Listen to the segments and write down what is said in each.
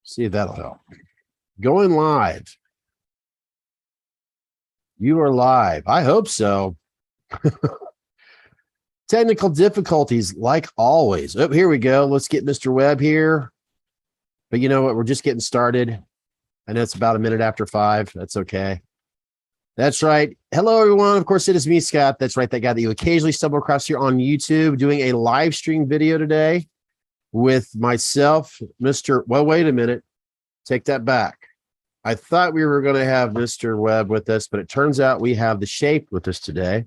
See if that'll help. Going live. You are live. I hope so. Technical difficulties, like always. Oh, here we go. Let's get Mr. Webb here. But you know what? We're just getting started. I know it's about a minute after 5. That's okay. That's right. Hello, everyone. Of course, it is me, Scott. That's right. That guy that you occasionally stumble across here on YouTube, doing a live stream video today with myself, Mr. Well, wait a minute. Take that back. I thought we were going to have Mr. Webb with us, but it turns out we have the Shape with us today.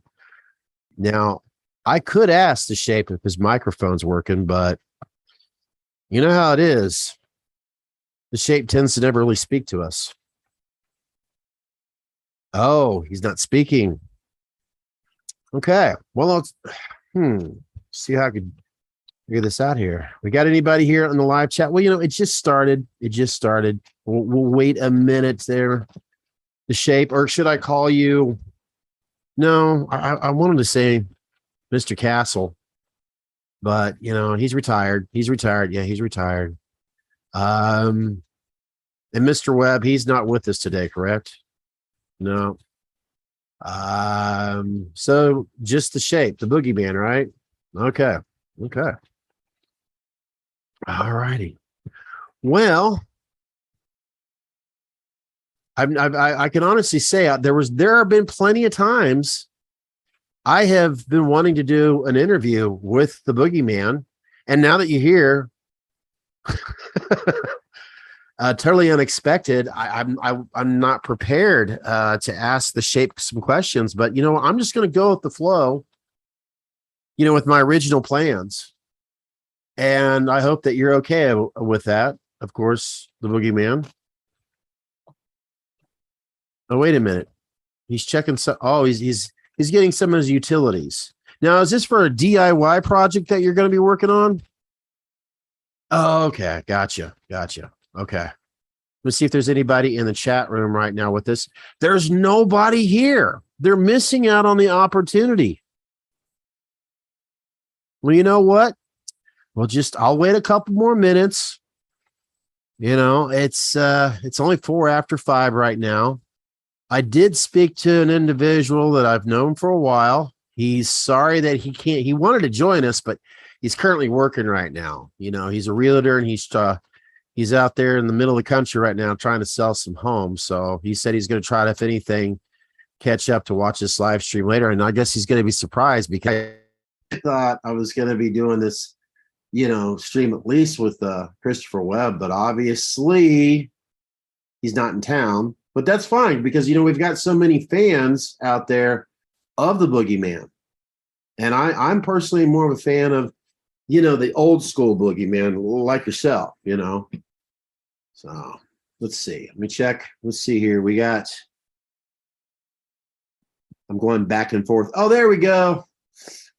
Now, I could ask the Shape if his microphone's working, but you know how it is. The Shape tends to never really speak to us. Oh, he's not speaking. Okay. Well, let's see how I could figure this out here. We got anybody here on the live chat? Well, you know, it just started. We'll wait a minute there. The Shape, or should I call you? No, I wanted to say Mr. Castle, but you know, he's retired. Yeah, he's retired. And Mr. Webb, he's not with us today, correct? No. So just the Shape, the boogeyman, right? Okay. All righty. Well, I can honestly say there have been plenty of times I have been wanting to do an interview with the boogeyman, and now that you're here, totally unexpected. I'm not prepared to ask the Shape some questions, but you know, I'm just going to go with the flow, you know, with my original plans, and I hope that you're okay with that. Of course, the boogeyman. Oh, wait a minute. He's checking some. Oh, he's getting some of his utilities. Now, is this for a DIY project that you're going to be working on? Oh, okay. Gotcha. Okay. Let's see if there's anybody in the chat room right now with this. There's nobody here. They're missing out on the opportunity. Well, you know what? I'll wait a couple more minutes. You know, it's only 4 after 5 right now. I did speak to an individual that I've known for a while. He's sorry that he can't. He wanted to join us, but he's currently working right now. You know, he's a realtor, and he's out there in the middle of the country right now trying to sell some homes. So he said he's going to try to, if anything, catch up to watch this live stream later. And I guess he's going to be surprised because I thought I was going to be doing this, you know, stream at least with Christopher Webb, but obviously he's not in town. But that's fine because, you know, we've got so many fans out there of the boogeyman. And I'm personally more of a fan of, you know, the old school boogeyman like yourself, you know. So let's see. Let me check. Let's see here. I'm going back and forth. Oh, there we go.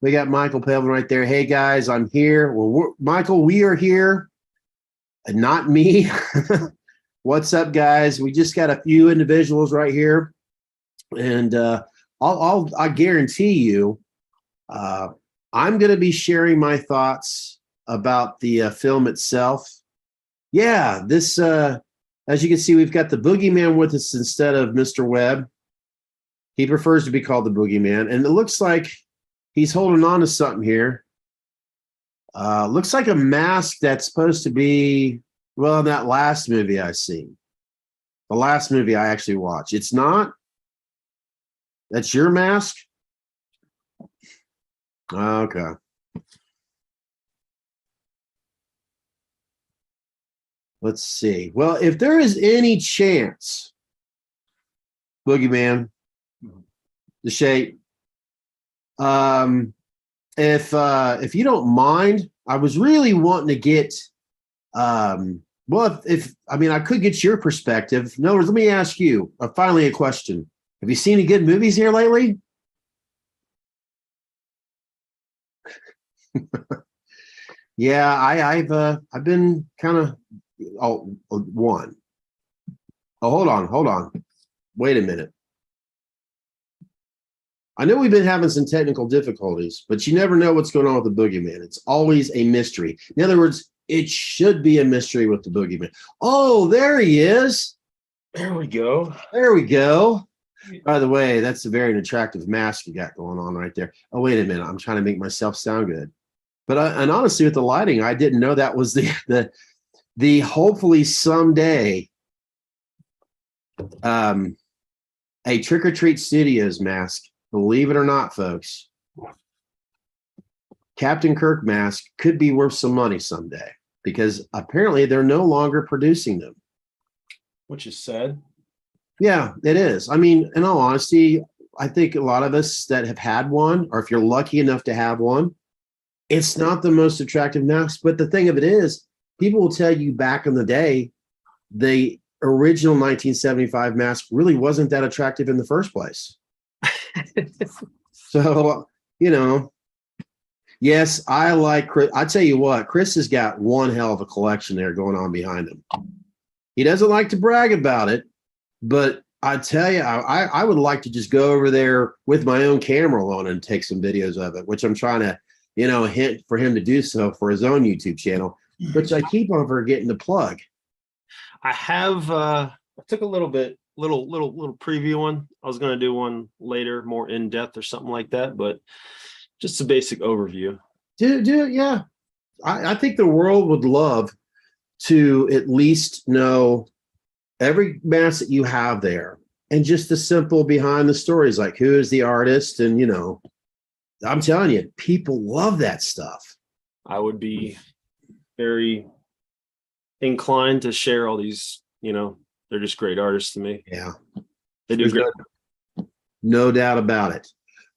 We got Michael Pevin right there. Hey, guys, I'm here. Well, Michael, we are here. Not me. What's up, guys? We just got a few individuals right here, and I guarantee you, I'm going to be sharing my thoughts about the film itself. Yeah, this, as you can see, we've got the boogeyman with us instead of Mr. Webb. He prefers to be called the boogeyman, and it looks like he's holding on to something here. Looks like a mask that's supposed to be. Well, in that last movie I seen, the last movie I actually watched, it's not. That's your mask? Okay. Let's see. Well, if there is any chance, boogeyman, the Shape, if you don't mind, I was really wanting to get. Well, if I mean, I could get your perspective. In other words, let me ask you finally a question. Have you seen any good movies here lately? Yeah, I've been kind of one. Oh, hold on. Wait a minute. I know we've been having some technical difficulties, but you never know what's going on with the boogeyman. It's always a mystery. In other words, it should be a mystery with the boogeyman. Oh, there he is. There we go. There we go. By the way, that's a very attractive mask you got going on right there. Oh, wait a minute. I'm trying to make myself sound good. But and honestly, with the lighting, I didn't know that was the hopefully someday a Trick or Treat Studios mask. Believe it or not, folks, Captain Kirk mask could be worth some money someday because apparently they're no longer producing them. Which is sad. Yeah, it is. I mean, in all honesty, I think a lot of us that have had one, or if you're lucky enough to have one, it's not the most attractive mask. But the thing of it is, people will tell you back in the day, the original 1975 mask really wasn't that attractive in the first place. So, you know, yes, I like Chris. I tell you what, Chris has got one hell of a collection there going on behind him. He doesn't like to brag about it, but I tell you, I would like to just go over there with my own camera on and take some videos of it, which I'm trying to, you know, hint for him to do so for his own YouTube channel, which I keep on forgetting to plug. I have I took a little preview one. I was going to do one later, more in depth or something like that, but just a basic overview. Yeah. I think the world would love to at least know every mask that you have there and just the simple behind the stories, like who is the artist. And, you know, I'm telling you, people love that stuff. I would be very inclined to share all these, you know, they're just great artists to me. Yeah. They do great. No doubt about it.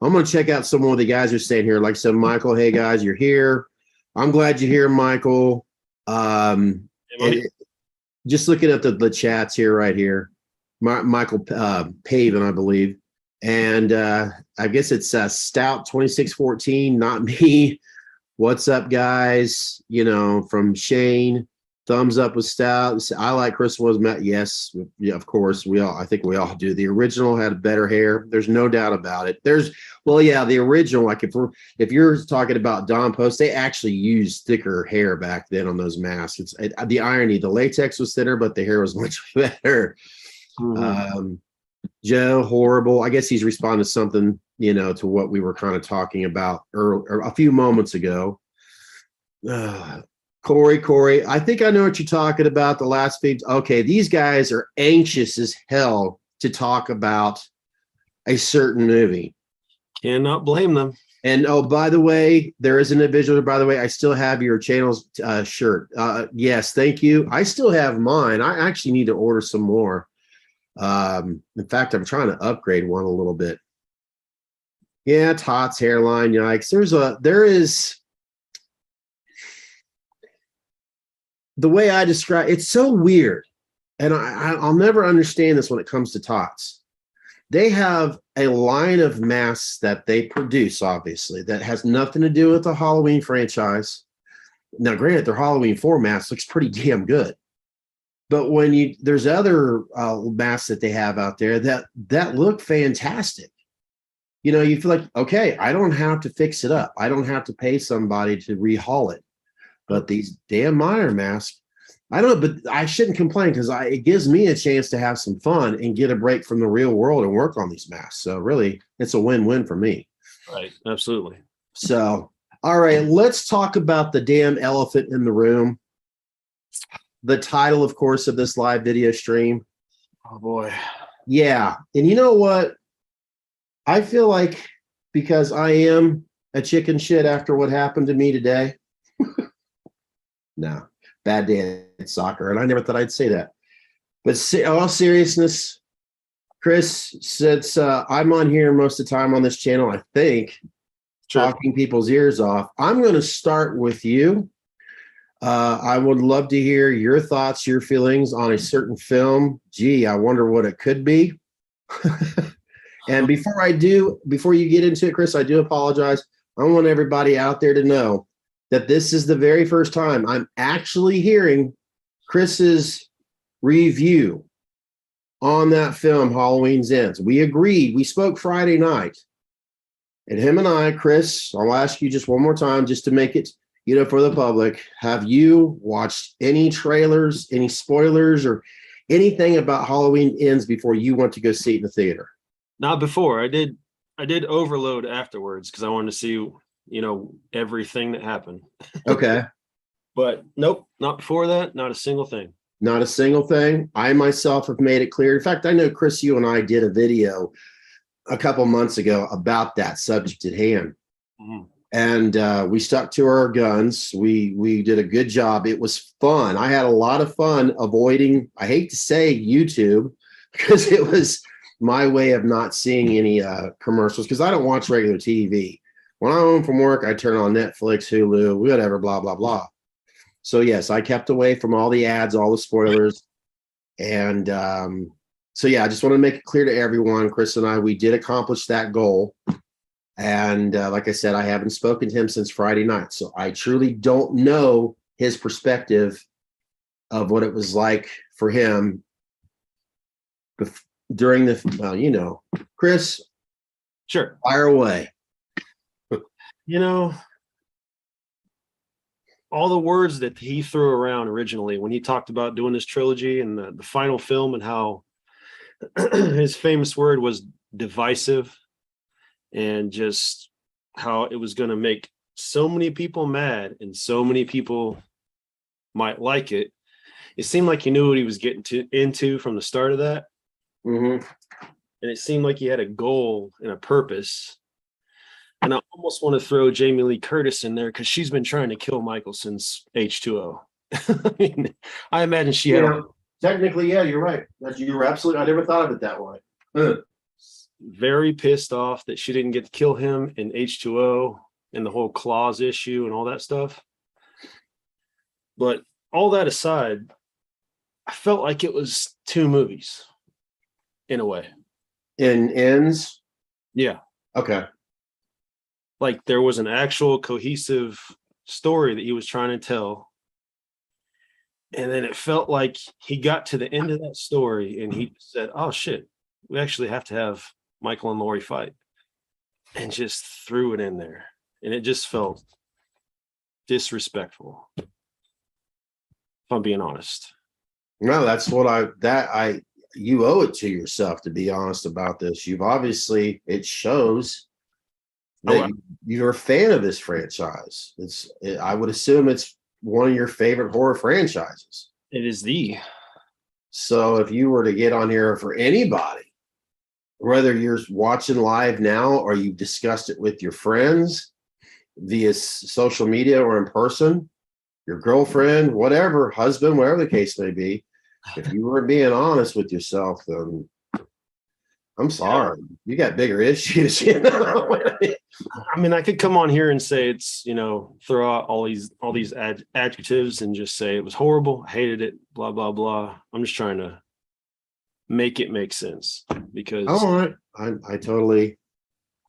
I'm going to check out some more of the guys who are staying here. Like I said, Michael, hey guys, you're here. I'm glad you're here, Michael. Just looking at the chats here, right here, Michael Paven, I believe. And I guess it's Stout 2614, not me. What's up, guys? You know, from Shane. Thumbs up with Stout. I like Christopher Webb Scott. Yes, yeah, of course. I think we all do. The original had better hair. There's no doubt about it. The original, like if you're talking about Don Post, they actually used thicker hair back then on those masks. It's the irony. The latex was thinner, but the hair was much better. Mm-hmm. Joe, horrible. I guess he's responded to something, you know, to what we were kind of talking about a few moments ago. Corey, I think I know what you're talking about. The last feed. Okay, these guys are anxious as hell to talk about a certain movie. Cannot blame them. And oh, by the way, there is an individual. By the way, I still have your channel's shirt. Yes, thank you. I still have mine. I actually need to order some more. In fact, I'm trying to upgrade one a little bit. Yeah, Todd's hairline. Yikes. There is. The way I describe it's so weird, and I'll never understand this when it comes to Tots. They have a line of masks that they produce, obviously, that has nothing to do with the Halloween franchise. Now, granted, their Halloween 4 mask looks pretty damn good, but there's other masks that they have out there that look fantastic. You know, you feel like, okay, I don't have to fix it up. I don't have to pay somebody to rehaul it. But these damn Meyer masks, I don't know, but I shouldn't complain because it gives me a chance to have some fun and get a break from the real world and work on these masks. So really, it's a win-win for me. Right, absolutely. So, all right, let's talk about the damn elephant in the room. The title, of course, of this live video stream. Oh, boy. Yeah, and you know what? I feel like because I am a chicken shit after what happened to me today. No, bad day at soccer. And I never thought I'd say that. But all seriousness, Chris, since I'm on here most of the time on this channel, I think, talking people's ears off, I'm going to start with you. I would love to hear your thoughts, your feelings on a certain film. Gee, I wonder what it could be. And before you get into it, Chris, I do apologize. I want everybody out there to know that this is the very first time I'm actually hearing Chris's review on that film, Halloween's Ends. We agreed. We spoke Friday night. And him and I, Chris, I'll ask you just one more time just to make it for the public, have you watched any trailers, any spoilers, or anything about Halloween Ends before you went to go see it in the theater? Not before. I did overload afterwards because I wanted to see, everything that happened. Okay. But nope, not before that. Not a single thing. Not a single thing. I myself have made it clear. In fact, I know Chris, you and I did a video a couple months ago about that subject at hand. Mhm. And we stuck to our guns. We did a good job. It was fun. I had a lot of fun avoiding, I hate to say YouTube, because it was my way of not seeing any commercials, because I don't watch regular TV. When I'm home from work, I turn on Netflix, Hulu, whatever, blah, blah, blah. So yes, I kept away from all the ads, all the spoilers. And so yeah, I just want to make it clear to everyone, Chris and I, we did accomplish that goal. And like I said, I haven't spoken to him since Friday night. So I truly don't know his perspective of what it was like for him during the, Chris. Sure. Fire away. All the words that he threw around originally when he talked about doing this trilogy and the final film, and how his famous word was divisive, and just how it was going to make so many people mad and so many people might like it. It seemed like he knew what he was getting into from the start of that. Mm-hmm. And it seemed like he had a goal and a purpose. And I almost want to throw Jamie Lee Curtis in there because she's been trying to kill Michael since H2O. I imagine she had technically, yeah, you're right. You're absolutely. I never thought of it that way. Very pissed off that she didn't get to kill him in H2O and the whole clause issue and all that stuff. But all that aside, I felt like it was two movies in a way. In Ends? Yeah. Okay. Like there was an actual cohesive story that he was trying to tell. And then it felt like he got to the end of that story and he said, oh shit, we actually have to have Michael and Laurie fight, and just threw it in there. And it just felt disrespectful, if I'm being honest. No, that's what you owe it to yourself to be honest about this. You've obviously, it shows that you're a fan of this franchise. I would assume it's one of your favorite horror franchises. It is So if you were to get on here for anybody, whether you're watching live now or you've discussed it with your friends via social media or in person, your girlfriend, whatever, husband, whatever the case may be, if you were being honest with yourself, then I'm sorry, you got bigger issues. I mean, I could come on here and say it's, throw out all these adjectives and just say it was horrible, hated it, blah, blah, blah. I'm just trying to make it make sense, because all right,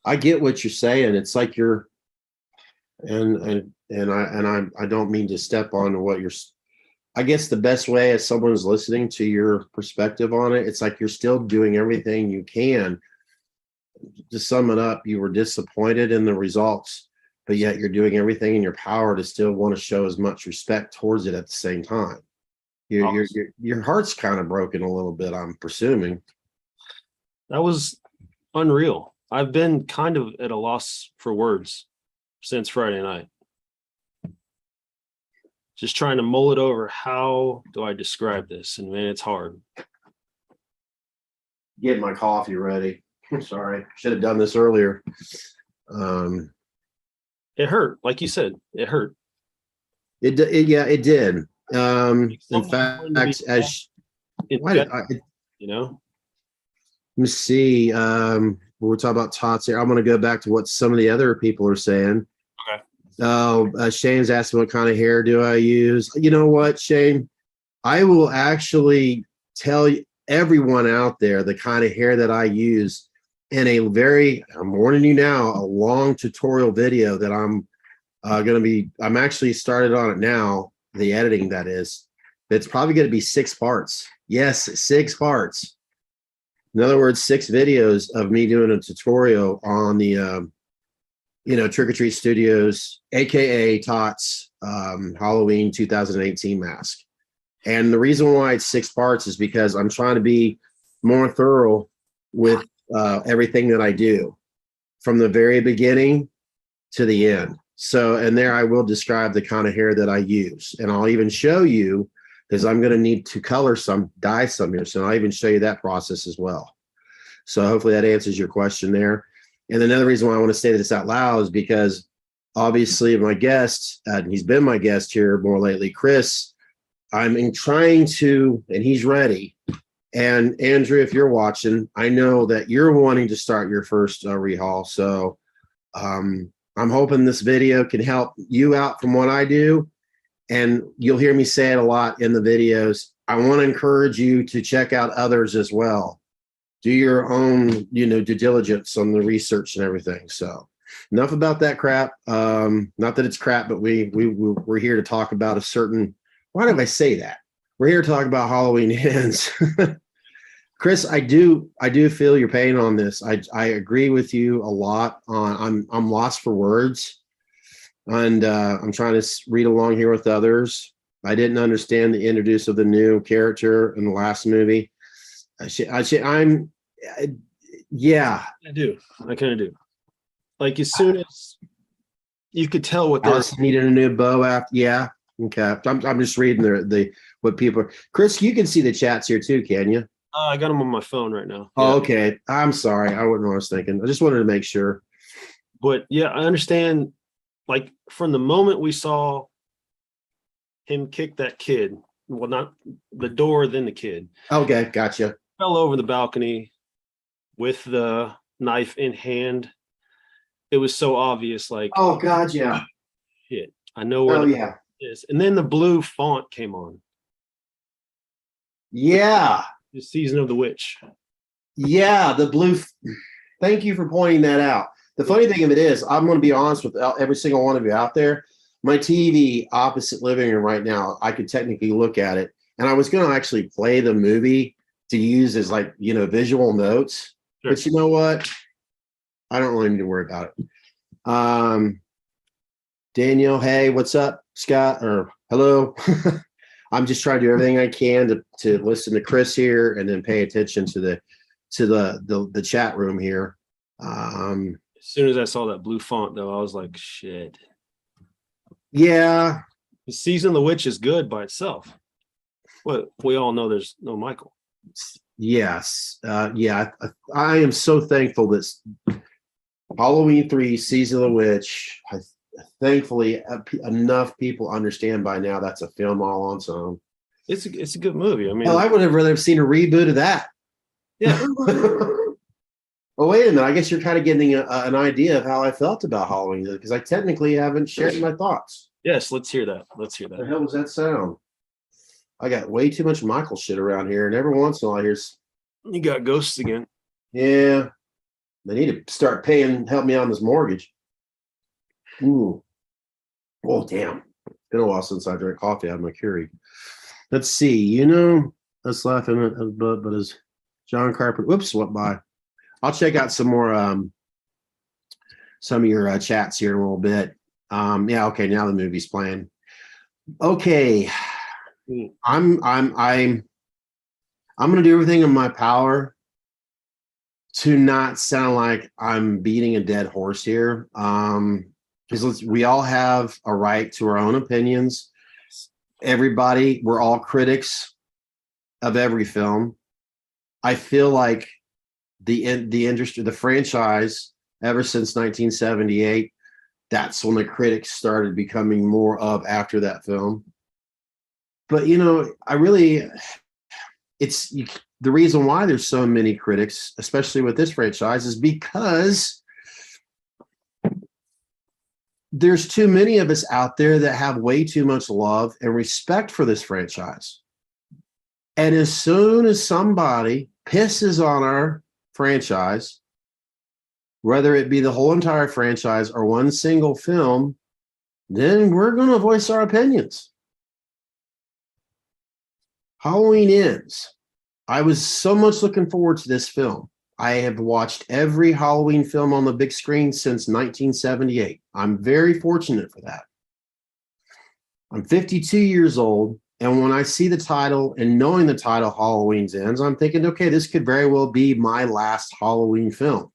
I get what you're saying. It's like you're, and I don't mean to step on what you're. I guess the best way, as someone's listening to your perspective on it, it's like you're still doing everything you can. To sum it up, you were disappointed in the results, but yet you're doing everything in your power to still want to show as much respect towards it at the same time. Your heart's kind of broken a little bit, I'm presuming. That was unreal. I've been kind of at a loss for words since Friday night. Just trying to mull it over. How do I describe this? And man, it's hard. Get my coffee ready. Sorry, should have done this earlier. It hurt, like you said. It hurt. It did. In fact, let me see. We're talking about tots here. I'm going to go back to what some of the other people are saying. Okay. Shane's asking what kind of hair do I use. You know what, Shane? I will actually tell everyone out there the kind of hair that I use in I'm warning you now, a long tutorial video that I'm actually started on it now, the editing that is. It's probably going to be 6 parts. Yes, 6 parts. In other words, 6 videos of me doing a tutorial on the Trick or Treat Studios, aka Tots, Halloween 2018 mask. And the reason why it's 6 parts is because I'm trying to be more thorough with everything that I do from the very beginning to the end. So, and there I will describe the kind of hair that I use, and I'll even show you, because I'm going to need to color some, dye some here. So I'll even show you that process as well. So hopefully that answers your question there. And another reason why I want to say this out loud is because obviously my guest, and he's been my guest here more lately, Chris, I'm trying to, and he's ready. And Andrew, if you're watching, I know that you're wanting to start your first rehaul. So I'm hoping this video can help you out from what I do. And you'll hear me say it a lot in the videos. I want to encourage you to check out others as well. Do your own, due diligence on the research and everything. So enough about that crap. Not that it's crap, but we're here to talk about a certain, why did I say that? We're here to talk about Halloween Ends. Chris, I do feel your pain on this. I agree with you a lot on, I'm lost for words. And I'm trying to read along here with others. I didn't understand the introduce of the new character in the last movie. Yeah. I do. I kind of do. Like as soon as you could tell what they're needed a new bow after. Yeah. Okay. I'm just reading the what people are. Chris, you can see the chats here too, can you? I got them on my phone right now. Oh, yeah. Okay. I'm sorry. I wouldn't know what I was thinking. I just wanted to make sure. But yeah, I understand. Like from the moment we saw him kick that kid, well, not the door, then the kid. Okay, gotcha. Fell over the balcony with the knife in hand. It was so obvious. Like, oh God, yeah. Shit, I know where yeah is. And then the blue font came on. Yeah. The Season of the Witch. Yeah, the blue. Thank you for pointing that out. The funny thing of it is, I'm going to be honest with every single one of you out there. My TV opposite living room right now, I could technically look at it, and I was going to actually play the movie to use as visual notes. Sure. But you know what? I don't really need to worry about it. Daniel, hey, what's up, Scott? Or hello. I'm just trying to do everything I can to listen to Chris here, and then pay attention to the chat room here. As soon as I saw that blue font, though, I was like, shit. Yeah. The Season of the Witch is good by itself. Well, we all know there's no Michael. Yes. Yeah. I am so thankful that Halloween 3, Season of the Witch, thankfully enough people understand by now that's a film all on its own. It's a good movie. I mean, I would have rather seen a reboot of that. Yeah. Well, wait a minute. I guess you're kind of getting an idea of how I felt about Halloween, because I technically haven't shared my thoughts. Yes, let's hear that. Let's hear that. What the hell was that sound? I got way too much Michael shit around here, and every once in a while I hear. You got ghosts again. Yeah. They need to start help me on this mortgage. Ooh. Oh, damn. It's been a while since I drank coffee out of my Keurig. Let's see. That's laughing at but as John Carpenter, whoops, went by. I'll check out some more, some of your chats here in a little bit. Yeah. Okay. Now the movie's playing. Okay. I'm going to do everything in my power to not sound like I'm beating a dead horse here. Because we all have a right to our own opinions. Everybody, we're all critics of every film. I feel like the industry, the franchise, ever since 1978, that's when the critics started becoming more of after that film. But the reason why there's so many critics, especially with this franchise, is because there's too many of us out there that have way too much love and respect for this franchise. And as soon as somebody pisses on our franchise, whether it be the whole entire franchise or one single film, then we're going to voice our opinions. Halloween Ends. I was so much looking forward to this film. I have watched every Halloween film on the big screen since 1978. I'm very fortunate for that. I'm 52 years old, and when I see the title and knowing the title Halloween's Ends, I'm thinking, okay, this could very well be my last Halloween film.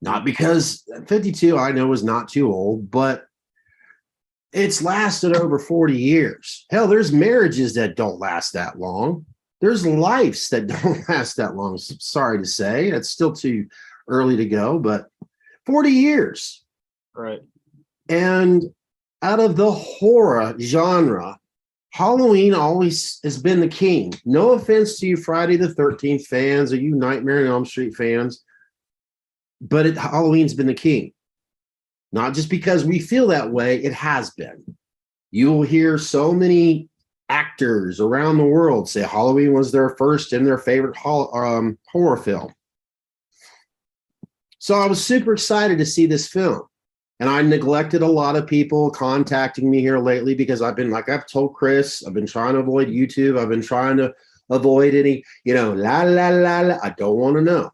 Not because 52 I know is not too old, but it's lasted over 40 years. Hell, there's marriages that don't last that long. There's lives that don't last that long. Sorry to say, it's still too early to go, but 40 years. Right. And out of the horror genre, Halloween always has been the king. No offense to you Friday the 13th fans or you Nightmare on Elm Street fans, but Halloween's been the king. Not just because we feel that way, it has been. You will hear so many actors around the world say Halloween was their first and their favorite horror film. So I was super excited to see this film. And I neglected a lot of people contacting me here lately because I've been, like I've told Chris, I've been trying to avoid YouTube. I've been trying to avoid any, la, la, la, la. I don't want to know.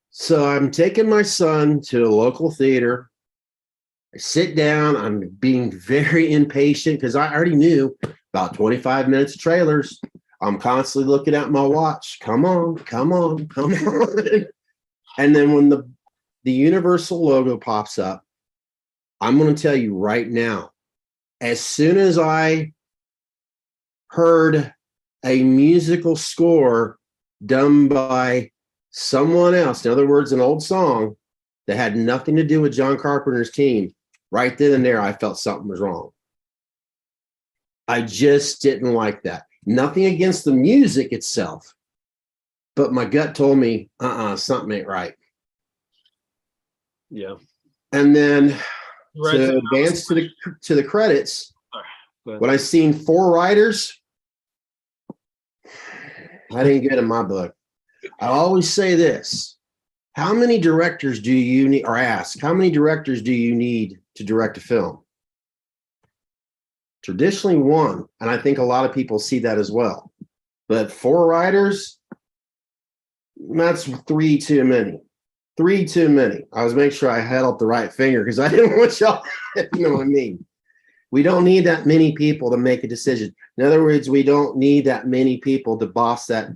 So I'm taking my son to a local theater. I sit down. I'm being very impatient because I already knew about 25 minutes of trailers. I'm constantly looking at my watch. Come on, come on, come on. And then when the Universal logo pops up, I'm going to tell you right now, as soon as I heard a musical score done by someone else, in other words, an old song that had nothing to do with John Carpenter's team, right then and there, I felt something was wrong. I just didn't like that. Nothing against the music itself, but my gut told me, something ain't right. Yeah. And then Right. to advance to the credits, when I seen 4 writers, I didn't get in my book. I always say this: how many directors do you need, or ask, how many directors do you need to direct a film? Traditionally 1, and I think a lot of people see that as well. But 4 writers, that's 3 too many. 3 too many. I was making sure I had up the right finger because I didn't want y'all, you know what I mean? We don't need that many people to make a decision. In other words, we don't need that many people to boss that.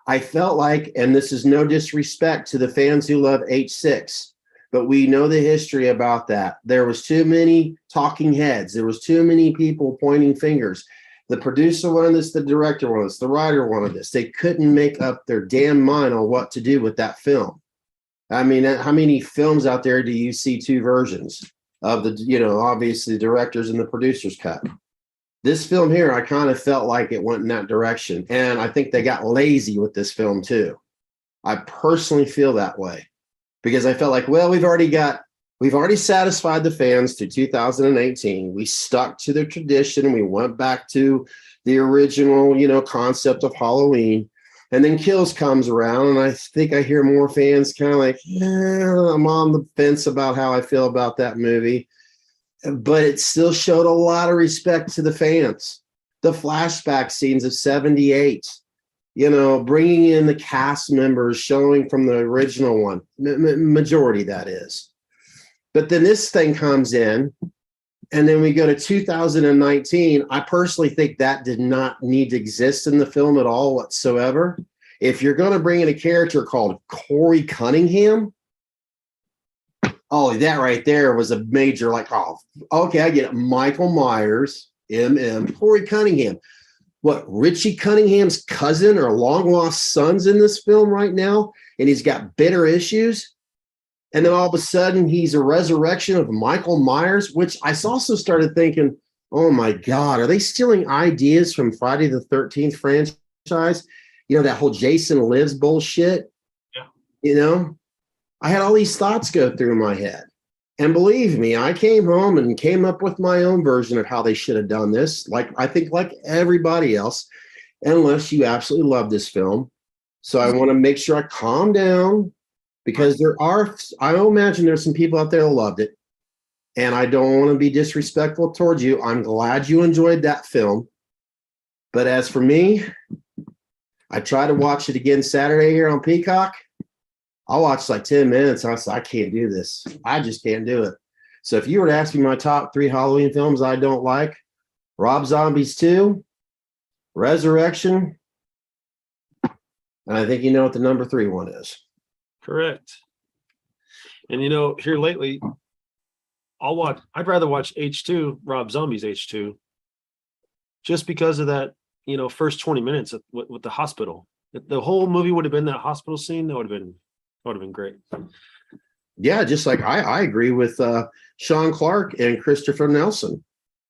I felt like, and this is no disrespect to the fans who love H6, but we know the history about that. There was too many talking heads. There was too many people pointing fingers. The producer wanted this, the director wanted this, the writer wanted this. They couldn't make up their damn mind on what to do with that film. I mean, how many films out there do you see 2 versions of the, obviously the director's and the producer's cut? This film here, I kind of felt like it went in that direction. And I think they got lazy with this film too. I personally feel that way because I felt like, well, we've already satisfied the fans through 2018. We stuck to the tradition. We went back to the original, concept of Halloween. And then Kills comes around, and I think I hear more fans kind of like, I'm on the fence about how I feel about that movie. But it still showed a lot of respect to the fans. The flashback scenes of 78, bringing in the cast members, showing from the original one, majority that is. But then this thing comes in, and then we go to 2019. I personally think that did not need to exist in the film at all whatsoever. If you're going to bring in a character called Corey Cunningham, oh, that right there was a major, okay, I get it. Michael Myers, Corey Cunningham. What, Richie Cunningham's cousin or long-lost son's in this film right now, and he's got bitter issues? And then all of a sudden, he's a resurrection of Michael Myers, which I also started thinking, oh my God, are they stealing ideas from Friday the 13th franchise? That whole Jason Lives bullshit. Yeah. I had all these thoughts go through my head. And believe me, I came home and came up with my own version of how they should have done this. I think like everybody else, unless you absolutely love this film. So I want to make sure I calm down. Because I imagine there's some people out there that loved it. And I don't want to be disrespectful towards you. I'm glad you enjoyed that film. But as for me, I tried to watch it again Saturday here on Peacock. I watched like 10 minutes. I said, I can't do this. I just can't do it. So if you were to ask me my top 3 Halloween films I don't like, Rob Zombies 2, Resurrection, and I think you know what the number 3 one is. Correct. And here lately, I'd rather watch H2, Rob Zombie's H2, just because of that, first 20 minutes with the hospital. If the whole movie would have been that hospital scene, that would have been great. Yeah, just like I agree with Sean Clark and Christopher Nelson.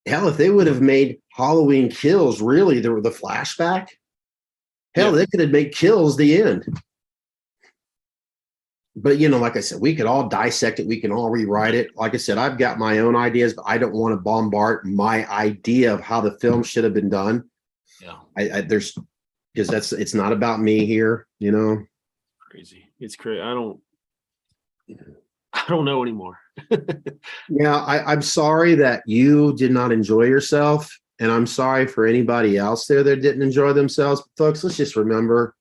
Hell, if they would have made Halloween Kills really the flashback, hell, they could have made Kills the end. But like I said, we could all dissect it. We can all rewrite it. Like I said, I've got my own ideas, but I don't want to bombard my idea of how the film should have been done. Yeah, because it's not about me here. Crazy. It's crazy. I don't know anymore. Yeah, I'm sorry that you did not enjoy yourself, and I'm sorry for anybody else there that didn't enjoy themselves. But folks, let's just remember,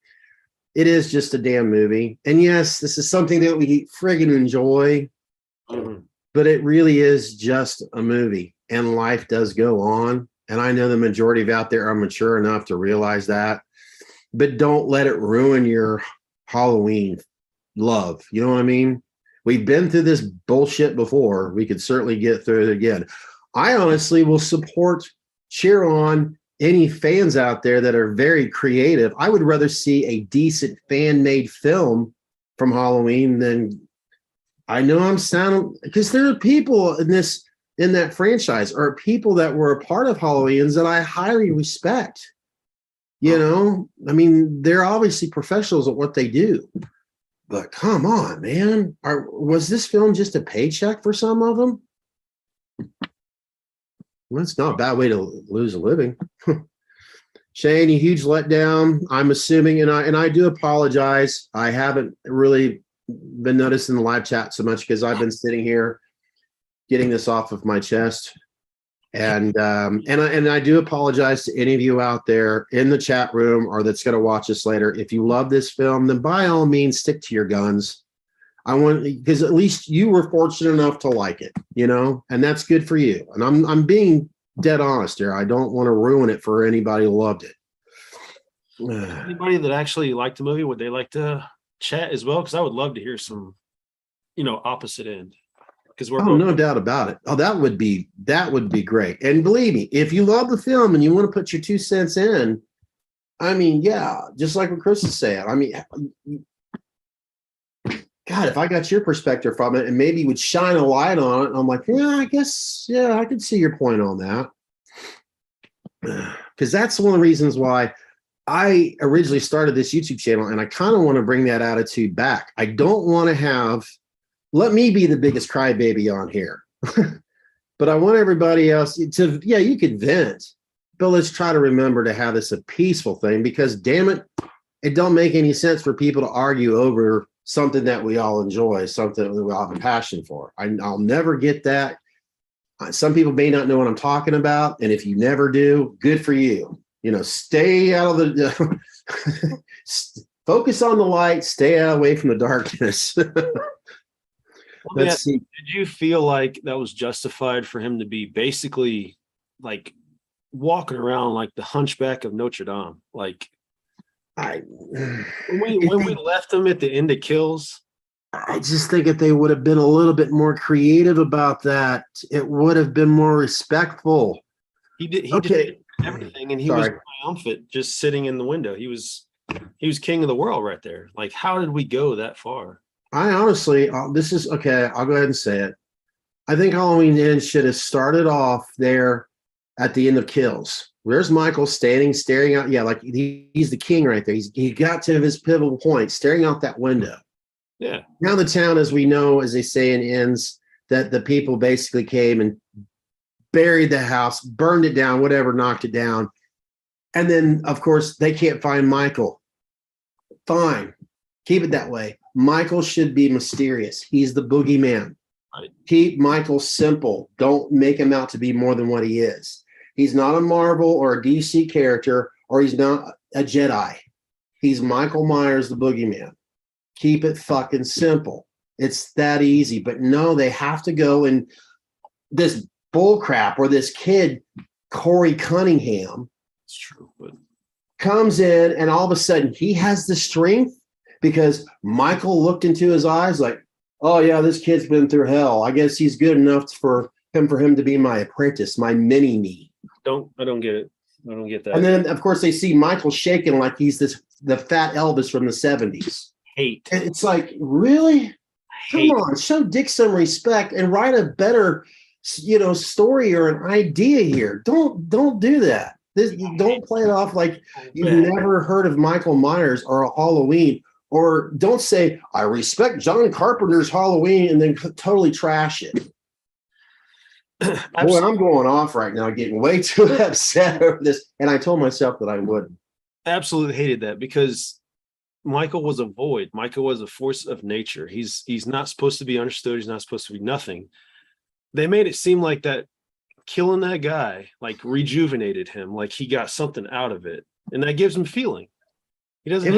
it is just a damn movie. And yes, this is something that we friggin' enjoy, but it really is just a movie, and life does go on. And I know the majority of out there are mature enough to realize that, but don't let it ruin your Halloween love. You know what I mean? We've been through this bullshit before. We could certainly get through it again. I honestly will cheer on any fans out there that are very creative. I would rather see a decent fan-made film from Halloween than, I know I'm sounding, because there are people in that franchise, or people that were a part of Halloween's that I highly respect. I mean, they're obviously professionals at what they do. But come on, man. Was this film just a paycheck for some of them? Well, it's not a bad way to lose a living. Shane, a huge letdown. I'm assuming, and I do apologize. I haven't really been noticing the live chat so much because I've been sitting here getting this off of my chest. And I do apologize to any of you out there in the chat room or that's going to watch this later. If you love this film, then by all means stick to your guns. Because at least you were fortunate enough to like it, and that's good for you. And I'm being dead honest here. I don't want to ruin it for anybody who loved it. Anybody that actually liked the movie, would they like to chat as well? Because I would love to hear some, opposite end. No doubt about it. Oh, that would be great. And believe me, if you love the film and you want to put your 2 cents in, I mean, yeah, just like what Chris is saying. I mean, God, if I got your perspective from it and maybe would shine a light on it, I'm like, I guess, I could see your point on that. Because that's one of the reasons why I originally started this YouTube channel, and I kind of want to bring that attitude back. I don't want to let me be the biggest crybaby on here. But I want everybody else to, you could vent, but let's try to remember to have this a peaceful thing, because damn it, it don't make any sense for people to argue over something that we all enjoy, something that we all have a passion for. I'll never get that. Some people may not know what I'm talking about. And if you never do, good for you. Stay out of the, focus on the light, stay away from the darkness. Let's see. Did you feel like that was justified for him to be basically like walking around like the Hunchback of Notre Dame? Like, when we left him at the end of Kills, I just think if they would have been a little bit more creative about that, it would have been more respectful. He did everything, and he was triumphant just sitting in the window. He was king of the world right there. Like, how did we go that far? I honestly, this is okay. I'll go ahead and say it. I think Halloween Ends should have started off there at the end of Kills. Where's Michael staring out? Yeah, like he's the king right there. He got to his pivotal point, staring out that window. Yeah. Now the town, as we know, as they say in Ends, that the people basically came and buried the house, burned it down, whatever, knocked it down. And then, of course, they can't find Michael. Fine. Keep it that way. Michael should be mysterious. He's the boogeyman. Right. Keep Michael simple. Don't make him out to be more than what he is. He's not a Marvel or a DC character, or he's not a Jedi. He's Michael Myers, the boogeyman. Keep it fucking simple. It's that easy. But no, they have to go and this bullcrap or this kid, Corey Cunningham, It's true, but comes in and all of a sudden he has the strength because Michael looked into his eyes like, oh yeah, this kid's been through hell. I guess he's good enough for him to be my apprentice, my mini me. I don't get it. I don't get that. And then of course they see Michael shaking like he's the fat Elvis from the 70s. Hate. And it's like, really? Come on, show Dick some respect and write a better, story or an idea here. Don't do that. Don't play it off like you've never heard of Michael Myers or a Halloween, or don't say I respect John Carpenter's Halloween and then totally trash it. Boy, I'm going off right now, getting way too upset over this, and I told myself that I wouldn't. Absolutely hated that because Michael was a void. Michael was a force of nature. He's not supposed to be understood. He's not supposed to be nothing. They made it seem like that killing that guy like rejuvenated him, like he got something out of it, and that gives him feeling. He doesn't.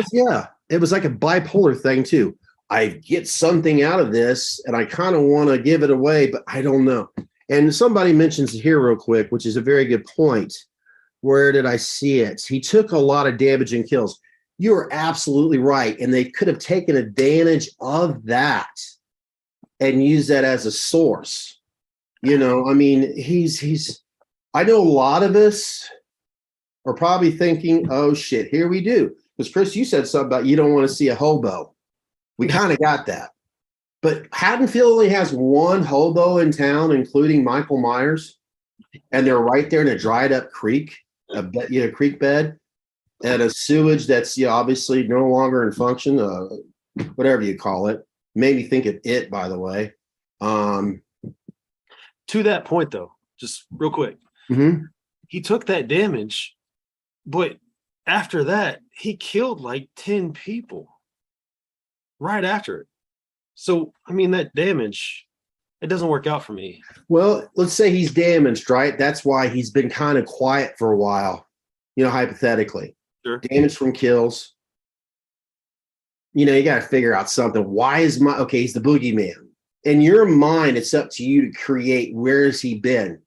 It was like a bipolar thing too. I get something out of this, and I kind of want to give it away, but I don't know. And somebody mentions it here real quick, which is a very good point. Where did I see it? He took a lot of damage and kills. You are absolutely right, and they could have taken advantage of that and used that as a source. I mean, I know a lot of us are probably thinking, oh shit, here we do. Because Chris, you said something about you don't want to see a hobo. We kind of got that. But Haddonfield only has one hobo in town, including Michael Myers. And they're right there in a dried up creek, creek bed, and a sewage that's obviously no longer in function, whatever you call it. Made me think of it, by the way. To that point, though, just real quick, he took that damage, but after that, he killed like 10 people right after it. So, I mean, that damage, it doesn't work out for me. Well, let's say he's damaged, right? That's why he's been kind of quiet for a while, hypothetically. Sure. Damage from kills. You got to figure out something. Why is he's the boogeyman. In your mind, it's up to you to create where has he been.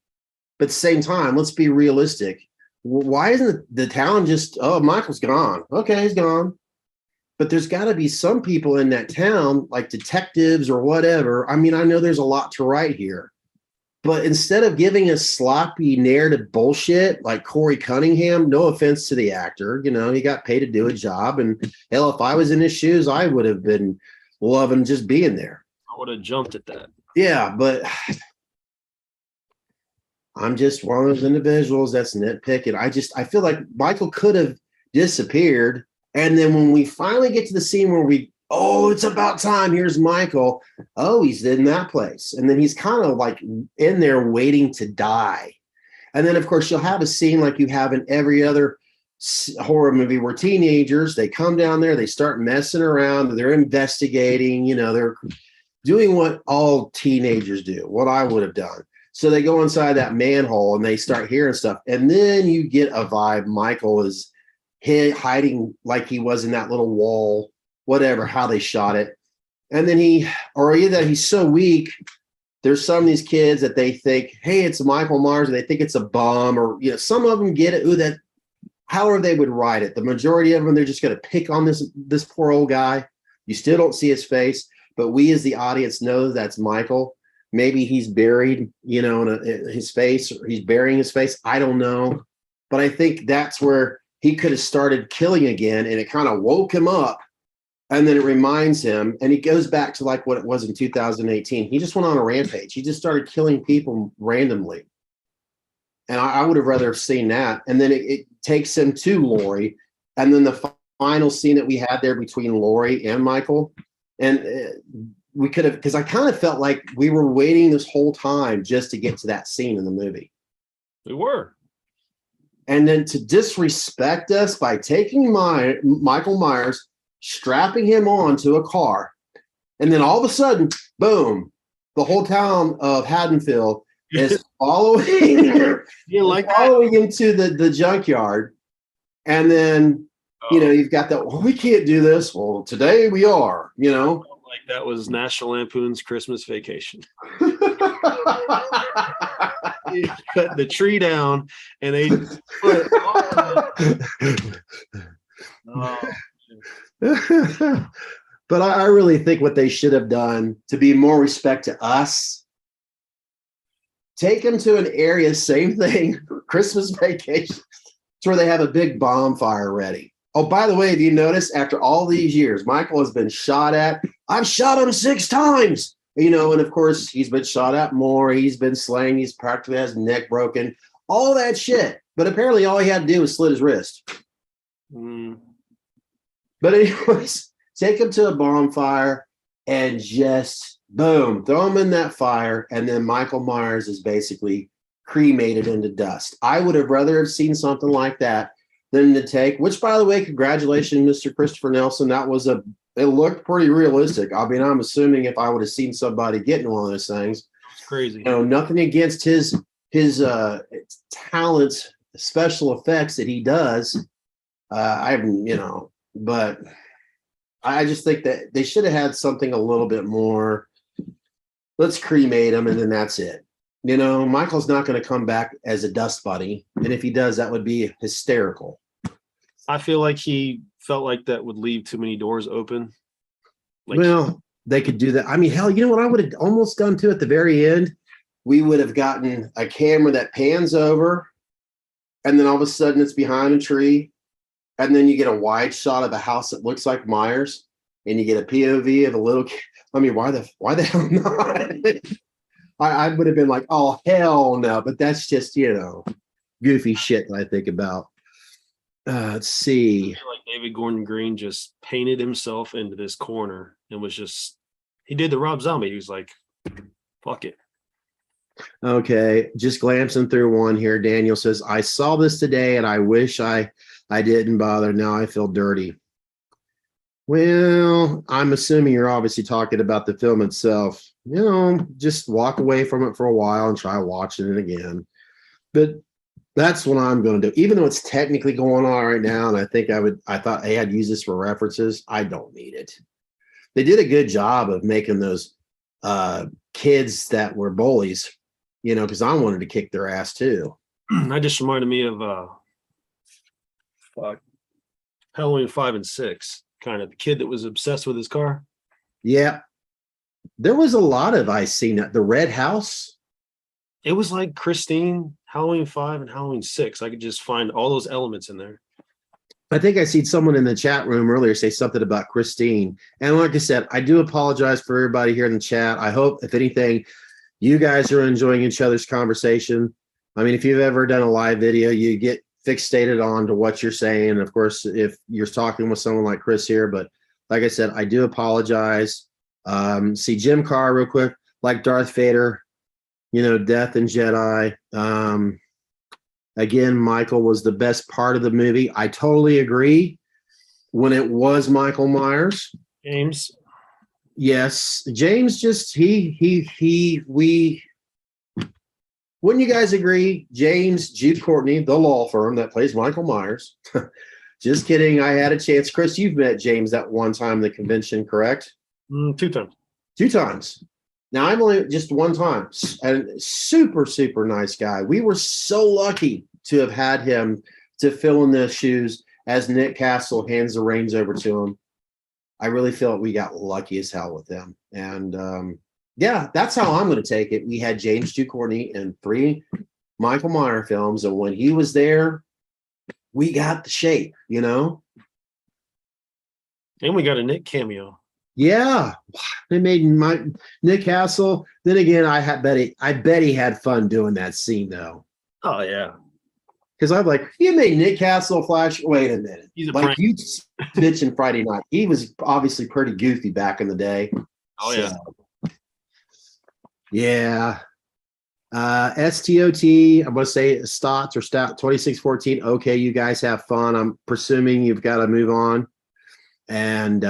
But at the same time, let's be realistic. Why isn't the town just, oh, Michael's gone. Okay, he's gone. But there's got to be some people in that town, like detectives or whatever. I mean, I know there's a lot to write here. But instead of giving us sloppy narrative bullshit like Corey Cunningham, no offense to the actor, he got paid to do a job. And hell, if I was in his shoes, I would have been loving just being there. I would have jumped at that. Yeah, but I'm just one of those individuals that's nitpicking. I feel like Michael could have disappeared. And then when we finally get to the scene where it's about time, here's Michael. Oh, he's in that place. And then he's kind of like in there waiting to die. And then, of course, you'll have a scene like you have in every other horror movie where teenagers, they come down there, they start messing around, they're investigating, they're doing what all teenagers do, what I would have done. So they go inside that manhole and they start hearing stuff. And then you get a vibe. Michael is hiding like he was in that little wall, whatever, how they shot it. And then he's so weak. There's some of these kids that they think, hey, it's Michael Myers, and they think it's a bum, or, some of them get it. However they would write it. The majority of them, they're just going to pick on this poor old guy. You still don't see his face. But we as the audience know that's Michael. Maybe he's buried, in his face, or he's burying his face. I don't know. But I think that's where he could have started killing again, and it kind of woke him up. And then it reminds him, and he goes back to like what it was in 2018. He just went on a rampage. He just started killing people randomly. And I would have rather have seen that. And then it takes him to Lori. And then the final scene that we had there between Lori and Michael. And we could have, because I kind of felt like we were waiting this whole time just to get to that scene in the movie. We were. And then to disrespect us by taking Michael Myers, strapping him onto a car, and then all of a sudden, boom, the whole town of Haddonfield is following, following into the junkyard. And then Oh, you've got that, well, we can't do this. Well, today we are, like that was National Lampoon's Christmas Vacation. He cut the tree down and they put oh, But I really think what they should have done to be more respect to us, take them to an area, same thing, Christmas Vacation, to where they have a big bonfire ready. Oh, by the way, have you noticed after all these years, Michael has been shot at? I've shot him 6 times. And of course, he's been shot at more. He's been slain. He's practically has his neck broken. All that shit. But apparently all he had to do was slit his wrist. But anyways, take him to a bonfire and just, boom, throw him in that fire. And then Michael Myers is basically cremated into dust. I would have rather have seen something like that than to take, which, by the way, congratulations, Mr. Christopher Nelson. It looked pretty realistic. I mean, I'm assuming if I would have seen somebody getting one of those things, it's crazy. Nothing against his talents, special effects that he does. But I just think that they should have had something a little bit more. Let's cremate him, and then that's it. Michael's not going to come back as a dust bunny, and if he does, that would be hysterical. I feel like he felt like that would leave too many doors open. Well, they could do that. I mean, hell, you know what I would have almost done too at the very end? We would have gotten a camera that pans over, and then all of a sudden it's behind a tree, and then you get a wide shot of a house that looks like Myers, and you get a POV of a little kid. I mean, why the hell not? I would have been like, oh, hell no. But that's just, goofy shit that I think about. Let's see. I feel like David Gordon Green just painted himself into this corner and he did the Rob Zombie. He was like, fuck it. Okay. Just glancing through one here. Daniel says, I saw this today and I wish I didn't bother. Now I feel dirty. Well, I'm assuming you're obviously talking about the film itself. Just walk away from it for a while and try watching it again. But that's what I'm going to do. Even though it's technically going on right now, and I thought I had used this for references. I don't need it. They did a good job of making those kids that were bullies, because I wanted to kick their ass too. That just reminded me of Halloween 5 and 6. Kind of the kid that was obsessed with his car. Yeah. There was a lot of, I seen it. The Red House. It was like Christine, Halloween 5 and Halloween 6. I could just find all those elements in there. I think I seen someone in the chat room earlier say something about Christine. And like I said, I do apologize for everybody here in the chat. I hope, if anything, you guys are enjoying each other's conversation. I mean, if you've ever done a live video, you get fixated on to what you're saying. Of course, if you're talking with someone like Chris here, but like I said, I do apologize. See Jim Carr real quick, like Darth Vader, Death and Jedi. Again, Michael was the best part of the movie. I totally agree. When it was Michael Myers, James. Yes, James. Wouldn't you guys agree? James Jude Courtney, the law firm that plays Michael Myers. Just kidding. I had a chance. Chris, you've met James that one time at the convention, correct? 2 times. 2 times. Now, I'm only just 1 time. And super, super nice guy. We were so lucky to have had him to fill in the shoes as Nick Castle hands the reins over to him. I really feel we got lucky as hell with them. And yeah, that's how I'm going to take it. We had James Jude Courtney in 3 Michael Myers films. And when he was there, we got the shape, And we got a Nick cameo. Yeah, they made Nick Castle. Then again, I bet he had fun doing that scene though. Oh yeah, because I'm like, you made Nick Castle Flash. Wait a minute, he's a like prank. You bitching Friday night. He was obviously pretty goofy back in the day. Oh yeah, yeah. STOT. I'm gonna say Stotts or Stout 2614. Okay, you guys have fun. I'm presuming you've got to move on, and.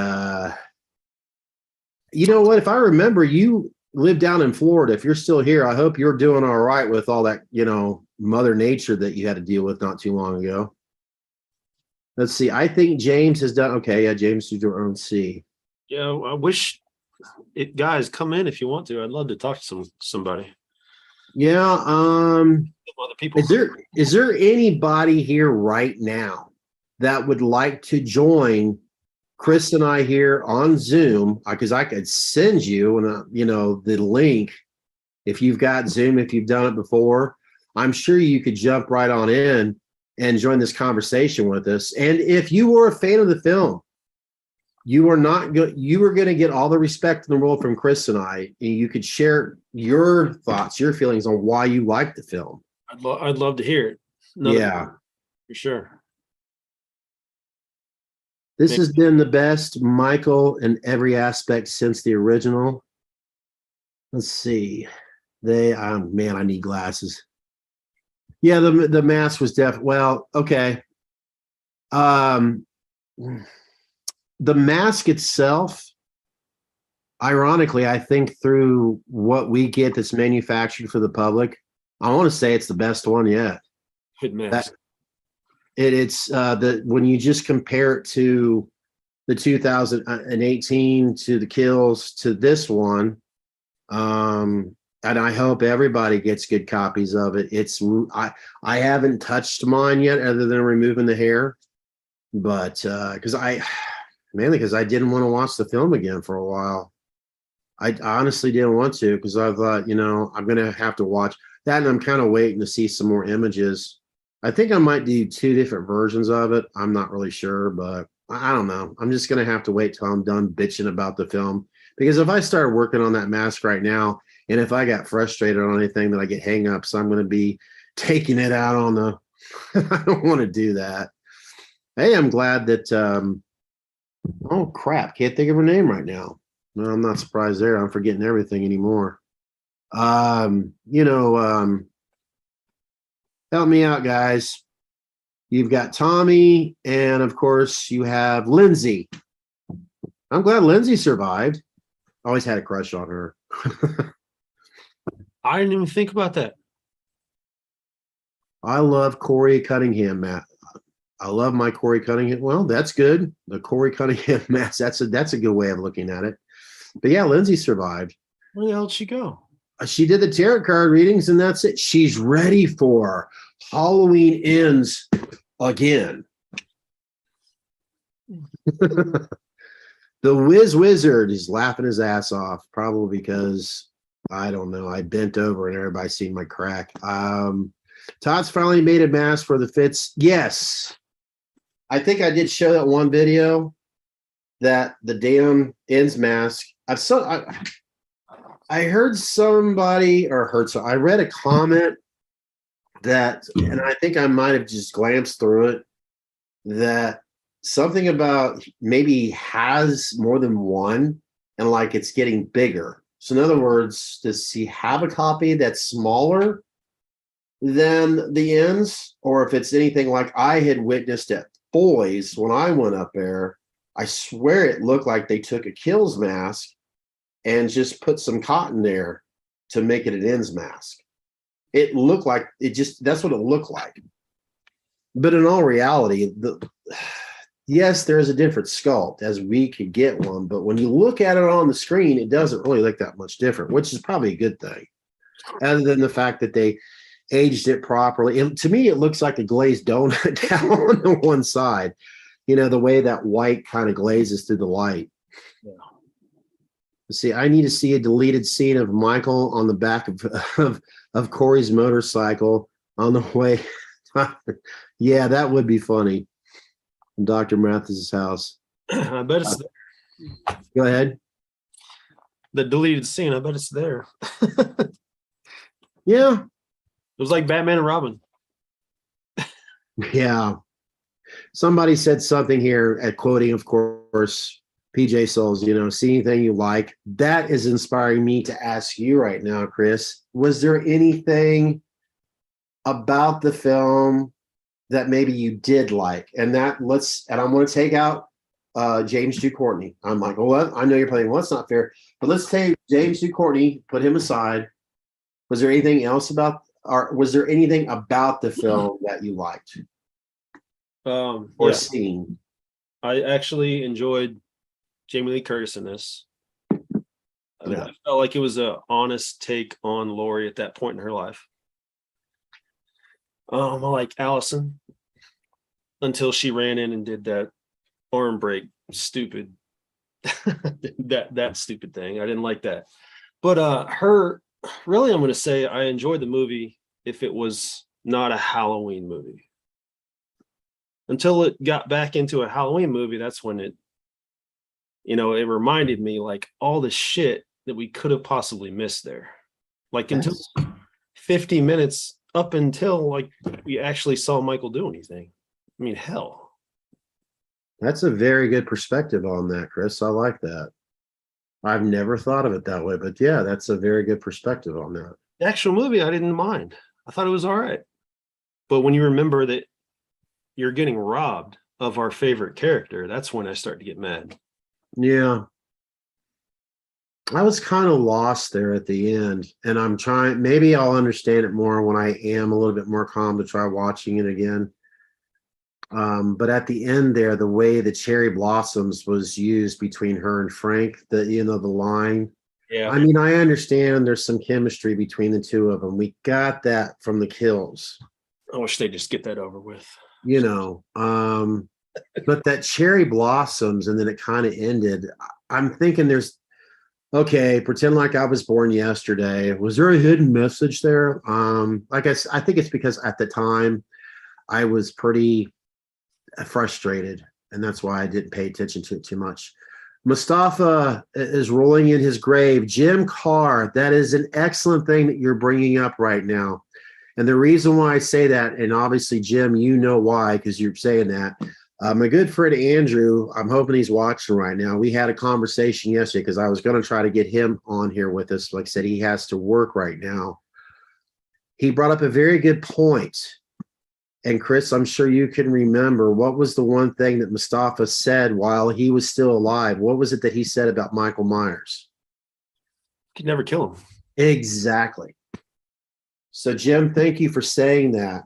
You know what? If I remember, you live down in Florida. If you're still here, I hope you're doing all right with all that, Mother Nature that you had to deal with not too long ago. Let's see. I think James has done okay. Yeah, James did your own C. Yeah, I wish it guys come in if you want to. I'd love to talk to somebody. Yeah. Some other people. Is there anybody here right now that would like to join Chris and I here on Zoom? Because I could send you the link if you've got Zoom, if you've done it before. I'm sure you could jump right on in and join this conversation with us. And if you were a fan of the film, you were going to get all the respect in the world from Chris and I, and you could share your thoughts, your feelings on why you like the film. I'd love to hear it. Yeah, for sure. This has been the best Michael in every aspect since the original. Let's see. Man, I need glasses. Yeah, the mask was well, okay. The mask itself, ironically, I think through what we get that's manufactured for the public, I want to say it's the best one yet. Good mask. It's when you just compare it to the 2018 to the Kills to this one, and I hope everybody gets good copies of it. I haven't touched mine yet, other than removing the hair, but because I didn't want to watch the film again for a while. I honestly didn't want to, because I thought, I'm gonna have to watch that, and I'm kind of waiting to see some more images. I think I might do 2 different versions of it. I'm not really sure, but I don't know. I'm just gonna have to wait till I'm done bitching about the film, because if I start working on that mask right now, and if I got frustrated on anything, that I get hang-ups, I'm going to be taking it out on the I don't want to do that. Hey, I'm glad that oh crap, can't think of her name right now. No, I'm not surprised there. I'm forgetting everything anymore. Help me out, guys. You've got Tommy, and of course you have Lindsay. I'm glad Lindsay survived. Always had a crush on her. I didn't even think about that. I love Corey Cunningham, Matt. I love my Corey Cunningham. Well, that's good. The Corey Cunningham mask. That's a good way of looking at it. But yeah, Lindsay survived. Where the hell did she go? She did the tarot card readings, and that's it. She's ready for Halloween Ends again. The Whiz Wizard is laughing his ass off, probably because I don't know. I bent over and everybody seen my crack. Todd's finally made a mask for the fits. Yes. I think I did show that one video that the damn ends mask. I heard somebody I read a comment that, and I think I might have just glanced through it, that something about maybe has more than one and like it's getting bigger. So in other words, does he have a copy that's smaller than the ends? Or if it's anything like I had witnessed at Boys when I went up there, I swear it looked like they took a Kills mask and just put some cotton there to make it an ends mask. It looked like that's what it looked like. But in all reality, yes, there is a different sculpt as we could get one, but when you look at it on the screen, it doesn't really look that much different, which is probably a good thing, other than the fact that they aged it properly. To me, it looks like a glazed donut down on the one side, the way that white kind of glazes through the light. Yeah. See, I need to see a deleted scene of Michael on the back of Corey's motorcycle on the way. Yeah, that would be funny. From Dr. Mathis's house. I bet it's there. Go ahead. The deleted scene, I bet it's there. Yeah. It was like Batman and Robin. Yeah. Somebody said something here at quoting, of course, PJ Souls, see anything you like. That is inspiring me to ask you right now, Chris. Was there anything about the film that maybe you did like? And I'm going to take out James Ducourney. I'm like, well, I know you're playing. Well, that's not fair. But let's take James Ducourney, put him aside. Was there anything else was there anything about the film that you liked? or Yeah, scene? I actually enjoyed Jamie Lee Curtis in this. Yeah. I felt like it was a honest take on Lori at that point in her life. I like Allison until she ran in and did that arm break, stupid that stupid thing. I didn't like that. But her really, I'm going to say I enjoyed the movie if it was not a Halloween movie. Until it got back into a Halloween movie, that's when it, it reminded me like all the shit that we could have possibly missed there. Like until 50 minutes up until like we actually saw Michael do anything. I mean, hell. That's a very good perspective on that, Chris. I like that. I've never thought of it that way, but yeah, that's a very good perspective on that. The actual movie, I didn't mind. I thought it was all right. But when you remember that you're getting robbed of our favorite character, that's when I start to get mad. Yeah. I was kind of lost there at the end, and I'm trying, maybe I'll understand it more when I am a little bit more calm to try watching it again. But at the end there, the way the cherry blossoms was used between her and Frank, the line. Yeah. I mean, I understand there's some chemistry between the two of them. We got that from the kills. I wish they just get that over with. But that cherry blossoms and then it kind of ended. I'm thinking okay, pretend like I was born yesterday. Was there a hidden message there? I guess I think it's because at the time I was pretty frustrated, and that's why I didn't pay attention to it too much. Mustafa is rolling in his grave. Jim Carr, that is an excellent thing that you're bringing up right now. And the reason why I say that, and obviously, Jim, you know why, because you're saying that. My good friend Andrew, I'm hoping he's watching right now. We had a conversation yesterday because I was going to try to get him on here with us. Like I said, he has to work right now. He brought up a very good point. And Chris, I'm sure you can remember, what was the one thing that Mustafa said while he was still alive? What was it that he said about Michael Myers? Could never kill him. Exactly. So, Jim, thank you for saying that.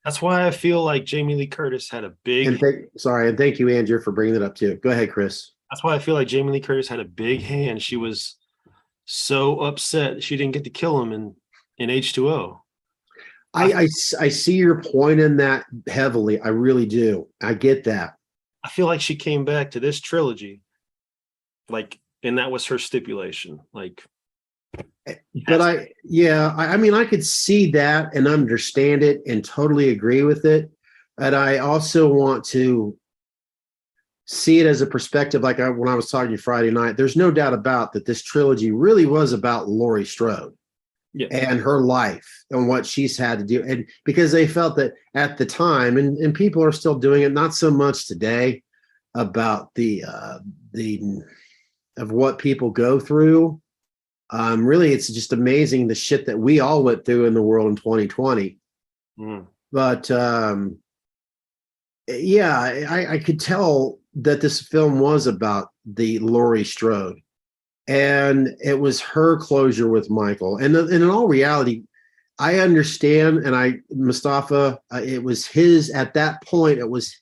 That's why I feel like Jamie Lee Curtis had a big. And thank you, Andrew, for bringing that up too. Go ahead, Chris. That's why I feel like Jamie Lee Curtis had a big hand. She was so upset she didn't get to kill him in H2O. I see your point in that heavily. I really do. I get that. I feel like she came back to this trilogy, and that was her stipulation. But I mean, I could see that and understand it and totally agree with it. And I also want to see it as a perspective, like when I was talking to you Friday night, there's no doubt about that this trilogy really was about Laurie Strode. Yeah. And her life and what she's had to do. And because they felt that at the time, and people are still doing it, not so much today, about the of what people go through. Really, it's just amazing the shit that we all went through in the world in 2020. But yeah, I could tell that this film was about the Laurie Strode. And it was her closure with Michael. And in all reality, I understand. And Mustafa, it was his, at that point, it was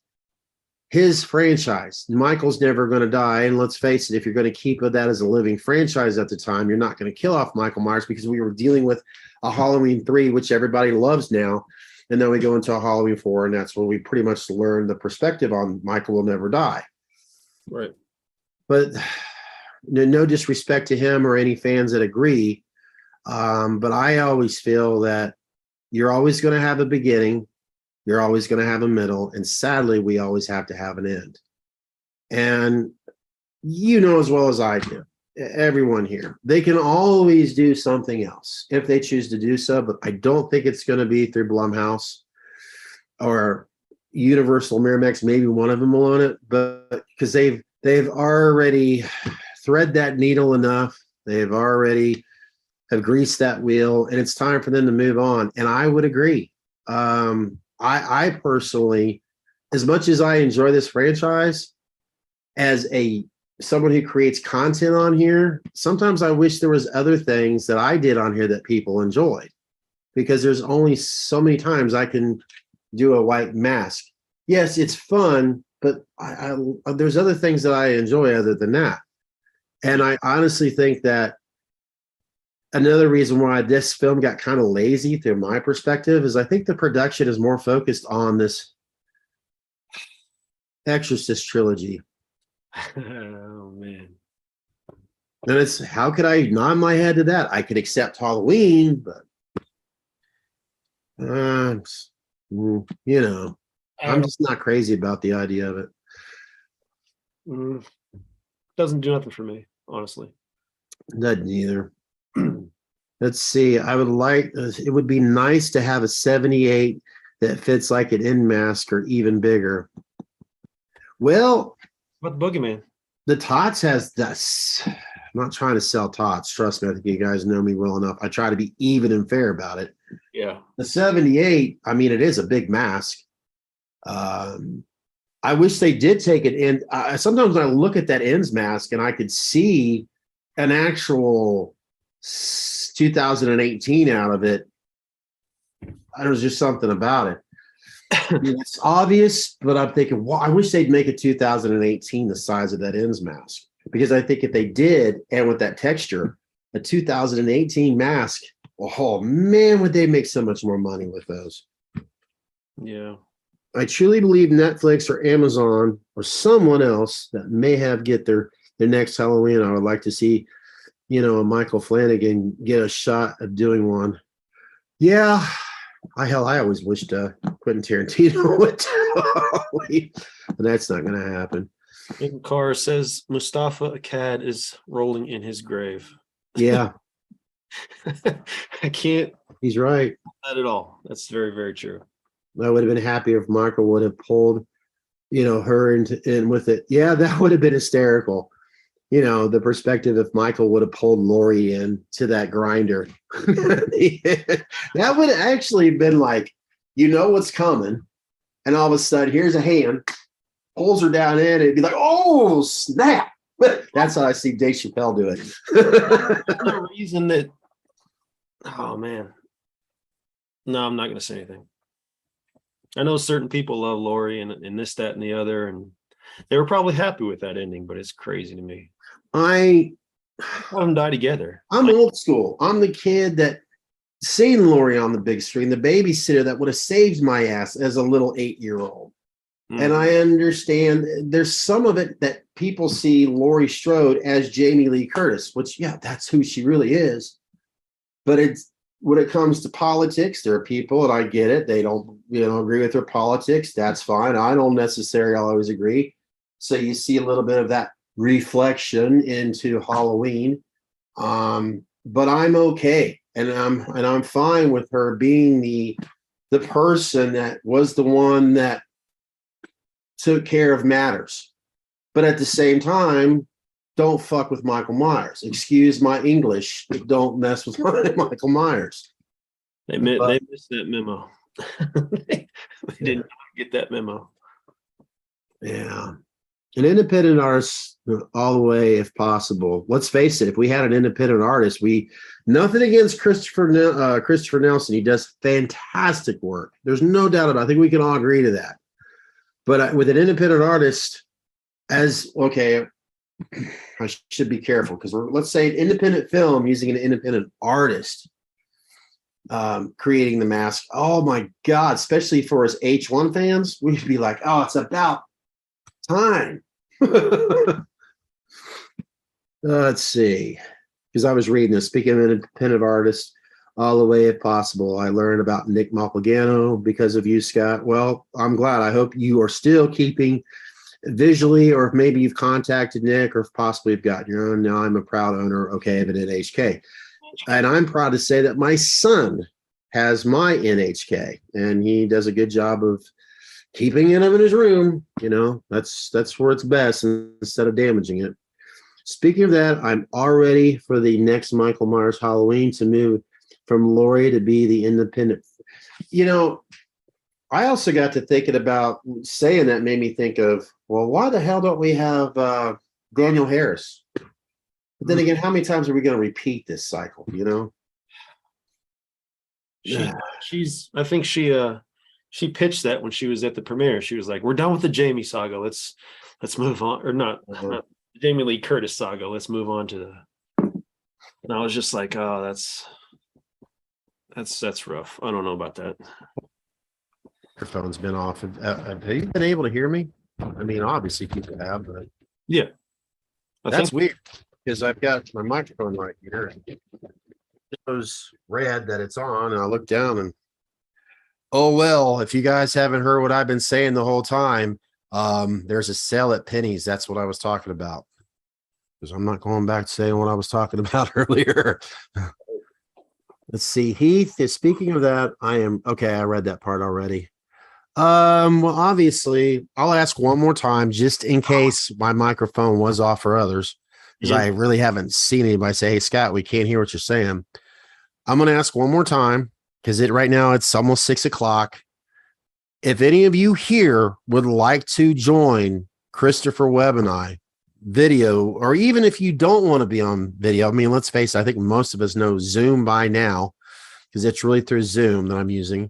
his franchise. Michael's never going to die. And let's face it, if you're going to keep that as a living franchise at the time, you're not going to kill off Michael Myers, because we were dealing with a Halloween 3, which everybody loves now. And then we go into a Halloween 4, and that's when we pretty much learn the perspective on Michael will never die. Right. But no disrespect to him or any fans that agree. But I always feel that you're always going to have a beginning. You're always going to have a middle. And sadly, we always have to have an end. And you know as well as I do, everyone here, they can always do something else if they choose to do so. But I don't think it's going to be through Blumhouse or Universal Miramax. Maybe one of them will own it, but because they've already thread that needle enough. They've already have greased that wheel, and it's time for them to move on. And I would agree. I personally, as much as I enjoy this franchise, as someone who creates content on here, sometimes I wish there was other things that I did on here that people enjoyed, because there's only so many times I can do a white mask. Yes, it's fun, but there's other things that I enjoy other than that. And I honestly think that another reason why this film got kind of lazy through my perspective is I think the production is more focused on this Exorcist trilogy. Oh man. And it's, how could I nod my head to that? I could accept Halloween, but you know, I'm just not crazy about the idea of it. Doesn't do nothing for me, honestly. Doesn't either. Let's see. I would like, it would be nice to have a 78 that fits like an end mask or even bigger. Well, What Boogeyman? the Tots has this. I'm not trying to sell Tots. Trust me, I think you guys know me well enough. I try to be even and fair about it. Yeah. The 78, I mean, it is a big mask. I wish they did take it in. Sometimes when I look at that ends mask and I could see an actual 2018 out of it. There was just something about it. It's obvious, but I'm thinking, well, I wish they'd make a 2018 the size of that ends mask, because I think if they did, and with that texture, a 2018 mask, oh man, would they make so much more money with those. Yeah. I truly believe Netflix or Amazon or someone else that may have get their next Halloween. I would like to see, a Michael Flanagan get a shot of doing one. Yeah. I always wished Quentin Tarantino would Halloween, but that's not going to happen. Nick Carr says Mustafa Akkad is rolling in his grave. Yeah. I can't. He's right. Not at all. That's very, very true. I would have been happier if Michael would have pulled, her in with it. Yeah, that would have been hysterical. The perspective if Michael would have pulled Lori in to that grinder. That would have actually been like, what's coming. And all of a sudden, here's a hand, pulls her down in, and it'd be like, oh, snap. That's how I see Dave Chappelle do it. The reason that, oh, man. No, I'm not going to say anything. I know certain people love Lori and this, that, and the other, and they were probably happy with that ending, but it's crazy to me. Let them die together. I'm old school. I'm the kid that seen Lori on the big screen, the babysitter that would have saved my ass as a little 8-year-old. And I understand there's some of it that people see Laurie Strode as Jamie Lee Curtis, which, yeah, that's who she really is. But it's, when it comes to politics, there are people, and I get it, they don't, agree with their politics. That's fine. I don't necessarily always agree. So you see a little bit of that reflection into Halloween. But I'm okay. And I'm fine with her being the person that was the one that took care of matters. But at the same time, don't fuck with Michael Myers. Excuse my English, but don't mess with Michael Myers. They missed that memo. They didn't get that memo. Yeah. An independent artist all the way if possible. Let's face it, if we had an independent artist, nothing against Christopher Nelson. He does fantastic work. There's no doubt about it. I think we can all agree to that. But with an independent artist, I should be careful, because let's say an independent film using an independent artist creating the mask. Oh my God, especially for us H1 fans, we'd be like, oh, it's about time. Let's see, because I was reading this. Speaking of independent artists, all the way if possible. I learned about Nick Malpagano because of you, Scott. Well, I'm glad. I hope you are still keeping visually, or if maybe you've contacted Nick, or if possibly you've gotten your own. Now I'm a proud owner, of an NHK. And I'm proud to say that my son has my NHK, and he does a good job of keeping it in his room. That's where it's best, instead of damaging it. Speaking of that, I'm all ready for the next Michael Myers Halloween to move from Laurie to be the independent. I also got to thinking about saying that, made me think of, well, why the hell don't we have Daniel Harris? But then again, how many times are we going to repeat this cycle? I think she She pitched that when she was at the premiere. She was like, "We're done with the Jamie saga. Let's move on." Or not the Jamie Lee Curtis saga. Let's move on to the. And I was just like, "Oh, that's rough. I don't know about that." Your phone's been off. Have you been able to hear me? I mean, obviously people have, but Yeah, I that's think. weird because I've got my microphone right here. It shows red that it's on, and I look down and oh well, if you guys haven't heard what I've been saying the whole time, there's a sale at Penny's. That's what I was talking about. Because I'm not going back to saying what I was talking about earlier. Let's see. Heath, speaking of that, I am okay. I read that part already. Well, obviously, I'll ask one more time just in case my microphone was off for others, because I really haven't seen anybody say, "Hey, Scott, we can't hear what you're saying." I'm going to ask one more time because right now it's almost 6 o'clock. If any of you here would like to join Christopher Webb and I video, or even if you don't want to be on video, I mean, let's face it, I think most of us know Zoom by now because it's really through Zoom that I'm using.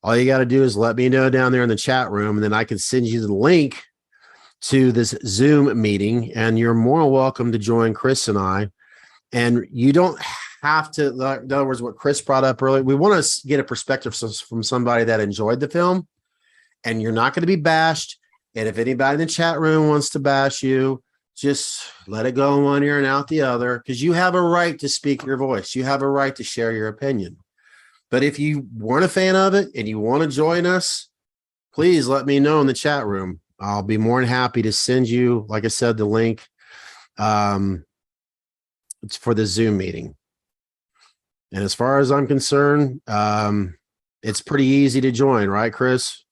All you got to do is let me know down there in the chat room, and then I can send you the link to this Zoom meeting, and you're more welcome to join Chris and I. And you don't have to, in other words, what Chris brought up earlier, we want to get a perspective from somebody that enjoyed the film, and you're not going to be bashed. And if anybody in the chat room wants to bash you, just let it go in one ear and out the other, because you have a right to speak your voice. You have a right to share your opinion. But if you weren't a fan of it and you want to join us, please let me know in the chat room. I'll be more than happy to send you, like I said, the link. It's for the Zoom meeting. And as far as I'm concerned, it's pretty easy to join, right, Chris?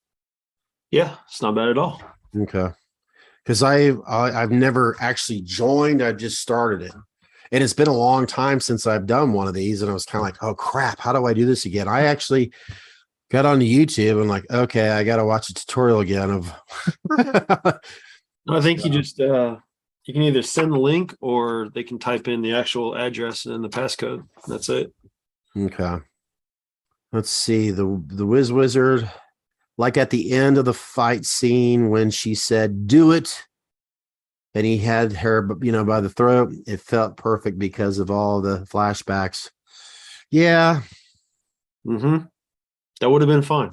Yeah, it's not bad at all. Okay. Because I've never actually joined. I've just started it. And it's been a long time since I've done one of these. And I was kind of like, oh, crap, how do I do this again? I actually got onto YouTube and like, okay, I got to watch a tutorial again of. I think you just you can either send the link or they can type in the actual address and the passcode. That's it. Okay. Let's see. The Whiz Wizard, like at the end of the fight scene when she said, "Do it." And he had her, by the throat. It felt perfect because of all the flashbacks. Yeah. Mm-hmm. That would have been fun.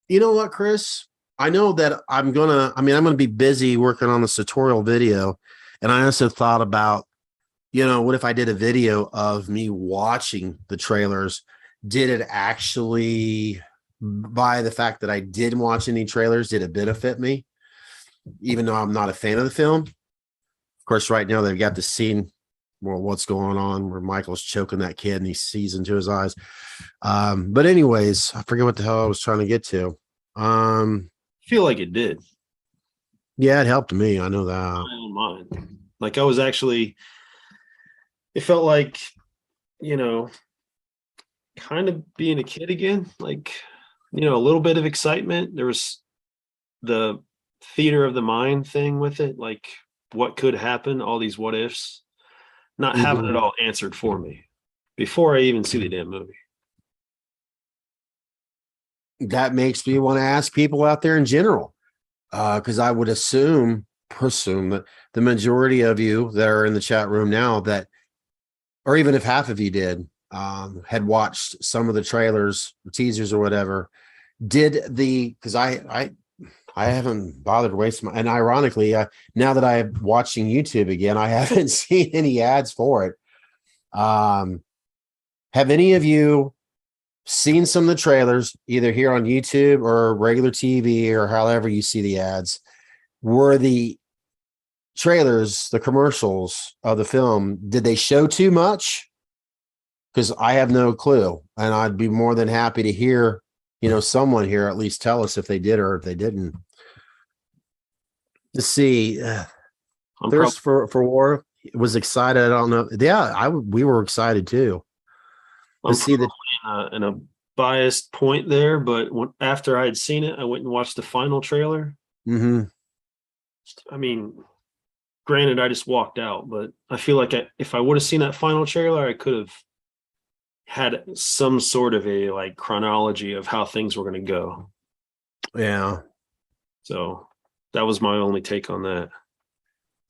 You know what, Chris? I know that I'm going to be busy working on this tutorial video. And I also thought about, what if I did a video of me watching the trailers? Did it actually, by the fact that I didn't watch any trailers, did it benefit me? Even though I'm not a fan of the film. Of course, right now they've got the scene, what's going on, where Michael's choking that kid and he sees into his eyes. But anyways, I forget what the hell I was trying to get to. I feel like it did. Yeah, it helped me. I know that. I don't mind. Like I was actually, it felt like, kind of being a kid again. Like, a little bit of excitement. There was the theater of the mind thing with it, like what could happen, all these what ifs, not having it all answered for me before I even see the damn movie. That makes me want to ask people out there in general, because I would presume that the majority of you that are in the chat room now, that, or even if half of you did, had watched some of the trailers, teasers, or whatever. Because I haven't bothered wasting my, and ironically, now that I'm watching YouTube again, I haven't seen any ads for it. Have any of you seen some of the trailers, either here on YouTube or regular TV or however you see the ads? Were the trailers, the commercials of the film, did they show too much? Because I have no clue, and I'd be more than happy to hear, someone here at least tell us if they did or if they didn't. Let's see. Thirst for War was excited. I don't know. Yeah, we were excited too. Let's see that in a biased point there, but after I had seen it, I went and watched the final trailer. Mm-hmm. I mean, granted, I just walked out, but I feel like if I would have seen that final trailer, I could have had some sort of a like chronology of how things were going to go. Yeah. So that was my only take on that.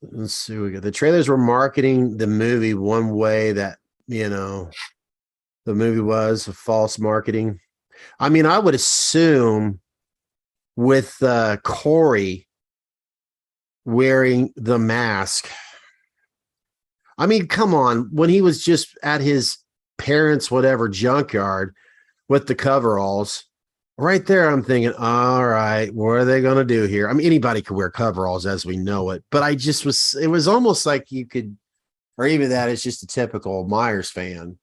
Let's see. We got the trailers were marketing the movie one way that, the movie was a false marketing. I mean, I would assume with Corey wearing the mask. I mean, come on. When he was just at his parents' whatever junkyard with the coveralls, right there, I'm thinking, all right, what are they going to do here? I mean, anybody could wear coveralls as we know it, but it was almost like you could, or even that is just a typical Myers fan.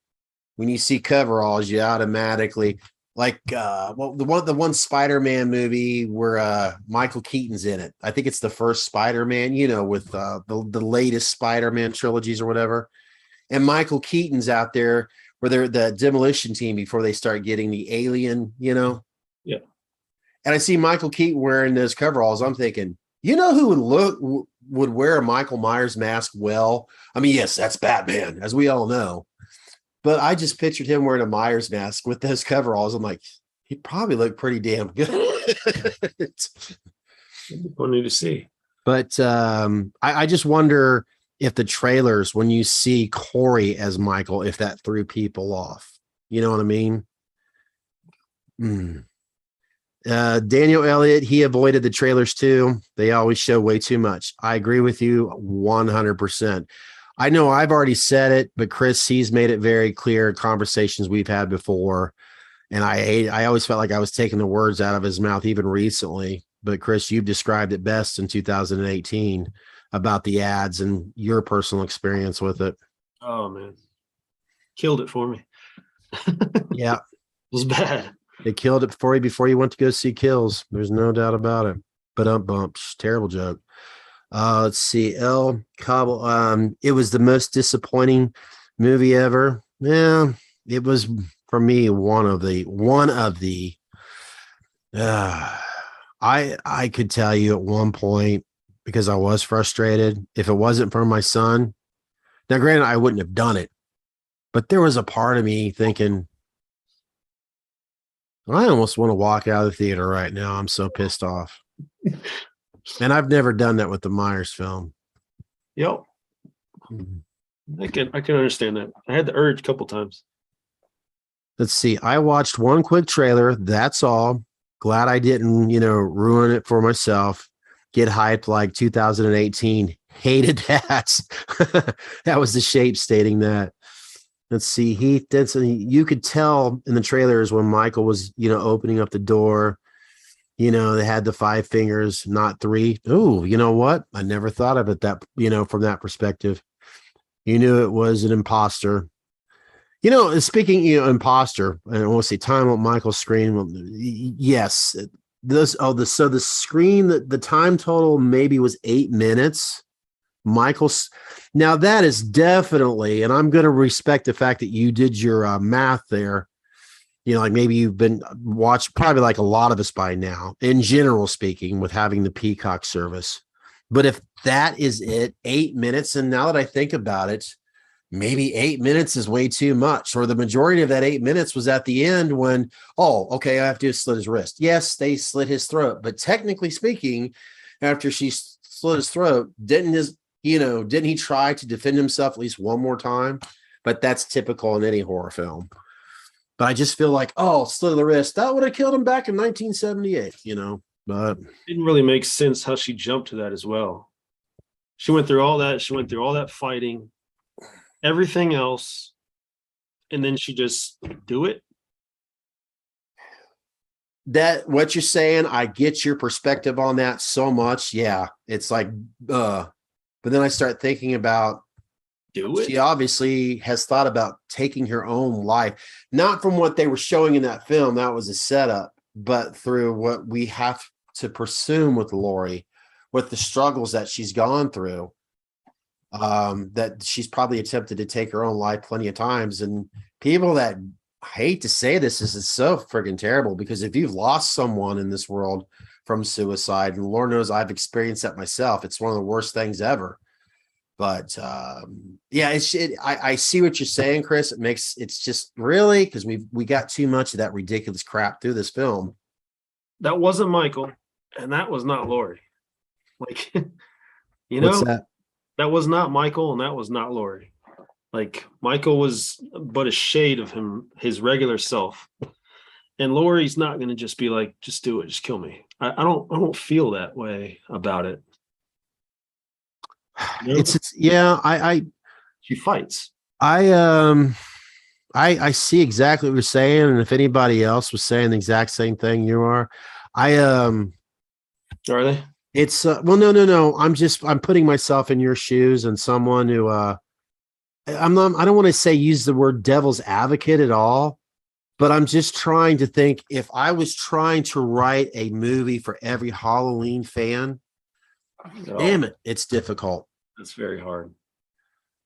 When you see coveralls, you automatically like the one Spider-Man movie where Michael Keaton's in it. I think it's the first Spider-Man, with the latest Spider-Man trilogies or whatever. And Michael Keaton's out there where they're the demolition team before they start getting the alien, Yeah. And I see Michael Keaton wearing those coveralls. I'm thinking, who would wear a Michael Myers mask well? I mean, yes, that's Batman, as we all know. But I just pictured him wearing a Myers mask with those coveralls. I'm like, he'd probably look pretty damn good. Funny to see. But I just wonder if the trailers, when you see Corey as Michael, if that threw people off. You know what I mean? Daniel Elliott, he avoided the trailers too. They always show way too much. I agree with you 100%. I know I've already said it, but Chris, he's made it very clear in conversations we've had before. And I always felt like I was taking the words out of his mouth, even recently. But Chris, you've described it best in 2018 about the ads and your personal experience with it. Oh man, killed it for me. Yeah, it was bad. They killed it for you before you went to go see Kills. There's no doubt about it. But bumps, terrible joke. Let's see. El Cabo. It was the most disappointing movie ever. Yeah, it was for me one of the. I could tell you at one point, because I was frustrated, if it wasn't for my son. Now, granted, I wouldn't have done it, but there was a part of me thinking, I almost want to walk out of the theater right now. I'm so pissed off. And I've never done that with the Myers film. Yep. I can understand that. I had the urge a couple times. Let's see. I watched one quick trailer. That's all. Glad I didn't, ruin it for myself. Get hyped like 2018. Hated that. That was the shape stating that. Let's see. Heath Denson. You could tell in the trailers when Michael was, opening up the door. They had the 5 fingers, not 3. Ooh, you know what? I never thought of it that, from that perspective. You knew it was an imposter. Speaking, imposter, I don't want to say time on Michael's screen. Well, yes. So the screen, the time total maybe was 8 minutes. Now that is definitely, and I'm going to respect the fact that you did your math there. Like maybe you've been watched probably like a lot of us by now, in general speaking, with having the Peacock service. But if that is it, 8 minutes, and now that I think about it, maybe 8 minutes is way too much, or the majority of that 8 minutes was at the end when, I have to slit his wrist. Yes, they slit his throat, but technically speaking, after she slit his throat, didn't he try to defend himself at least one more time? But that's typical in any horror film. But I just feel like, slit of the wrist, that would have killed him back in 1978, but it didn't really make sense how she jumped to that as well. She went through all that. She went through all that fighting, everything else, and then she just do it. That what you're saying, I get your perspective on that so much. Yeah, it's like, but then I start thinking about, she obviously has thought about taking her own life, not from what they were showing in that film. That was a setup, but through what we have to presume with Lori, with the struggles that she's gone through, that she's probably attempted to take her own life plenty of times. And people that, I hate to say this is so friggin' terrible, because if you've lost someone in this world from suicide, and Lord knows I've experienced that myself, it's one of the worst things ever. But yeah, I see what you're saying, Chris. It's just really because we got too much of that ridiculous crap through this film. That wasn't Michael, and that was not Lori. Like, What's that? that was not Michael, and that was not Lori. Like, Michael was but a shade of him, his regular self. And Lori's not going to just be like, just do it, just kill me. I don't feel that way about it. You know? It's yeah. She fights. I see exactly what you're saying, and if anybody else was saying the exact same thing you are, Are they? it's well, no. I'm putting myself in your shoes and someone who I don't want to say use the word devil's advocate at all, but I'm just trying to think if I was trying to write a movie for every Halloween fan, damn it, it's difficult. It's very hard.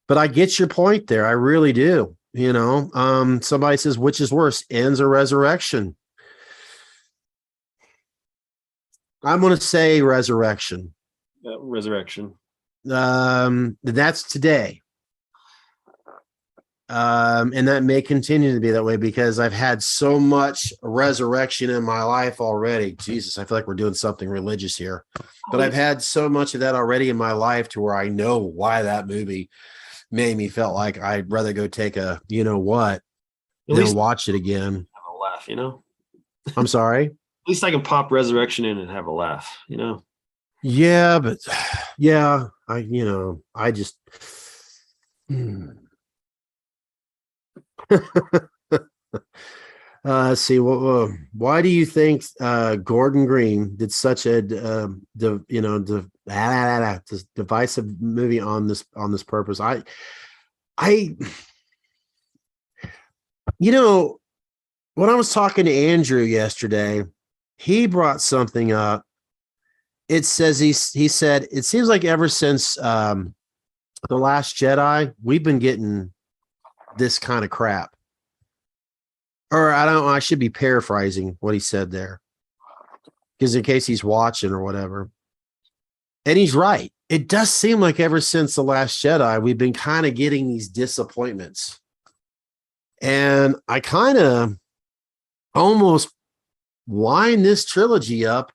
But I get your point there. I really do. Somebody says, which is worse, ends or resurrection? I'm going to say resurrection. Resurrection. That's today. And that may continue to be that way because I've had so much resurrection in my life already. Jesus, I feel like we're doing something religious here, but I've had so much of that already in my life to where I know why that movie made me felt like I'd rather go take a, what, than watch it again. Have a laugh, I'm sorry. At least I can pop resurrection in and have a laugh, Yeah, but yeah, I just, let's see. Why do you think Gordon Green did such a divisive movie on this purpose? When I was talking to Andrew yesterday, he brought something up. It says he said it seems like ever since The Last Jedi, we've been getting this kind of crap. Or I should be paraphrasing what he said there. Because in case he's watching or whatever. And he's right. It does seem like ever since The Last Jedi, we've been kind of getting these disappointments. And I kind of almost line this trilogy up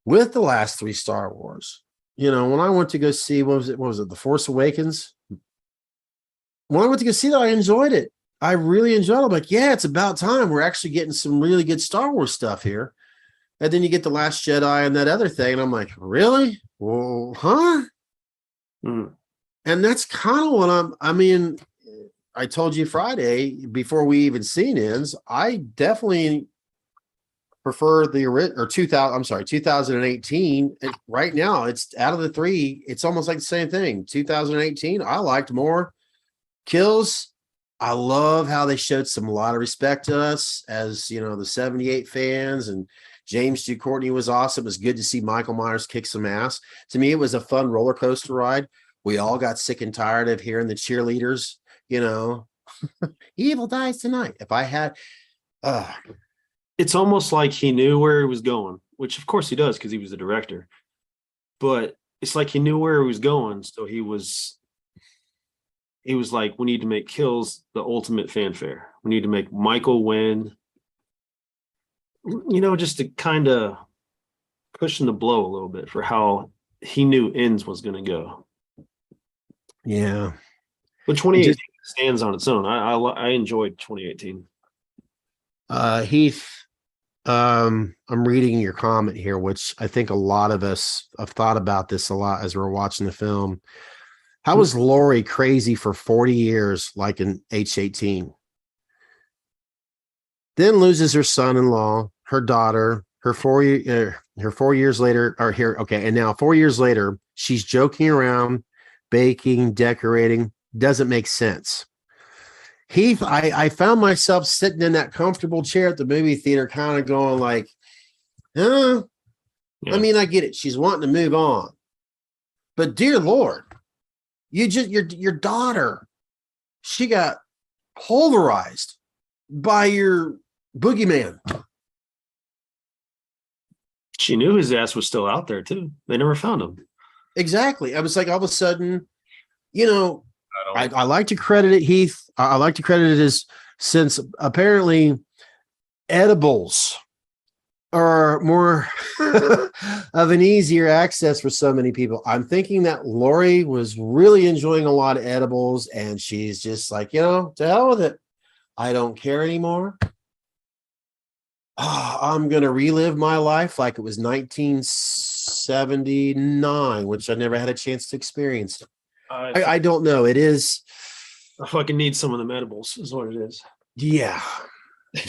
with the last three Star Wars. When I went to go see, what was it? The Force Awakens. When I went to go see that, I enjoyed it. I really enjoyed it. I'm like, yeah, it's about time. We're actually getting some really good Star Wars stuff here. And then you get The Last Jedi and that other thing. And I'm like, really? Well, huh? And that's kind of what I told you Friday before we even seen Ends. I definitely prefer the original or 2018. And right now, it's out of the three. It's almost like the same thing. 2018, I liked more. Kills. I love how they showed a lot of respect to us as, the 78 fans, and James Ducournau was awesome. It was good to see Michael Myers kick some ass. To me, it was a fun roller coaster ride. We all got sick and tired of hearing the cheerleaders, evil dies tonight. If I had, it's almost like he knew where he was going, which of course he does because he was the director. But it's like he knew where he was going, so he was like, we need to make Kills the ultimate fanfare. We need to make Michael win. Just to kind of cushion the blow a little bit for how he knew Ends was going to go. Yeah. But 2018 stands on its own. I enjoyed 2018. Heath, I'm reading your comment here, which I think a lot of us have thought about this a lot as we're watching the film. How was Lori crazy for 40 years, like an H-18? Then loses her son-in-law, her daughter, her 4 years later, and now 4 years later, she's joking around, baking, decorating. Doesn't make sense. Heath, I found myself sitting in that comfortable chair at the movie theater, kind of going like, yeah. I mean, I get it. She's wanting to move on. But dear Lord, your daughter, she got pulverized by your boogeyman. She knew his ass was still out there too. They never found him. Exactly. I was like, all of a sudden, You know, I like to credit it, Heath. I like to credit it as, since apparently edibles are more of an easier access for so many people. I'm thinking that Lori was really enjoying a lot of edibles, and she's just like, to hell with it. I don't care anymore. I'm going to relive my life like it was 1979, which I never had a chance to experience. I don't know. It is. I fucking need some of the edibles, is what it is. Yeah.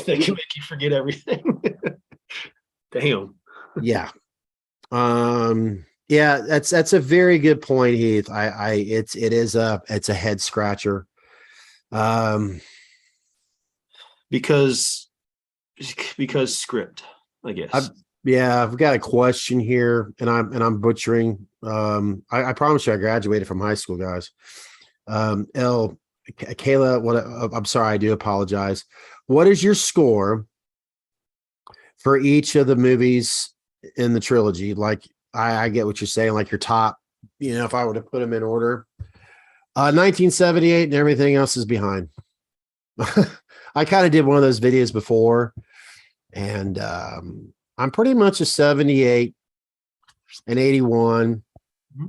They can make you forget everything. Damn. Yeah. Yeah, that's a very good point, Heath. It's a head scratcher. Because script, I guess. I've got a question here, and I'm butchering. I promise you I graduated from high school, guys. Kayla, I'm sorry, I do apologize. What is your score for each of the movies in the trilogy? Like, I get what you're saying, like your top, if I were to put them in order. 1978 and everything else is behind. I kind of did one of those videos before, and I'm pretty much a 78 and 81. Mm-hmm.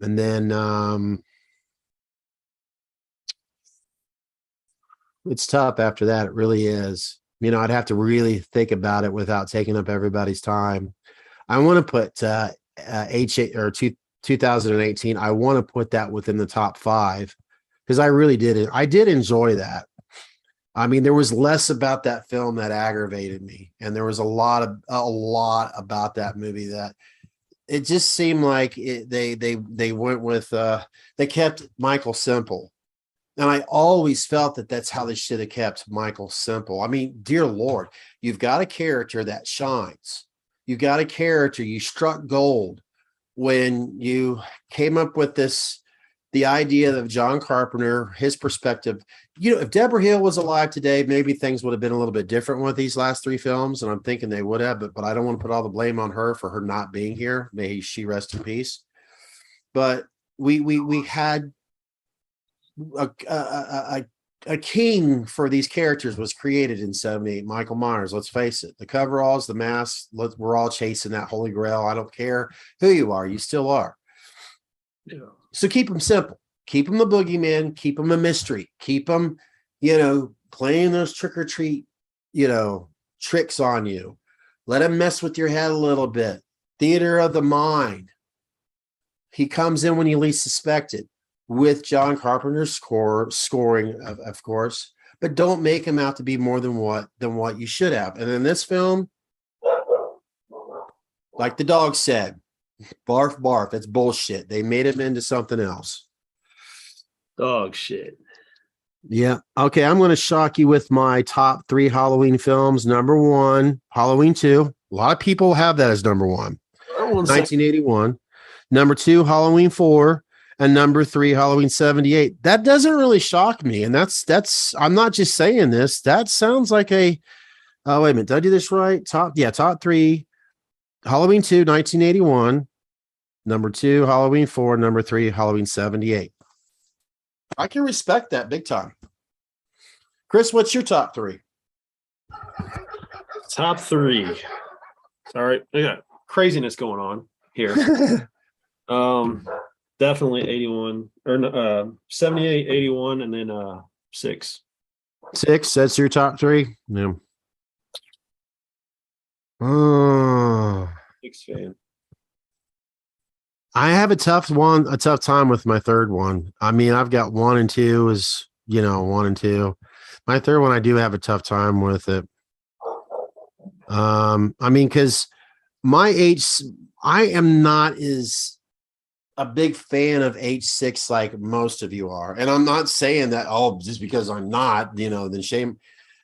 And then it's tough after that. It really is. I'd have to really think about it without taking up everybody's time. I want to put 2018. I want to put that within the top 5 because I really did. I did enjoy that. I mean, there was less about that film that aggravated me, and there was a lot about that movie that it just seemed like they went with they kept Michael simple. And I always felt that that's how they should have kept Michael simple. I mean, dear Lord, you've got a character that shines. You've got a character, you struck gold when you came up with the idea of John Carpenter, his perspective. If Deborah Hill was alive today, maybe things would have been a little bit different with these last 3 films. And I'm thinking they would have, but I don't want to put all the blame on her for her not being here. May she rest in peace. But we had a king for these characters was created in 78. Michael Myers, let's face it, the coveralls, the masks, we're all chasing that holy grail. I don't care who you are, you still are. Yeah. So keep them simple, keep them the boogeyman, keep them a mystery, keep them, playing those trick or treat, tricks on you. Let them mess with your head a little bit. Theater of the mind. He comes in when you least suspect it, with John Carpenter's scoring, of course, but don't make him out to be more than what you should have. And in this film, like the dog said, barf, barf. That's bullshit. They made him into something else. Dog shit. Yeah. Okay. I'm going to shock you with my top 3 Halloween films. Number 1, Halloween 2. A lot of people have that as number 1. 1981. Number 2, Halloween 4. And number 3, Halloween 78. That doesn't really shock me. And that's I'm not just saying this. That sounds like wait a minute. Did I do this right? Top 3. Halloween 2, 1981. Number 2, Halloween 4. Number 3, Halloween 78. I can respect that big time. Chris, what's your top 3? Top 3. Sorry, I got craziness going on here. Definitely 81 or 78, 81, and then 6. 6. That's your top 3. Yeah. Oh, 6 fan. I have a tough time with my third one. I mean, I've got 1 and 2 is 1 and 2. My third one, I do have a tough time with it. I mean, because I am not as a big fan of H6 like most of you are. And I'm not saying that, just because I'm not, then shame.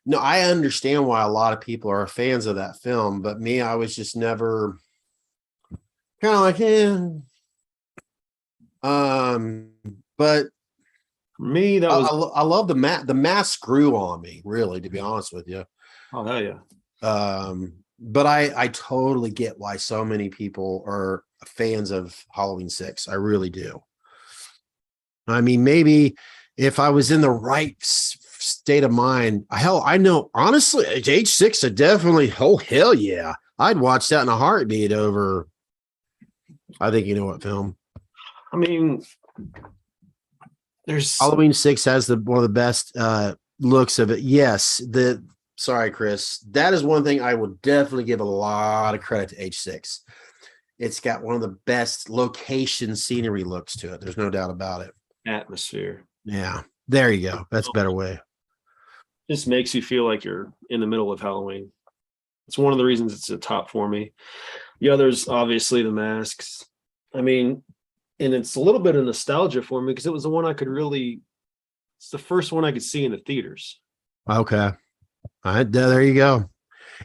No, I understand why a lot of people are fans of that film, but me, I was just never kind of like, but for me, that was I love the mask grew on me, really, to be honest with you. Oh, hell yeah. But I totally get why so many people are fans of Halloween 6. I really do. I mean, maybe if I was in the right state of mind, hell, I know, honestly, age 6, I definitely, oh, hell yeah. I'd watch that in a heartbeat over, I think you know what film. I mean, there's Halloween 6 has one of the best looks of it. Yes, sorry, Chris. That is one thing I would definitely give a lot of credit to H6. It's got one of the best location scenery looks to it. There's no doubt about it. atmosphere. Yeah, there you go. That's a better way. Just makes you feel like you're in the middle of Halloween. It's one of the reasons it's a top for me. The others, obviously, the masks. I mean, and it's a little bit of nostalgia for me because it was the one I could really, it's the first one I could see in the theaters. Okay. All right, there you go.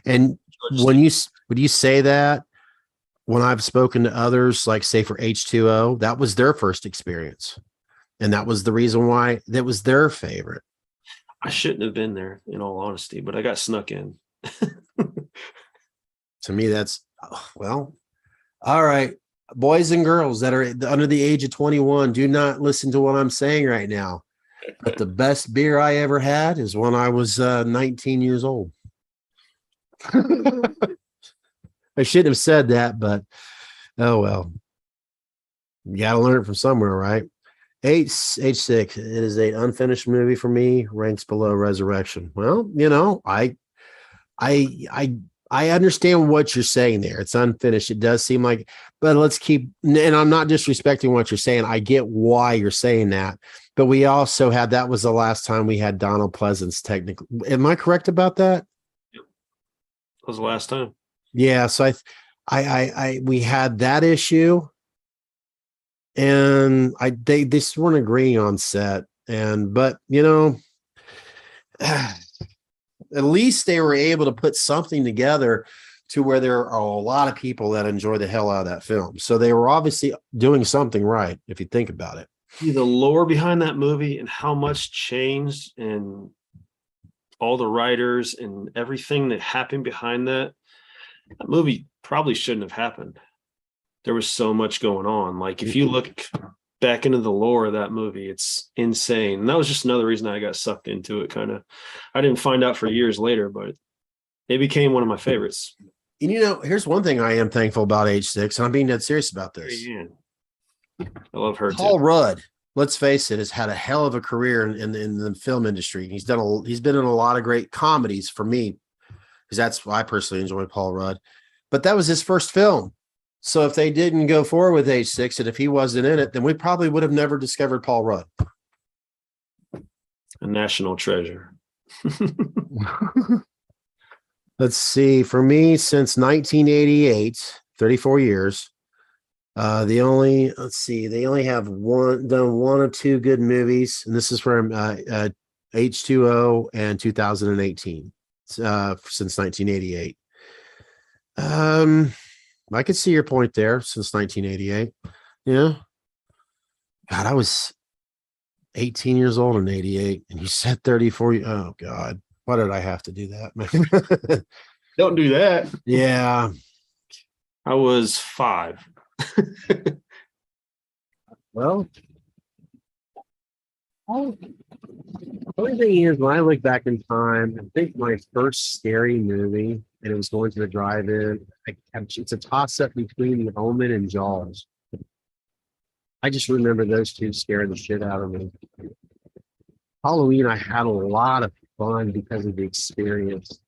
And when you say that, when I've spoken to others, like say for H2O, that was their first experience. And that was the reason why that was their favorite. I shouldn't have been there, in all honesty, but I got snuck in. To me, that's, well, all right. Boys and girls that are under the age of 21, do not listen to what I'm saying right now. But the best beer I ever had is when I was 19 years old. I shouldn't have said that, but oh well. You got to learn it from somewhere, right? H6, it is an unfinished movie for me, ranks below Resurrection. Well, you know, I understand what you're saying there. It's unfinished. It does seem like, but let's keep, and I'm not disrespecting what you're saying. I get why you're saying that, but we also had, that was the last time we had Donald Pleasance technically. Am I correct about that? Yep. That was the last time. Yeah. So we had that issue, and they just weren't agreeing on set, but you know, at least they were able to put something together to where there are a lot of people that enjoy the hell out of that film. So they were obviously doing something right, if you think about it. The lore behind that movie and how much changed, and all the writers and everything that happened behind that movie probably shouldn't have happened. There was so much going on. Like, if you look back into the lore of that movie, it's insane. And that was just another reason I got sucked into it. Kind of, I didn't find out for years later, but it became one of my favorites. And you know, here's one thing I am thankful about H6, and I'm being dead serious about this. I love her Paul too. Rudd, let's face it, has had a hell of a career in the film industry. He's been in a lot of great comedies for me, because that's why I personally enjoy Paul Rudd. But that was his first film. So if they didn't go forward with H6, and if he wasn't in it, then we probably would have never discovered Paul Rudd. A national treasure. Let's see. For me, since 1988, 34 years, they only have done one or two good movies, and this is from H2O and 2018, since 1988. I could see your point there. Since 1988, yeah. God, I was 18 years old in 88, and you said 34. Oh God, why did I have to do that? Don't do that. Yeah, I was 5. well, the only thing is, when I look back in time, I think my first scary movie, and it was going to the drive-in, it's a toss-up between The Omen and Jaws. I just remember those two scaring the shit out of me. Halloween, I had a lot of fun because of the experience.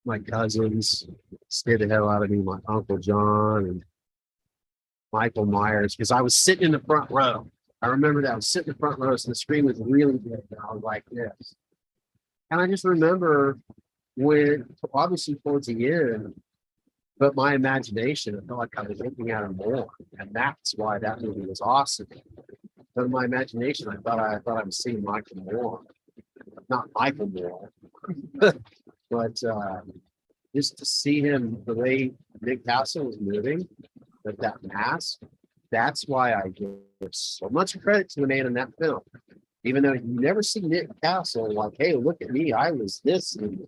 My cousins scared the hell out of me, my Uncle John and Michael Myers, because I was sitting in the front row. I remember that I was sitting in the front row, so the screen was really good. And I was like this. And I just remember when, obviously towards the end, but my imagination, I felt like I was looking at him more. And that's why that movie was awesome. But in my imagination, I thought I was seeing Michael Moore. Not Michael Moore. But just to see him, the way Nick Castle was moving with that mask, that's why I give so much credit to the man in that film. Even though you never see Nick Castle like, hey, look at me, I was this. And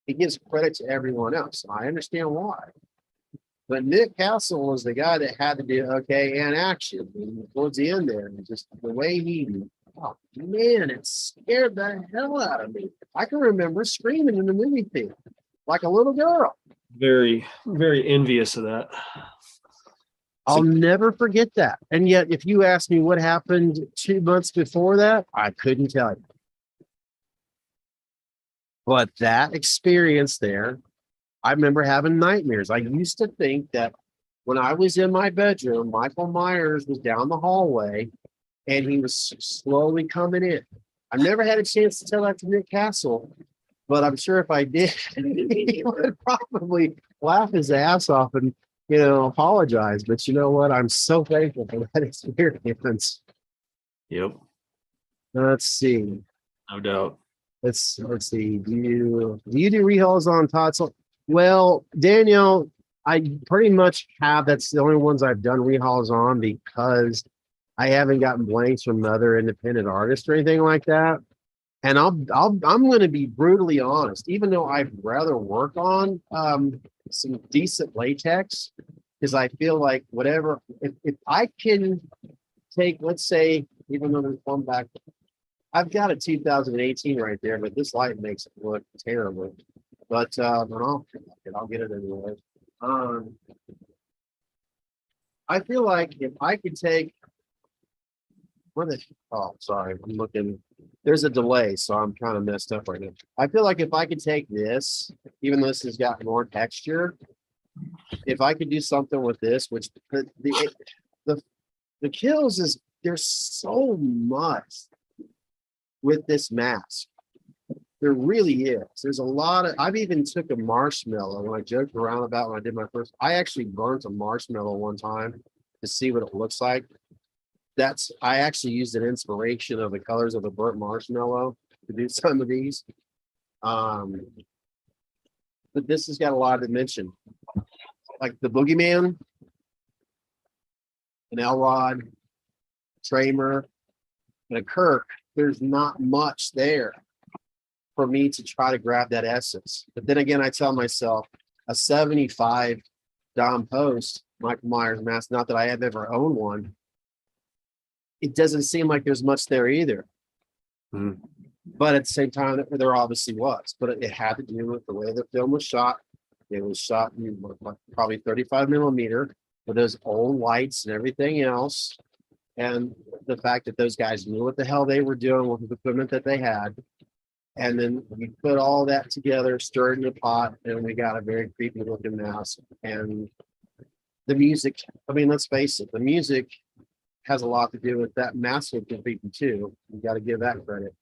he gives credit to everyone else. I understand why. But Nick Castle was the guy that had to do okay and action towards the end there. And just the way he, oh man, it scared the hell out of me. I can remember screaming in the movie theater like a little girl. Very, very envious of that. I'll never forget that. And yet, if you ask me what happened 2 months before that, I couldn't tell you. But that experience there, I remember having nightmares. I used to think that when I was in my bedroom, Michael Myers was down the hallway and he was slowly coming in. I've never had a chance to tell that to Nick Castle, but I'm sure if I did, he would probably laugh his ass off and, apologize. But you know what? I'm so thankful for that experience. Yep. Let's see. No doubt. Let's see. Do you do rehauls on Todd? Well, Danielle, I pretty much have. That's the only ones I've done rehauls on because I haven't gotten blanks from other independent artists or anything like that. And I'm going to be brutally honest. Even though I'd rather work on some decent latex, because I feel like whatever if I can take, let's say, even though there's one back. I've got a 2018 right there, but this light makes it look terrible. But I'll get it anyway. I feel like if I could take sorry, I'm looking. There's a delay, so I'm kind of messed up right now. I feel like if I could take this, even though this has got more texture, if I could do something with this, which the kills is there's so much with this mask. There really is. There's a lot of, I've even took a marshmallow when I joked around about when I did my first, I actually burnt a marshmallow one time to see what it looks like. I actually used an inspiration of the colors of a burnt marshmallow to do some of these. But this has got a lot of dimension. Like the Boogeyman, an Elrod, Tramer, and a Kirk. There's not much there for me to try to grab that essence. But then again, I tell myself a 75 Dom Post Michael Myers mask, not that I have ever owned one, it doesn't seem like there's much there either. But at the same time, there obviously was, but it had to do with the way the film was shot. It was shot in probably 35 millimeter with those old lights and everything else. And the fact that those guys knew what the hell they were doing with the equipment that they had. And then we put all that together, stirred in the pot, and we got a very creepy looking mask. And the music, I mean, let's face it, the music has a lot to do with that mask look creepy too. You got to give that credit.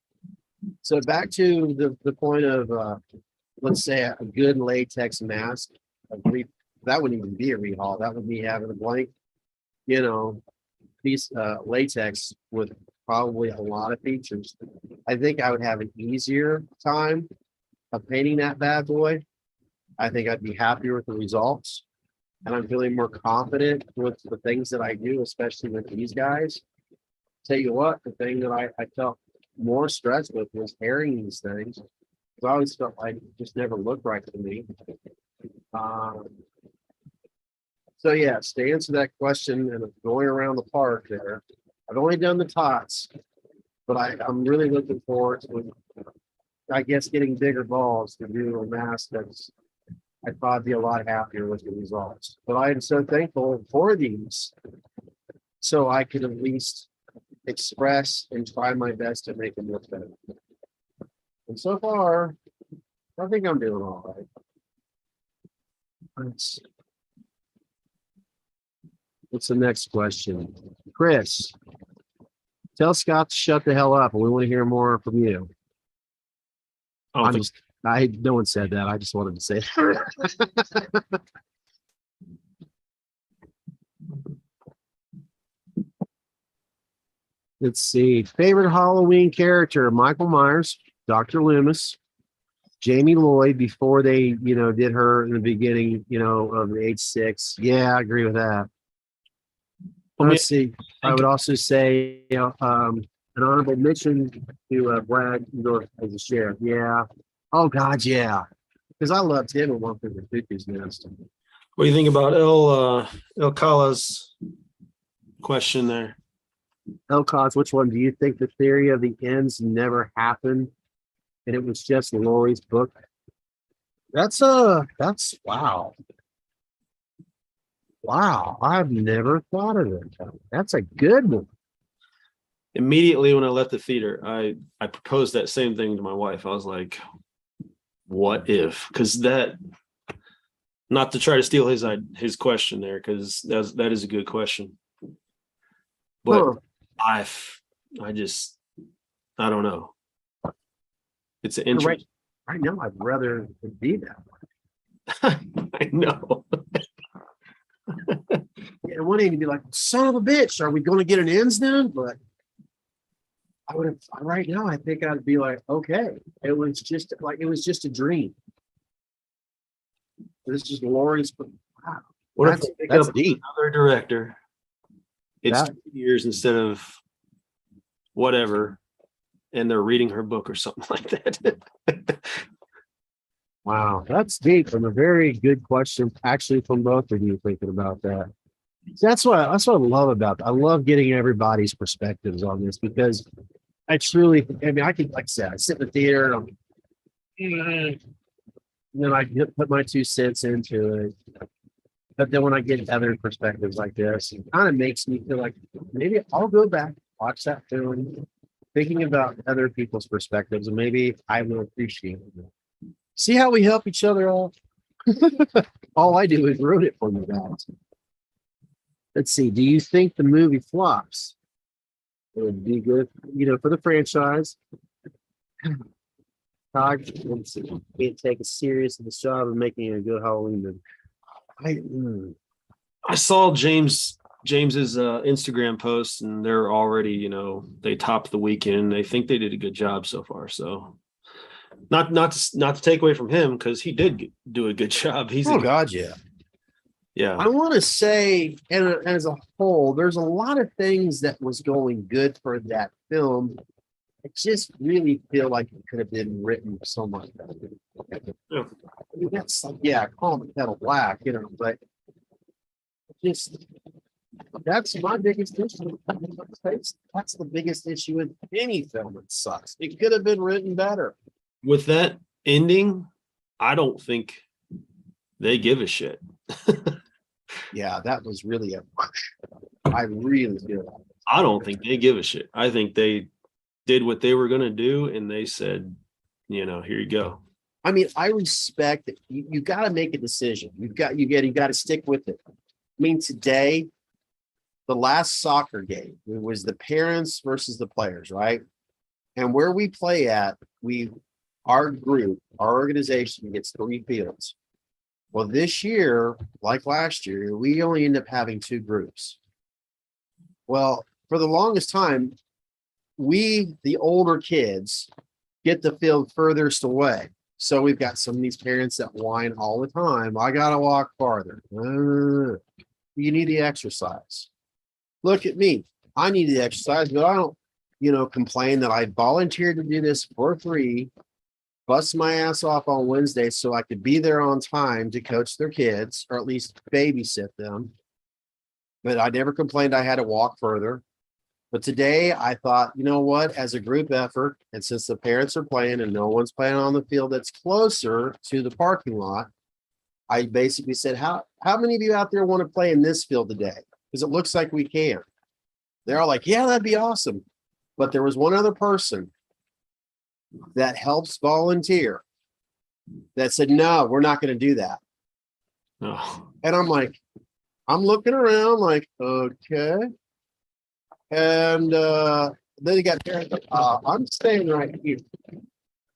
So back to the point of, let's say a good latex mask, that wouldn't even be a rehaul. That would be having a blank, piece latex with probably a lot of features. I think I would have an easier time of painting that bad boy. I think I'd be happier with the results, and I'm feeling more confident with the things that I do, especially with these guys. Tell you what, the thing that I felt more stressed with was airing these things, because I always felt like it just never looked right to me. So yes, to answer that question, and going around the park there, I've only done the tots, but I'm really looking forward to, I guess, getting bigger balls to do a mask that's, I'd probably be a lot happier with the results. But I am so thankful for these, so I can at least express and try my best to make them look better. And so far, I think I'm doing all right. What's the next question? Chris, tell Scott to shut the hell up, and we want to hear more from you. No one said that. I just wanted to say that. Let's see. Favorite Halloween character: Michael Myers, Dr. Loomis, Jamie Lloyd before they, did her in the beginning, of the age 6. Yeah, I agree with that. Let's see. I would also say an honorable mention to Brad as a sheriff. Yeah. Oh God, yeah. Because I loved him in One for the Cuckoo's Nest. What do you think about El Cala's question there? Cause, which one do you think the theory of the ends never happened and it was just Lori's book? That's wow. Wow, I've never thought of it. That's a good one. Immediately when I left the theater, I proposed that same thing to my wife. I was like, what if? Because that, not to try to steal his question there, because that is a good question. But Huh. I just, I don't know. It's an Right, interest. right now, I'd rather it be that I know. way. Yeah, one end to be like, son of a bitch, are we going to get an ends then? But I would have right now. I think I'd be like, okay, it was just a dream. This is Lori's. Wow, What if they pick that's up deep. another director? It's That 2 years instead of whatever, and they're reading her book or something like that. wow, that's deep and a very good question, actually, from both of you thinking about that. That's what I love about. I love getting everybody's perspectives on this because I truly, I mean, I can, like I said, I sit in the theater and and then I put my 2 cents into it. But then when I get other perspectives like this, it kind of makes me feel like maybe I'll go back, watch that film, thinking about other people's perspectives, and maybe I will appreciate it. See how we help each other out? All I do is ruin it for you guys. Let's see. Do you think the movie flops? It would be good, for the franchise. Todd, let's see. Can't take us serious in the job of making a good Halloween movie. I saw James's Instagram post, and they're already, they topped the weekend. They think they did a good job so far. So not to take away from him, because he did do a good job. God, yeah. Yeah. I want to say, and as a whole, there's a lot of things that was going good for that film. I just really feel like it could have been written so much better. Yeah. I mean, that's call the kettle black, but just that's my biggest issue. That's the biggest issue with any film. It sucks. It could have been written better. With that ending, I don't think they give a shit. Yeah, that was really I really feel. I don't think they give a shit. I think they did what they were going to do, and they said, here you go. I mean, I respect that you got to make a decision. You got to stick with it. I mean, today, the last soccer game, it was the parents versus the players, right? And where we play at, our organization gets 3 fields. Well, this year, like last year, we only end up having 2 groups. Well, for the longest time, the older kids, get the field furthest away. So we've got some of these parents that whine all the time. I got to walk farther. You need the exercise. Look at me. I need the exercise, but I don't, complain that I volunteered to do this for free, bust my ass off on Wednesday so I could be there on time to coach their kids or at least babysit them. But I never complained I had to walk further. But today I thought, you know what, as a group effort, and since the parents are playing and no one's playing on the field that's closer to the parking lot, I basically said, how many of you out there want to play in this field today? Because it looks like we can. They're all like, yeah, that'd be awesome. But there was one other person that helps volunteer that said, no, we're not going to do that. Oh. And I'm looking around like, okay. And then he got there. I'm staying right here.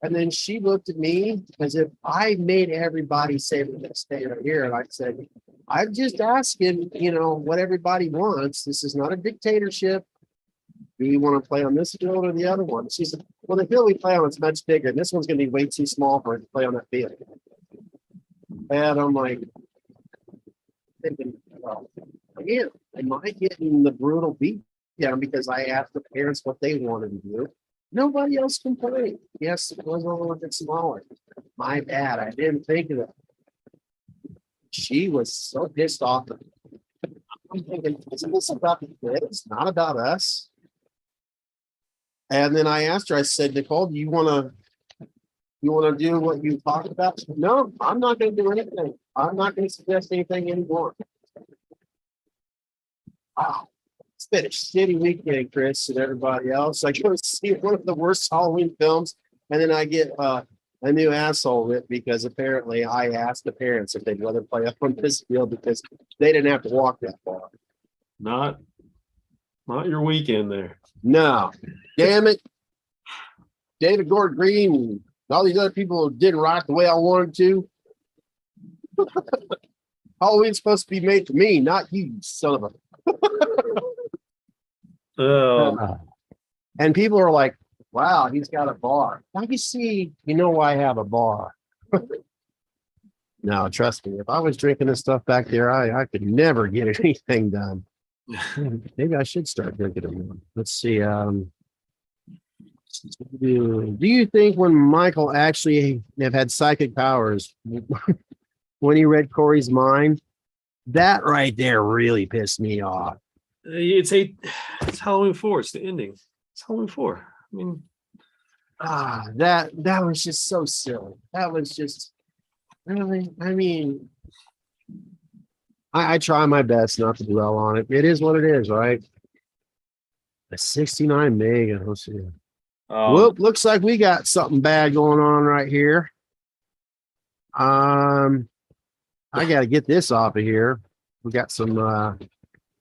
And then she looked at me as if I made everybody say we're going to stay right here. And I said, I'm just asking, what everybody wants. This is not a dictatorship. Do you want to play on this field or the other one? She said, well, the field we play on is much bigger. And this one's going to be way too small for it to play on that field. And I'm like, thinking, well, again, am I getting the brutal beat down because I asked the parents what they wanted to do? Nobody else complained. Yes, it was a little bit smaller. My bad. I didn't think of it. She was so pissed off. I'm thinking, isn't this about the kids, not about us? And then I asked her, I said, Nicole, do you want to do what you talked about? She said, no, I'm not going to do anything. I'm not going to suggest anything anymore. Wow. It's been a shitty weekend, Chris, and everybody else. I go to see one of the worst Halloween films, and then I get a new asshole with because apparently I asked the parents if they'd rather play up on this field because they didn't have to walk that far. Not your weekend there. No, damn it. David Gordon Green and all these other people didn't write the way I wanted to. Halloween's supposed to be made for me, not you, son of a. And people are like, wow, he's got a bar. Now you see, you know why I have a bar. No, trust me, if I was drinking this stuff back there, I could never get anything done. Maybe I should start drinking it more. Let's see. Do you think when Michael actually have had psychic powers when he read Corey's mind, that right there really pissed me off. It's Halloween 4. It's the ending. It's Halloween 4. I mean, that was just so silly. That was just really. I mean, I try my best not to dwell on it. It is what it is, right? A 69 mega. Let's see. Whoop! Looks like we got something bad going on right here. I got to get this off of here. We got some.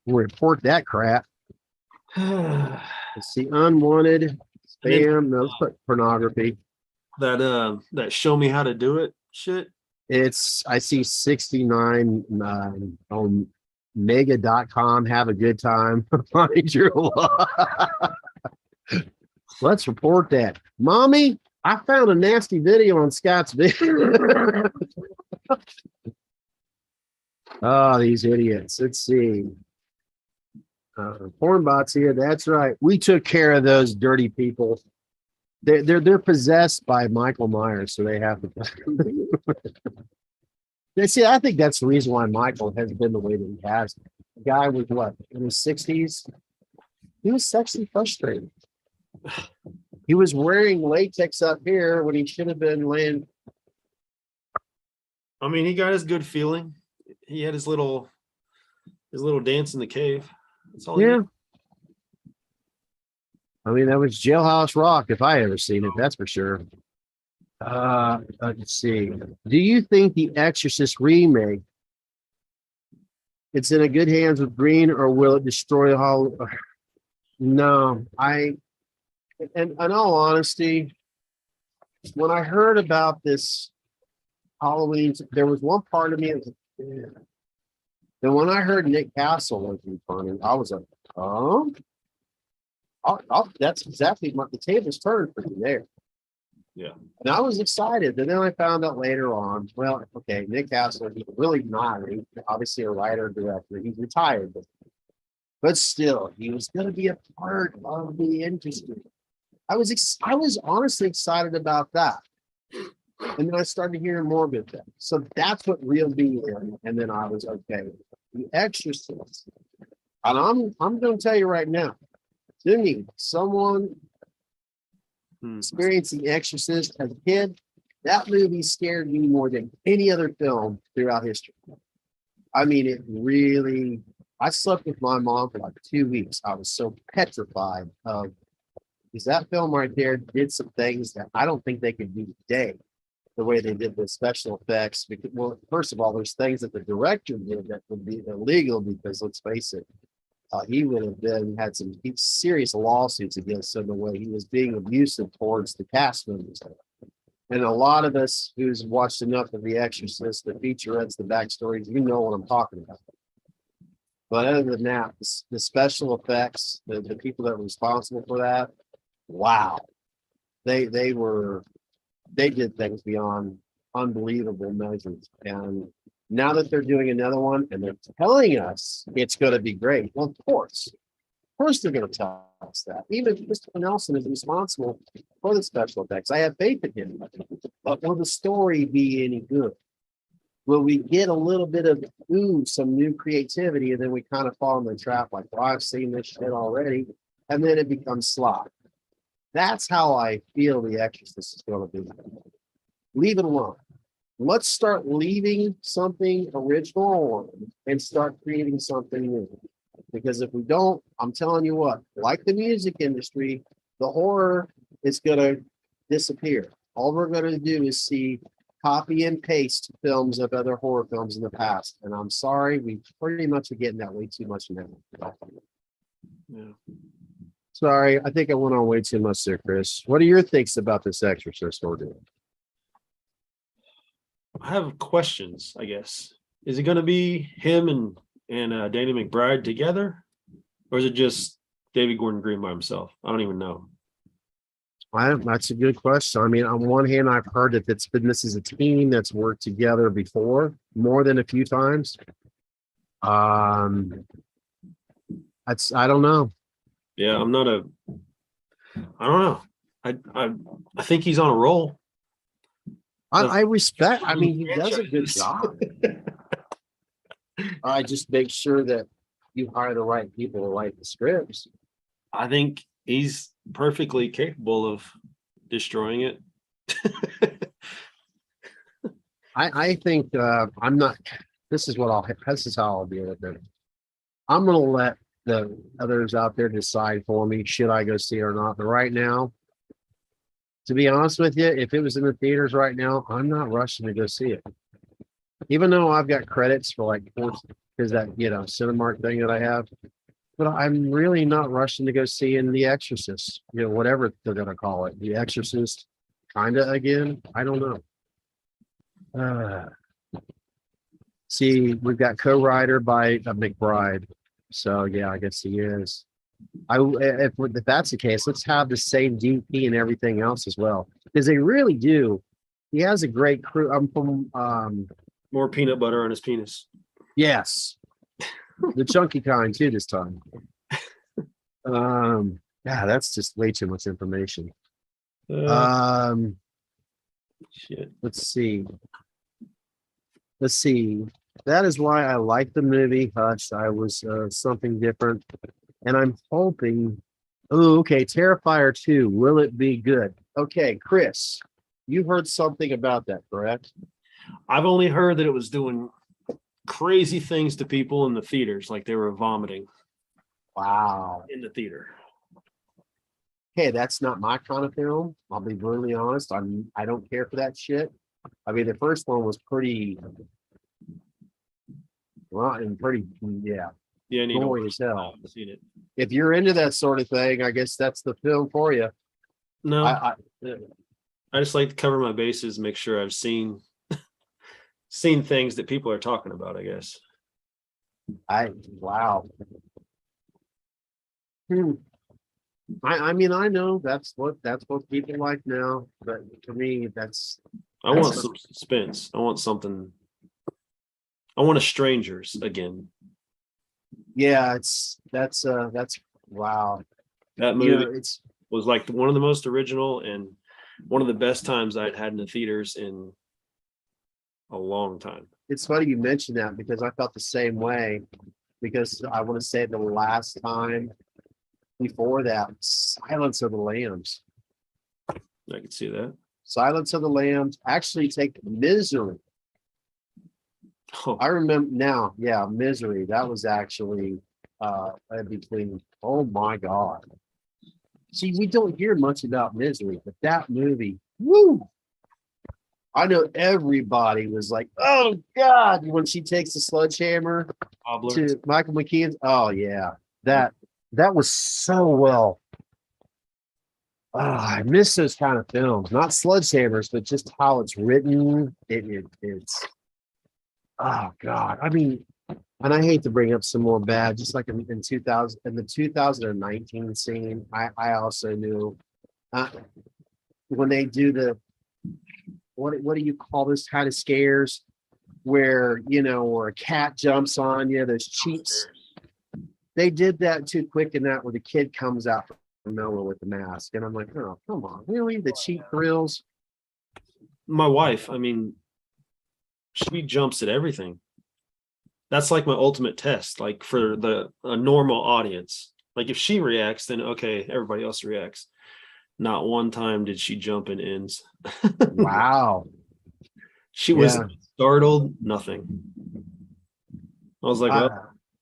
We'll report that crap. Let's see, unwanted spam. No, let's put pornography. That show me how to do it shit. I see 69 on mega.com. Have a good time. Find your love. Let's report that. Mommy, I found a nasty video on Scott's video. Oh, these idiots. Let's see. Porn bots here. That's right. We took care of those dirty people. They're possessed by Michael Myers, so they have to. See, I think that's the reason why Michael has been the way that he has. The guy was what, in his 60s? He was sexually frustrated. He was wearing latex up here when he should have been laying. I mean, he got his good feeling. He had his little dance in the cave. That's all. Yeah. I mean, that was Jailhouse Rock if I ever seen it, that's for sure. Let's see. Do you think the Exorcist remake it's in a good hands with Green, or will it destroy the whole? No, and in all honesty, when I heard about this Halloween, there was one part of me that was like, then when I heard Nick Castle was returning, I was like, oh, that's exactly what the tables turned for me there. Yeah. And I was excited. And then I found out later on, well, okay, Nick Castle, he's really not. He's obviously a writer, director. He's retired. But still, he was going to be a part of the industry. I was honestly excited about that. And then I started hearing more about that. So that's what reeled me in. And then I was okay. The Exorcist. And I'm going to tell you right now, to me, someone experiencing The Exorcist as a kid, that movie scared me more than any other film throughout history. I mean, it really, I slept with my mom for like 2 weeks. I was so petrified of, because that film right there did some things that I don't think they could do today, the way they did the special effects. Because, well, first of all, there's things that the director did that would be illegal because, let's face it, he would have had some serious lawsuits against him the way he was being abusive towards the cast members. And a lot of us who's watched enough of The Exorcist, the featurettes, the backstories, you know what I'm talking about. But other than that, the special effects, the people that were responsible for that, wow, they did things beyond unbelievable measures. And now that they're doing another one and they're telling us it's going to be great, well, of course they're going to tell us that. Even Christopher Nelson is responsible for the special effects. I have faith in him. But will the story be any good? will we get a little bit of some new creativity, and then we kind of fall in the trap like, well, I've seen this shit already, and then it becomes slop. That's how I feel The Exorcist is going to be. Leave it alone. Let's start leaving something original on and start creating something new. Because if we don't, I'm telling you what, like the music industry, the horror is going to disappear. All we're going to do is see copy and paste films of other horror films in the past. And I'm sorry, we pretty much are getting that way too much now. Yeah. Sorry, I think I went on way too much there, Chris. What are your thinks about this Exorcist ordeal? I have questions, I guess. Is it going to be him and Danny McBride together? Or is it just David Gordon Green by himself? I don't even know. That's a good question. I mean, on one hand, I've heard that this is a team that's worked together before more than a few times. I don't know. Yeah, I don't know. I think he's on a roll. I respect. I mean, he does a good job. I just make sure that you hire the right people to write the scripts. I think he's perfectly capable of destroying it. I think I'm not. This is how I'll deal with it. I'm gonna let the others out there decide for me should I go see it or not. But right now, to be honest with you, if it was in the theaters right now, I'm not rushing to go see it. Even though I've got credits for like because that Cinemark thing that I have, but I'm really not rushing to go see in The Exorcist. Whatever they're gonna call it, The Exorcist, kinda again. I don't know. See, we've got co-writer by McBride. So yeah, I guess he is. If that's the case, let's have the same DP and everything else as well, because they really do. He has a great crew. I'm from More peanut butter on his penis. yes, the chunky kind too this time. Yeah, that's just way too much information. Shit. Let's see. That is why I like the movie Hush. I was something different. And I'm hoping, okay, Terrifier 2, will it be good? Okay, Chris, you heard something about that, correct? I've only heard that it was doing crazy things to people in the theaters, like they were vomiting. Wow. In the theater. Hey, that's not my kind of film. I'll be brutally honest. I don't care for that shit. I mean, the first one was pretty gory as hell. Seen it. If you're into that sort of thing, I guess that's the film for you. No, I just like to cover my bases, make sure I've seen things that people are talking about, I guess. Wow. I mean, I know that's what people like now, but to me, I want some suspense. I want something. I want a Strangers again. Yeah, that's wow. That movie was like one of the most original and one of the best times I'd had in the theaters in a long time. It's funny you mentioned that because I felt the same way, because I want to say the last time before that, Silence of the Lambs. I can see that. Silence of the Lambs, actually take Misery. Oh. I remember now, yeah, Misery. That was actually between, oh my God. See, we don't hear much about Misery, but that movie, woo! I know everybody was like, oh God, when she takes the sledgehammer to Michael McKean's. Oh yeah, that was so well. Oh, I miss those kind of films, not sledgehammers, but just how it's written. It's oh God. I mean, and I hate to bring up some more bad, just like in 2000, in the 2019 scene, I also knew when they do the what do you call this kind of scares where where a cat jumps on you, those cheats. They did that too quick in that where the kid comes out from nowhere with the mask. And I'm like, oh, come on, really? The cheap thrills? My wife, I mean, she jumps at everything. That's like my ultimate test, like for a normal audience. Like if she reacts, then okay, everybody else reacts. Not one time did she jump in ends. Wow. She was Yeah. startled, nothing. I was like, oh,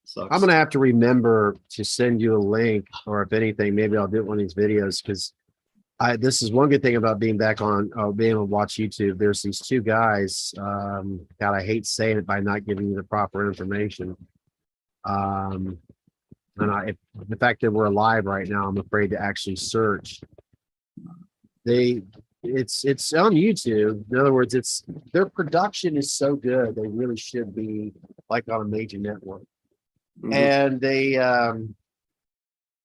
sucks. I'm gonna have to remember to send you a link, or if anything, maybe I'll do one of these videos, because this is one good thing about being back on being able to watch YouTube. There's these two guys. God, I hate saying it by not giving you the proper information. And the fact that we're alive right now, I'm afraid to actually search. It's on YouTube. In other words, their production is so good. They really should be like on a major network. Mhm. And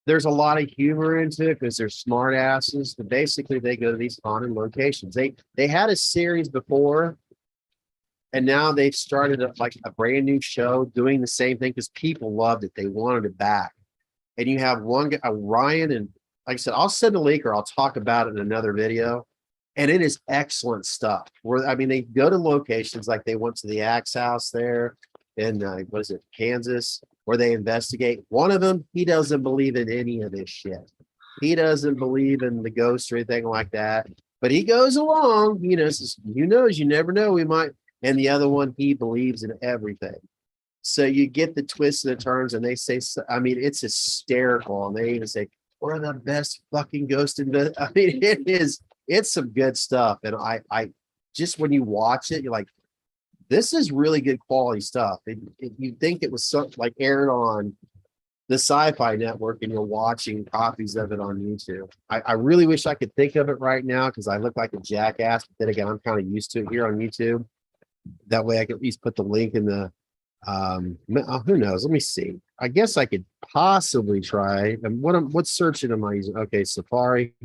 there's a lot of humor into it because they're smart asses, but basically they go to these haunted locations. They had a series before, and now they've started a brand new show doing the same thing because people loved it. They wanted it back. And you have one guy, Ryan, and like I said, I'll send a link or I'll talk about it in another video. And it is excellent stuff. They go to locations like they went to the Axe House there in what is it, Kansas, where they investigate. One of them, he doesn't believe in any of this shit. He doesn't believe in the ghosts or anything like that. But he goes along, says, you never know, we might. And the other one, he believes in everything. So you get the twists and the turns, and they say, it's hysterical. And they even say, we're the best fucking ghost it's some good stuff. And I just, when you watch it, you're like, this is really good quality stuff. You'd think it was something like aired on the Sci-Fi Network, and you're watching copies of it on YouTube. I really wish I could think of it right now because I look like a jackass. But then again, I'm kind of used to it here on YouTube. That way I can at least put the link in the, who knows? Let me see. I guess I could possibly try. And what searching am I using? Okay, Safari.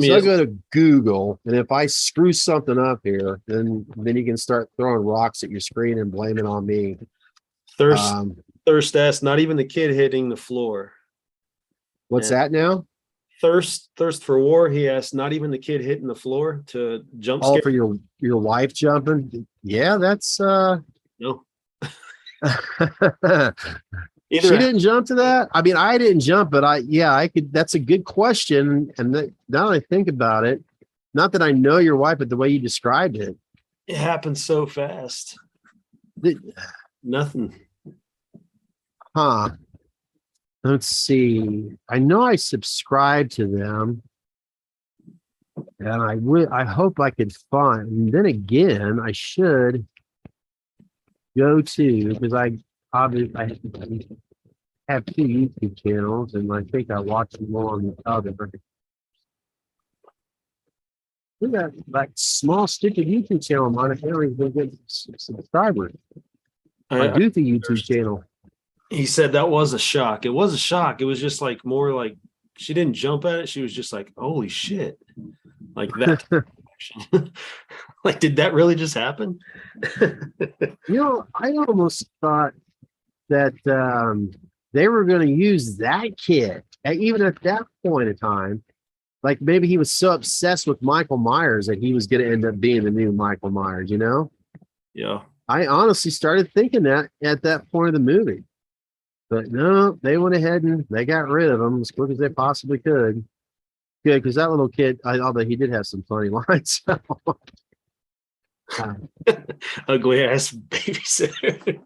So I go to Google, and if I screw something up here, then you can start throwing rocks at your screen and blame it on me. Thirst ass, not even the kid hitting the floor. What's that now? Thirst for war. He asked, not even the kid hitting the floor to jump scare. For your wife jumping. Yeah, that's no. She didn't jump to that. I didn't jump, but I could. That's a good question. And now that I think about it, not that I know your wife, but the way you described it, it happened so fast. Nothing. Huh. Let's see. I know I subscribe to them, and I hope I could find. And then again, I should go to, because I obviously have two YouTube channels, and I think I watch them on the other. We got like small stupid YouTube channel on it. Never even get subscribers. My goofy YouTube channel. He said that was a shock. It was a shock. It was just like more like she didn't jump at it. She was just like, holy shit. Like that. Like, did that really just happen? I almost thought that they were going to use that kid, even at that point in time. Like maybe he was so obsessed with Michael Myers that he was going to end up being the new Michael Myers, Yeah. I honestly started thinking that at that point of the movie. But no, they went ahead and they got rid of him as quick as they possibly could. Good, because that little kid, although he did have some funny lines. Ugly ass babysitter.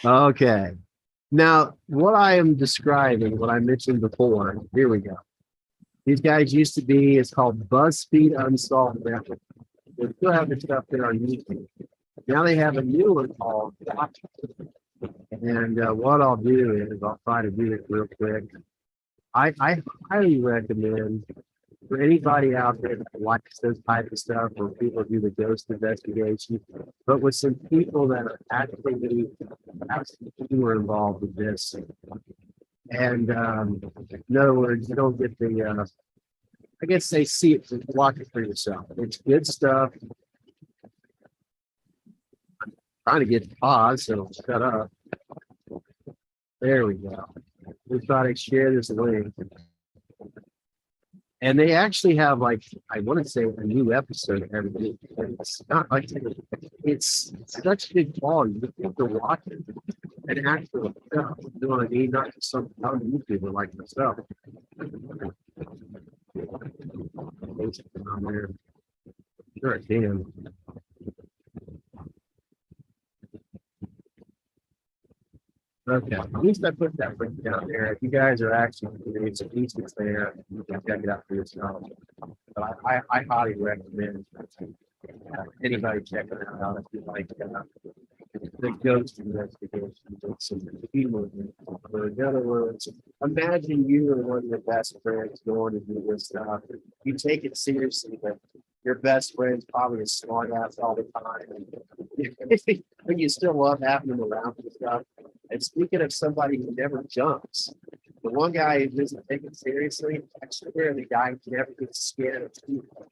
Okay. Now, what I am describing, what I mentioned before, here we go. These guys used to be, it's called BuzzFeed Unsolved Network. They still have the stuff there on YouTube. Now they have a new one called Watch. And what I'll do is I'll try to do it real quick. I highly recommend for anybody out there that likes this type of stuff, where people do the ghost investigation, but with some people that are actually were involved with this. And in other words, you don't get the, I guess they see it, watch it for yourself. It's good stuff. I'm trying to get pause, so shut up. There we go. We try to share this link. And they actually have like, I want to say a new episode every week. It's not like it's such big quality. You think to watch it and actually, you know what I mean? Not just some YouTuber like myself. Sure, it can. Okay, at least I put that link down there. If you guys are actually doing some pieces there, you can check it out for yourself. But I highly recommend anybody checking it out if you like the ghost investigation. It's some humor. Or in other words, imagine you are one of your best friends going to do this stuff. You take it seriously, but your best friend's probably a smart ass all the time. But you still love having them around and stuff. And speaking of somebody who never jumps, the one guy who doesn't take it seriously, actually, the guy who never gets scared of people.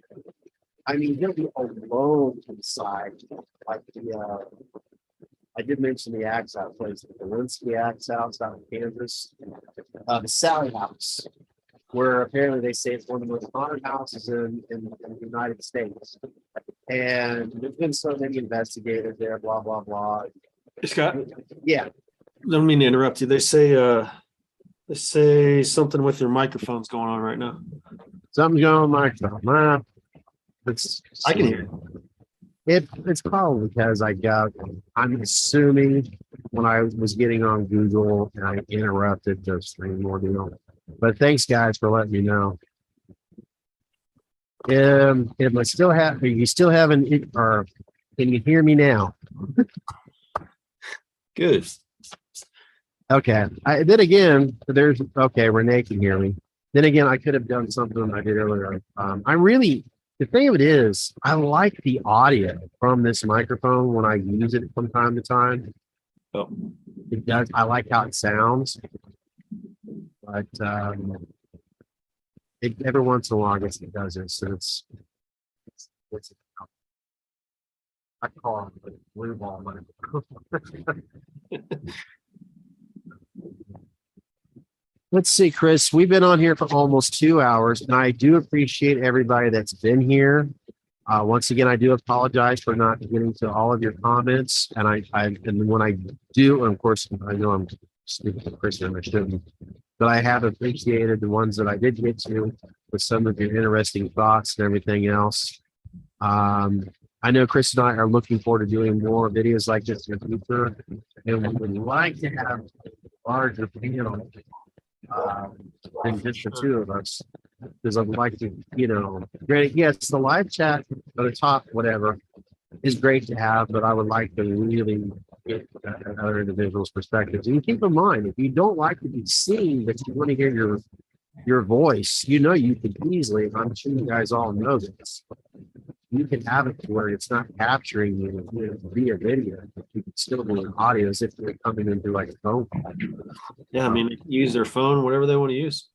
I mean, he'll be alone inside. Like I did mention the Axe Out place, the Linsky Axe House out in Kansas, the Sally House, where apparently they say it's one of the most haunted houses in the United States. And there's been so many investigators there, blah, blah, blah. Scott, Yeah. don't mean to interrupt you. They say something with your microphone's going on right now. Something's going on with my microphone. I can hear It's probably because I'm assuming when I was getting on Google and I interrupted the stream ordeal. But thanks guys for letting me know. If I still have, you still haven't, or can you hear me now? Good. Okay. Then again, Renee can hear me. Then again, I could have done something I did earlier. The thing of it is, I like the audio from this microphone when I use it from time to time. Oh. It does. I like how it sounds, but every once in a while, I guess it doesn't. So it's I call it the blue ball microphone. Let's see, Chris, we've been on here for almost 2 hours, and I do appreciate everybody that's been here. Once again, I do apologize for not getting to all of your comments. And and when I do, and of course, I know I'm stupid for Chris and I shouldn't, but I have appreciated the ones that I did get to with some of your interesting thoughts and everything else. I know Chris and I are looking forward to doing more videos like this in the future, and we would like to have larger panel than just the two of us, because I would like to, granted, yes, the live chat at the top, whatever, is great to have, but I would like to really get other individuals' perspectives. And keep in mind, if you don't like to be seen, but you want to hear your voice, you could easily, I'm sure you guys all know this, you can have it to where it's not capturing you via video, but you can still be in audio as if they're coming in through like a phone call. Yeah, I mean, they can use their phone, whatever they want to use.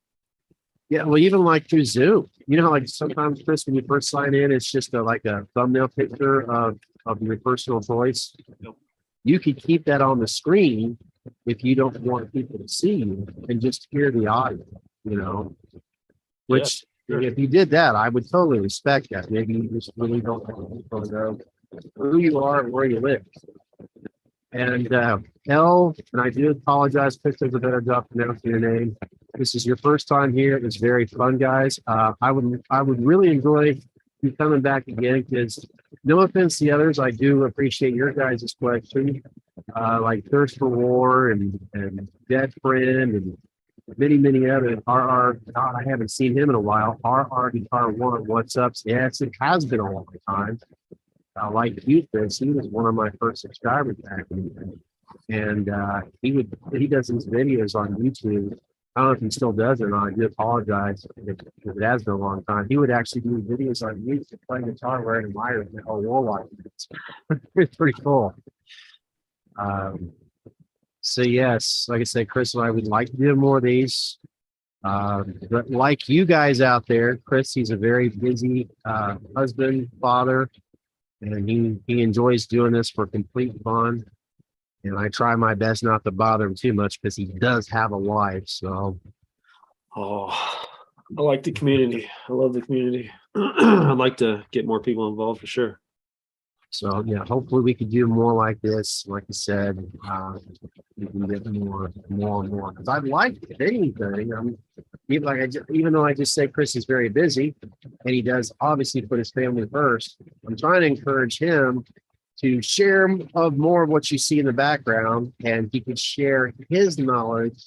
Yeah, well, even like through Zoom, like sometimes, Chris, when you first sign in, it's just like a thumbnail picture of your personal choice. Yep. You could keep that on the screen if you don't want people to see you and just hear the audio, which if you did that, I would totally respect that. Maybe you just really don't want people to know who you are and where you live. And and I do apologize, Chris does a better job pronouncing your name. This is your first time here. It was very fun, guys. I would really enjoy you coming back again, because no offense to the others, I do appreciate your guys' questions, like Thirst for War and Dead Friend and many others. God, I haven't seen him in a while. RR Guitar One, what's up? Yes, it has been a long time. Like you, Chris, he was one of my first subscribers back in the day. And he does these videos on YouTube. I don't know if he still does it or not. I do apologize if it has been a long time. He would actually do videos on YouTube playing guitar wearing a wire and a warlock. It's pretty cool. So yes, like I said, Chris and I would like to do more of these. But like you guys out there, Chris, he's a very busy husband, father, and he enjoys doing this for complete fun. And I try my best not to bother him too much because he does have a wife. So, I like the community. I love the community. I'd like to get more people involved for sure. So yeah, hopefully we could do more like this. Like I said, we can get more and more. Because I'd like, if anything, even though I just say Chris is very busy, and he does obviously put his family first. I'm trying to encourage him to share of more of what you see in the background, and he could share his knowledge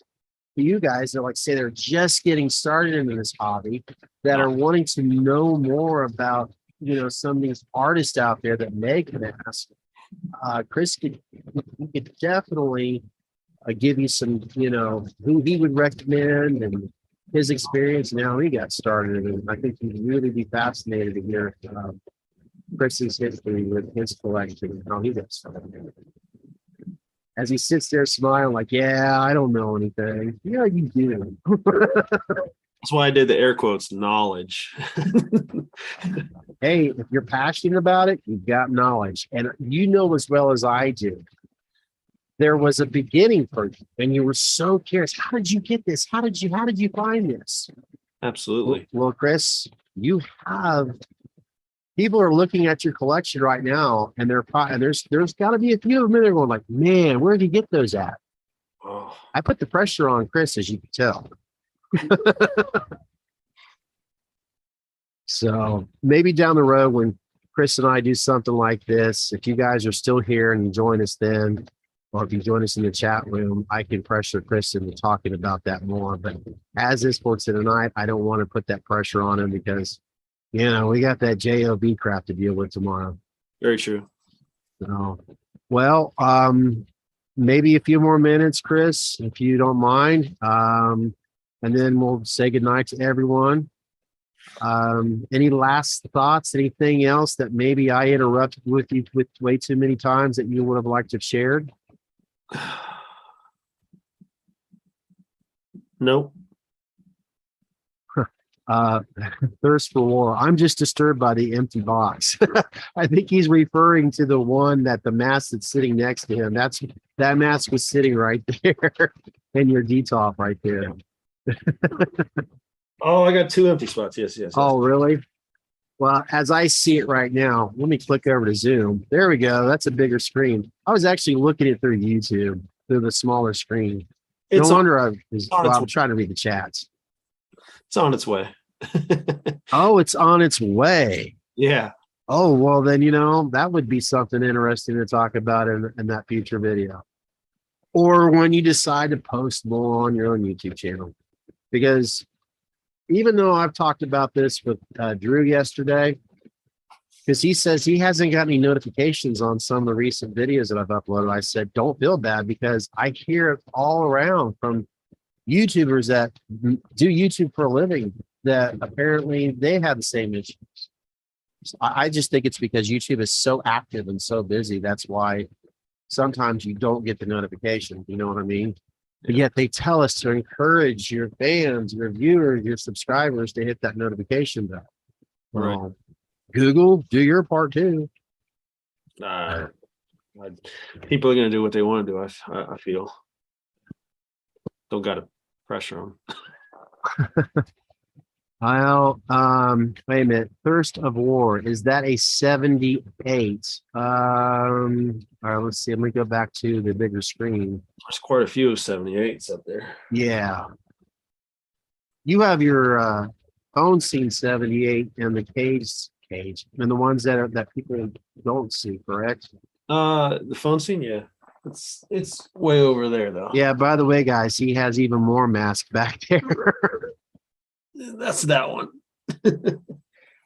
to you guys that, like, say they're just getting started into this hobby, that are wanting to know more about, some of these artists out there that make masks. Chris could definitely give you some, who he would recommend and his experience and how he got started. And I think you'd really be fascinated to hear Chris's history with his collection and how he got started. As he sits there smiling, like, yeah, I don't know anything. Yeah, you do. That's why I did the air quotes, knowledge. Hey, if you're passionate about it, you've got knowledge. And you know as well as I do, there was a beginning for you, and you were so curious. How did you get this? How did you find this? Absolutely. Well, Chris, you have people are looking at your collection right now, and there's got to be a few of them that are going like, man, where did you get those at? Oh. I put the pressure on Chris, as you can tell. So maybe down the road when Chris and I do something like this, if you guys are still here and you join us then, or if you join us in the chat room, I can pressure Chris into talking about that more. But as is for tonight, I don't want to put that pressure on him because, we got that JOB crap to deal with tomorrow. Very true. So, well, maybe a few more minutes, Chris, if you don't mind. And then we'll say goodnight to everyone. Any last thoughts, anything else that maybe I interrupted with you with way too many times that you would have liked to have shared? Nope. Thirst for war. I'm just disturbed by the empty box. I think he's referring to the one that the mask that's sitting next to him. That mask was sitting right there and your D-top right there. Oh, I got 2 empty spots. Yes. Oh, really? Well, as I see it right now, let me click over to Zoom. There we go. That's a bigger screen. I was actually looking at it through YouTube, through the smaller screen. No wonder I'm trying to read the chats. It's on its way. Oh, it's on its way. Yeah. Oh, well, then, that would be something interesting to talk about in that future video. Or when you decide to post more on your own YouTube channel. Because even though I've talked about this with Drew yesterday, because he says he hasn't got any notifications on some of the recent videos that I've uploaded, I said, don't feel bad because I hear it all around from YouTubers that do YouTube for a living that apparently they have the same issues. I just think it's because YouTube is so active and so busy. That's why sometimes you don't get the notification. You know what I mean? But yet they tell us to encourage your fans, your viewers, your subscribers to hit that notification bell. Well, Google, do your part too. People are going to do what they want to do. I feel. Don't got to pressure them. Well, wait a minute. Thirst of War, is that a 78? All right, let's see. Let me go back to the bigger screen. There's quite a few 78s up there. Yeah. You have your phone scene 78 and the cage, and the ones that people don't see, correct? The phone scene, yeah. It's way over there though. Yeah, by the way, guys, he has even more masks back there. That's that one.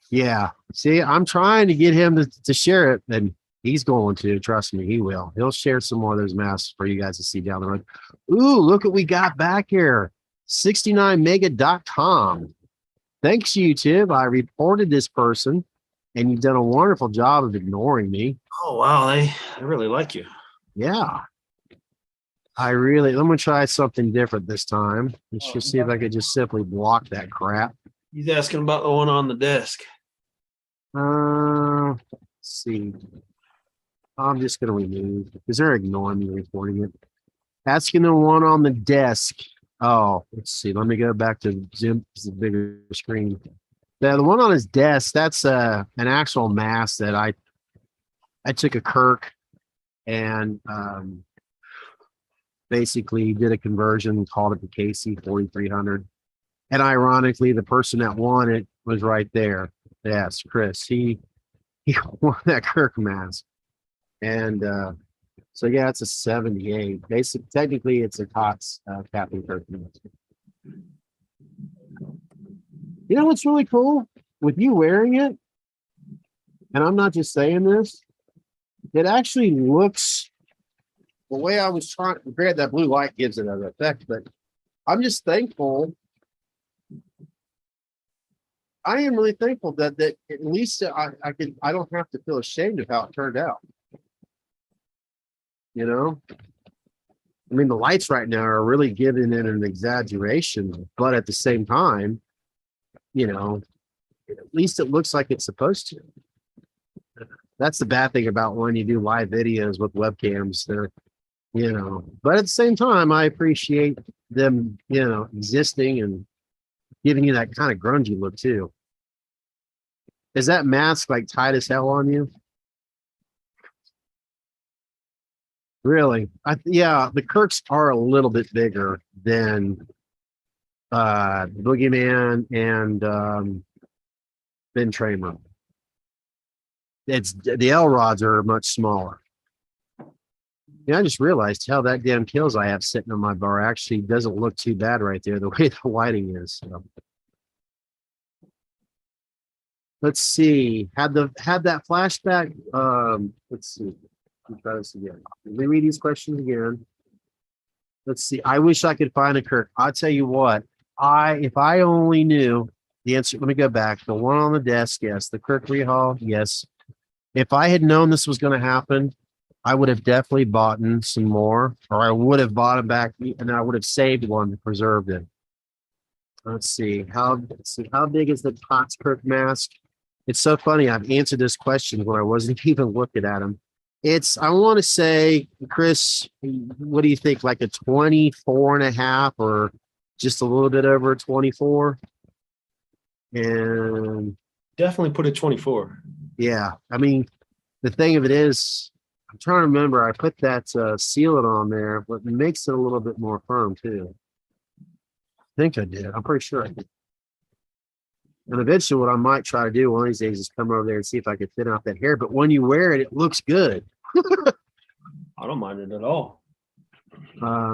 Yeah. See, I'm trying to get him to share it, and he's going to. Trust me, he will. He'll share some more of those masks for you guys to see down the road. Ooh, look what we got back here. 69mega.com. Thanks, YouTube. I reported this person, and you've done a wonderful job of ignoring me. Oh, wow. They really like you. Yeah. I'm going to try something different this time. Let's just see if I could just simply block that crap. He's asking about the one on the desk. Let's see. I'm just going to remove because they're ignoring me reporting it. Asking the one on the desk. Oh, let's see. Let me go back to Zoom. It's a bigger screen. The one on his desk, that's an actual mask that I took a Kirk and basically did a conversion, called it the KC 4300. And ironically, the person that won it was right there. Yes, Chris. He won that Kirk mask. And so yeah, it's a 78. Basically, technically, it's a COTS Captain Kirk mask. You know what's really cool with you wearing it, and I'm not just saying this, it actually looks the way I was trying. Granted, that blue light gives it an effect, but I'm just thankful. I am really thankful that at least I don't have to feel ashamed of how it turned out. You know, I mean, the lights right now are really giving it an exaggeration, but at the same time, you know, at least it looks like it's supposed to. That's the bad thing about when you do live videos with webcams. They're, you know, but at the same time, I appreciate them, you know, existing and giving you that kind of grungy look too. Is that mask like tight as hell on you? Really? Yeah, the Kirks are a little bit bigger than Boogeyman and Ben Tramer. It's the L rods are much smaller. Yeah, I just realized how that damn kills I have sitting on my bar actually doesn't look too bad right there, the way the lighting is. So. Let's see. Had that flashback. Let's see. Let me try this again. Let me read these questions again. Let's see. I wish I could find a Kirk. I'll tell you what. If I only knew the answer. Let me go back. The one on the desk, yes. The Kirk Rehall, yes. If I had known this was going to happen, I would have definitely bought some more, or I would have bought them back, and I would have saved one and preserved it. Let's see. How big is the Tots Kirk mask? It's so funny. I've answered this question when I wasn't even looking at them. I want to say, Chris, what do you think? Like a 24 and a half or just a little bit over 24? And Definitely put a 24. yeah, I mean, the thing of it is, I'm trying to remember, I put that sealant on there, but it makes it a little bit more firm too. I think I did. I'm pretty sure I did. And eventually what I might try to do one of these days is come over there and see if I can thin out that hair. But when you wear it, it looks good. I don't mind it at all.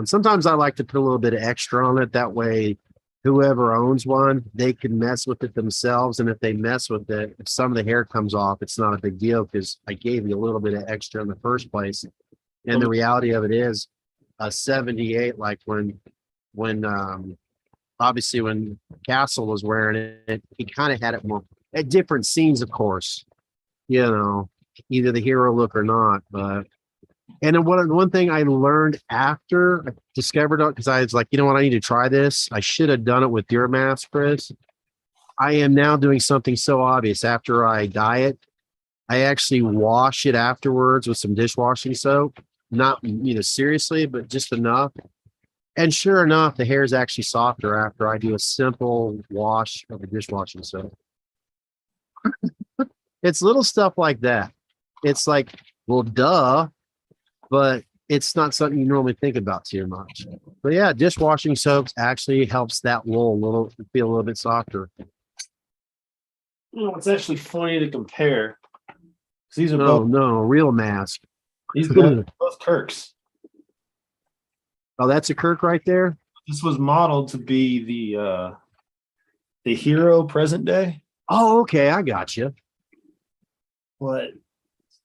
Sometimes I like to put a little bit of extra on it. That way, whoever owns one, they can mess with it themselves. And if they mess with it, if some of the hair comes off, it's not a big deal because I gave you a little bit of extra in the first place. And the reality of it is a 78, like when obviously when Castle was wearing it, he kind of had it more at different scenes, of course, you know, either the hero look or not. But and then one thing I learned after I discovered it, because I was like, you know what, I need to try this. I should have done it with your mask, Chris. I am now doing something so obvious. After I dye it, I actually wash it afterwards with some dishwashing soap. Not, you know, seriously, but just enough. And sure enough, the hair is actually softer after I do a simple wash of the dishwashing soap. It's little stuff like that. It's like, well, duh, but it's not something you normally think about too much. But yeah, dishwashing soaps actually helps that wool feel a little bit softer. You know, it's actually funny to compare. These are no, real mask. These guys are both Kirks. Oh, that's a Kirk right there. This was modeled to be the hero present day. Oh, okay, I got you. But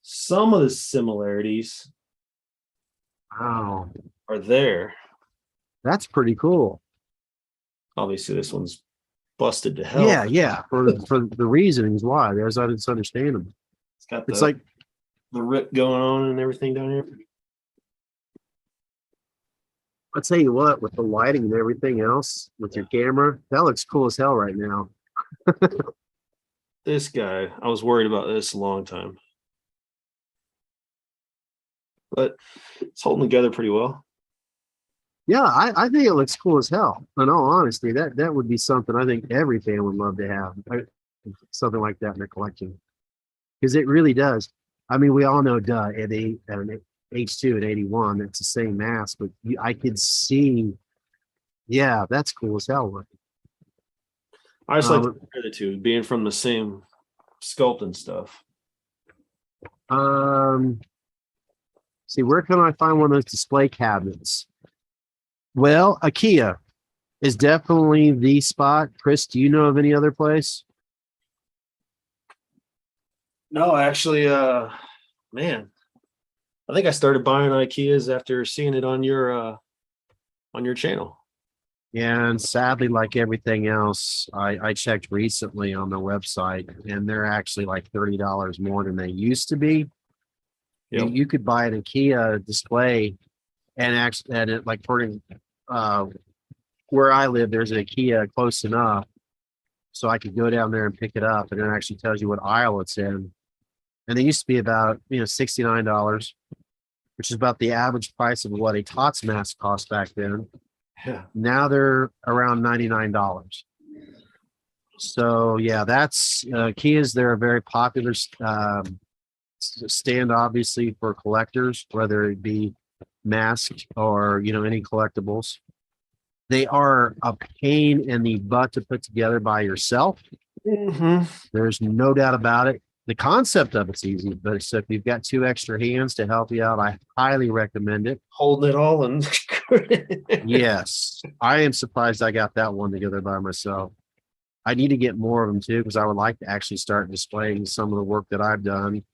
some of the similarities are there. That's pretty cool. Obviously, this one's busted to hell. Yeah. For the reasons why, there's it's understandable. It's like the rip going on and everything down here. I'll tell you what, with the lighting and everything else, with your camera, that looks cool as hell right now. This guy, I was worried about this a long time. But it's holding together pretty well. Yeah, I think it looks cool as hell. In all honesty, that would be something I think every fan would love to have. Something like that in their collection. Because it really does. I mean, we all know, duh, an H2 and 81, it's the same mask, but I could see, yeah, that's cool as hell looking. I just like to Um, compare the two, being from the same sculpt and stuff. um, see, where can I find one of those display cabinets? Well, IKEA is definitely the spot. Chris, do you know of any other place? No, actually, man, I think I started buying IKEAs after seeing it on your channel. Yeah, and sadly, like everything else, I checked recently on the website, and they're actually like $30 more than they used to be. Yep. You could buy an IKEA display, and actually, and it like uh, where I live, there's an IKEA close enough, so I could go down there and pick it up, and it actually tells you what aisle it's in. And they used to be about $69, which is about the average price of what a TOTS mask cost back then. Yeah. Now they're around $99. So yeah, that's Kias. They're a very popular stand, obviously, for collectors, whether it be masked or any collectibles. They are a pain in the butt to put together by yourself. Mm-hmm. There's no doubt about it. The concept of it's easy, but so if you've got two extra hands to help you out, I highly recommend it. Holding it all and Yes, I am surprised I got that one together by myself. I need to get more of them too, because I would like to actually start displaying some of the work that I've done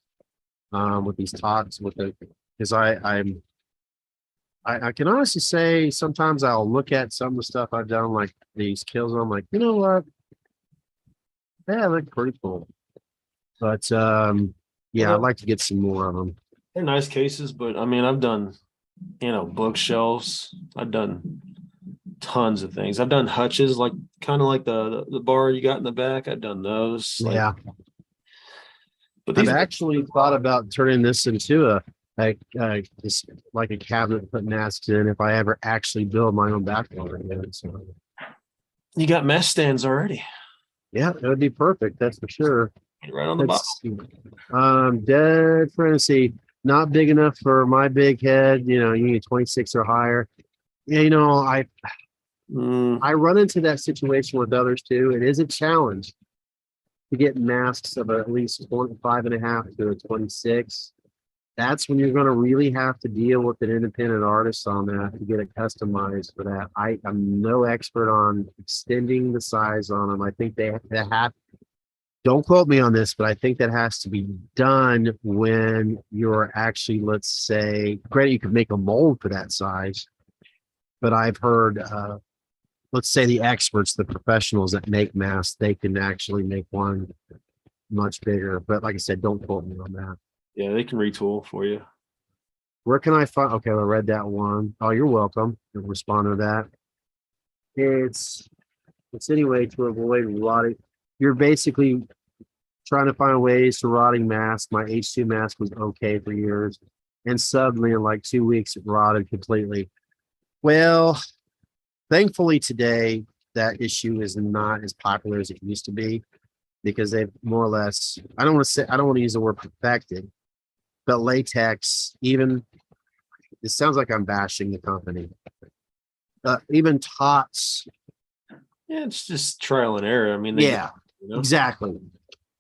with these talks with it. Because I can honestly say sometimes I'll look at some of the stuff I've done, like these kills, and I'm like, you know what? Yeah, they look pretty cool. But yeah, I'd like to get some more of them. they're nice cases, but I mean, I've done, bookshelves. I've done tons of things. I've done hutches, like kind of like the bar you got in the back. I've done those. Yeah, But I've these, actually thought about turning this into this, like a cabinet to put masks in if I ever actually build my own background again. So you got mesh stands already, yeah, that would be perfect. That's for sure. right on the bottom. Let's see. Dead fantasy, not big enough for my big head. You need 26 or higher. Yeah, I run into that situation with others too. It is a challenge to get masks of at least 25 and a half to a 26. That's when you're going to really have to deal with an independent artist on that to get it customized for that. I'm no expert on extending the size on them. I think they have, don't quote me on this, but I think that has to be done when you're actually, let's say, granted, you could make a mold for that size, but I've heard, let's say the experts, the professionals that make masks, they can actually make one much bigger. But like I said, don't quote me on that. Yeah, they can retool for you. Where can I find? Okay, I read that one. Oh, you're welcome. I'll respond to that. It's anyway to avoid rotting. You're basically trying to find ways to rotting mask. My H2 mask was okay for years, and suddenly in like 2 weeks it rotted completely. Well, thankfully today that issue is not as popular as it used to be, because they've more or less, I don't want to use the word perfected, but latex, even, it sounds like I'm bashing the company. Even TOTS. Yeah, it's just trial and error. I mean, Yeah, exactly.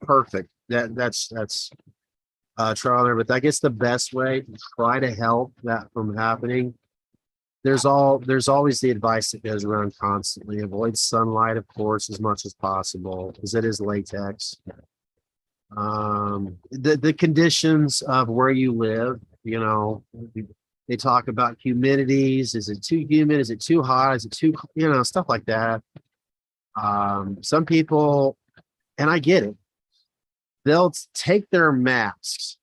Perfect. That's trial and error. But I guess the best way to try to help that from happening, there's always the advice that goes around constantly. Avoid sunlight, of course, as much as possible, because it is latex. The conditions of where you live, they talk about humidities. Is it too humid? Is it too hot? Is it too, stuff like that. Some people, and I get it, they'll take their masks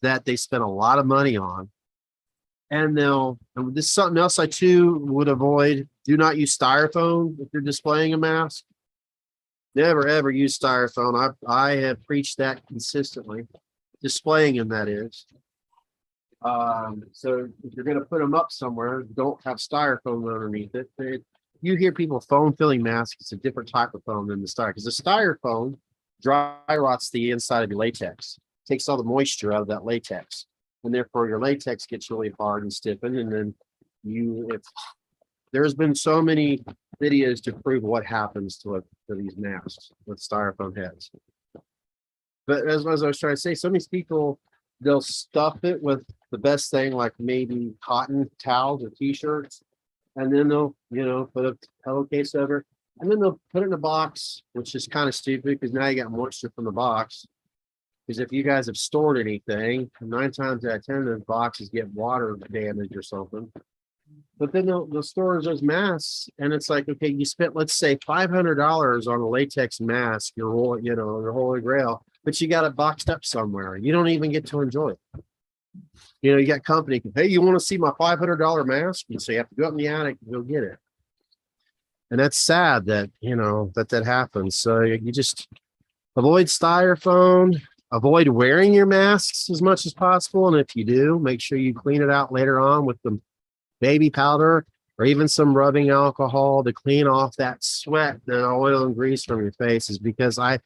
that they spent a lot of money on, and this is something else I too would avoid. Do not use styrofoam if you're displaying a mask. Never ever use styrofoam. I have preached that consistently. Displaying them, that is. So if you're going to put them up somewhere, don't have styrofoam underneath it. You hear people foam filling masks. It's a different type of foam than the styrofoam, because the styrofoam dry rots the inside of your latex, takes all the moisture out of that latex, and therefore your latex gets really hard and stiffened. And then if there's been so many videos to prove what happens to these masks with styrofoam heads. But as I was trying to say, some of these people, they'll stuff it with the best thing, like maybe cotton towels or t-shirts, and then they'll, put a pillowcase over it, and then they'll put it in a box, which is kind of stupid because now you got moisture from the box. Because if you guys have stored anything, 9 times out of 10, those boxes get water damage or something. But then they'll store those masks, and it's like, okay, you spent, let's say, $500 on a latex mask, your holy grail, but you got it boxed up somewhere. You don't even get to enjoy it. You got company, hey, you want to see my $500 mask? And so you have to go up in the attic and go get it. And that's sad that, that happens. So you just avoid styrofoam, avoid wearing your masks as much as possible. And if you do, make sure you clean it out later on with the baby powder or even some rubbing alcohol to clean off that sweat, the oil and grease from your faces. Because I've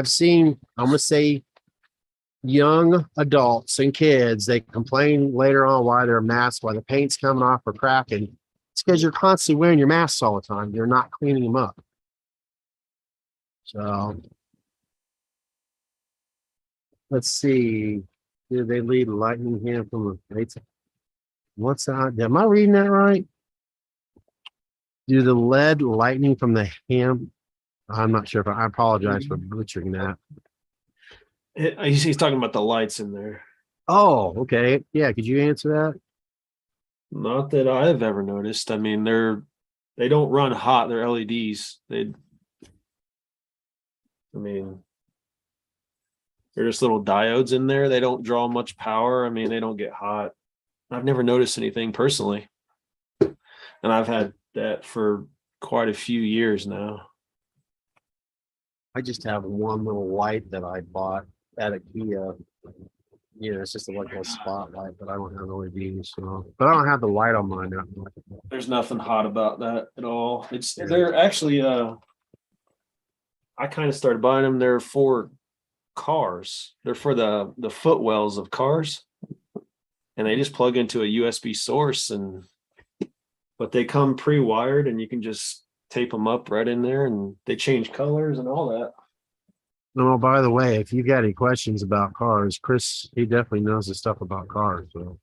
seen, I'm going to say, young adults and kids, they complain later on why their masks, why the paint's coming off or cracking. It's because you're constantly wearing your masks all the time. You're not cleaning them up. So let's see. Did they lead lightning hand from the what's that? Am I reading that right? Do the lead lightning from the ham? I'm not sure if I apologize for butchering that. He's talking about the lights in there. Oh, okay. Yeah, could you answer that? Not that I've ever noticed. I mean, they don't run hot. They're LEDs. They're just little diodes in there. They don't draw much power. I mean, they don't get hot. I've never noticed anything personally. And I've had that for quite a few years now. I just have one little light that I bought at IKEA. It's just like a spotlight, but I don't have LEDs. So, but I don't have the light on mine now. There's nothing hot about that at all. They're actually I kind of started buying them. They're for cars. They're for the footwells of cars, and they just plug into a USB source, but they come pre-wired, and you can just tape them up right in there, and they change colors and all that. Oh, by the way, if you've got any questions about cars, Chris, he definitely knows the stuff about cars. So,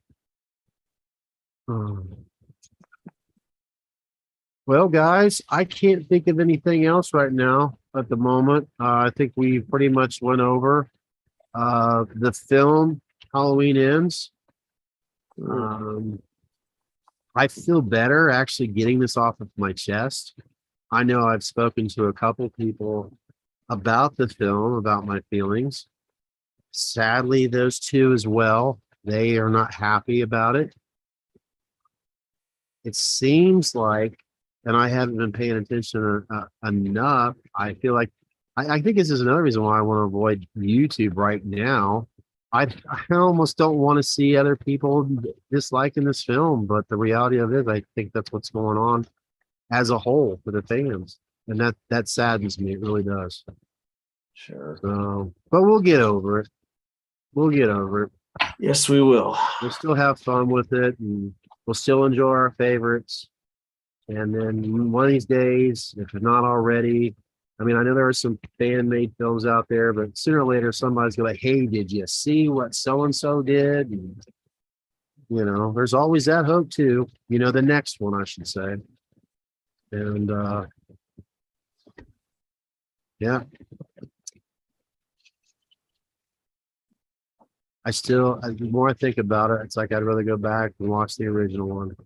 well, guys, I can't think of anything else right now at the moment. I think we pretty much went over the film Halloween Ends. I feel better actually getting this off of my chest. I know I've spoken to a couple people about the film, about my feelings. Sadly, those two as well, they are not happy about it. It seems like, and I haven't been paying attention enough, I feel like, I think this is another reason why I want to avoid YouTube right now. I almost don't want to see other people disliking this film, but the reality of it is I think that's what's going on as a whole for the fans. And that saddens me. It really does. Sure. So, but we'll get over it. We'll get over it. Yes, we will. We'll still have fun with it, and we'll still enjoy our favorites. And then one of these days, if it's not already, I mean, I know there are some fan-made films out there, but sooner or later, somebody's going to, hey, did you see what so-and-so did? And, there's always that hope too. The next one, I should say. And, yeah. The more I think about it, it's like I'd rather go back and watch the original one.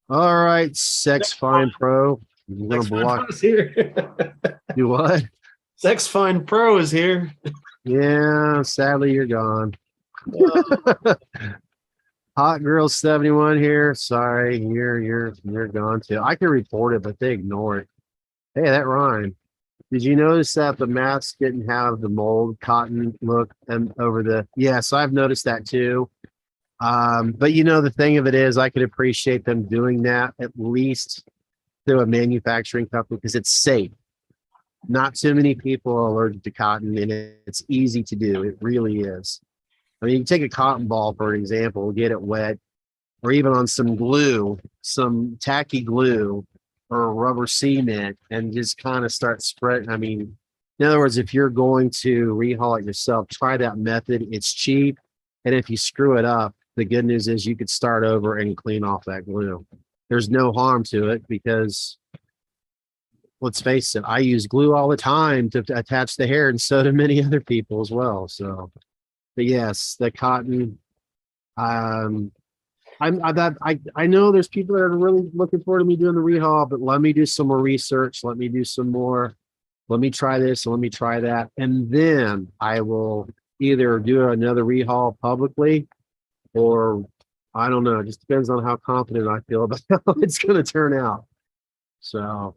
All right, Sex Fine Pro. I'm gonna block. Here. Do what? Sex Fine Pro is here. Yeah, sadly you're gone. Hot Girl 71 here. Sorry, you're gone too. I can report it, but they ignore it. Hey, that rhymed. Did you notice that the mask didn't have the mold cotton look and over the? Yes, I've noticed that too. But the thing of it is, I could appreciate them doing that at least through a manufacturing company because it's safe. Not too many people are allergic to cotton, and it's easy to do. It really is. I mean, you can take a cotton ball, for an example, get it wet, or even on some glue, some tacky glue or rubber cement, and just kind of start spreading. I mean, in other words, if you're going to rehaul it yourself, try that method. It's cheap. And if you screw it up, the good news is you could start over and clean off that glue. There's no harm to it because let's face it, I use glue all the time to attach the hair, and so do many other people as well. So, but yes, the cotton. Um, I know there's people that are really looking forward to me doing the rehaul, but let me do some more research. Let me do some more. Let me try this. Let me try that, and then I will either do another rehaul publicly, or I don't know. It just depends on how confident I feel about how it's going to turn out. So.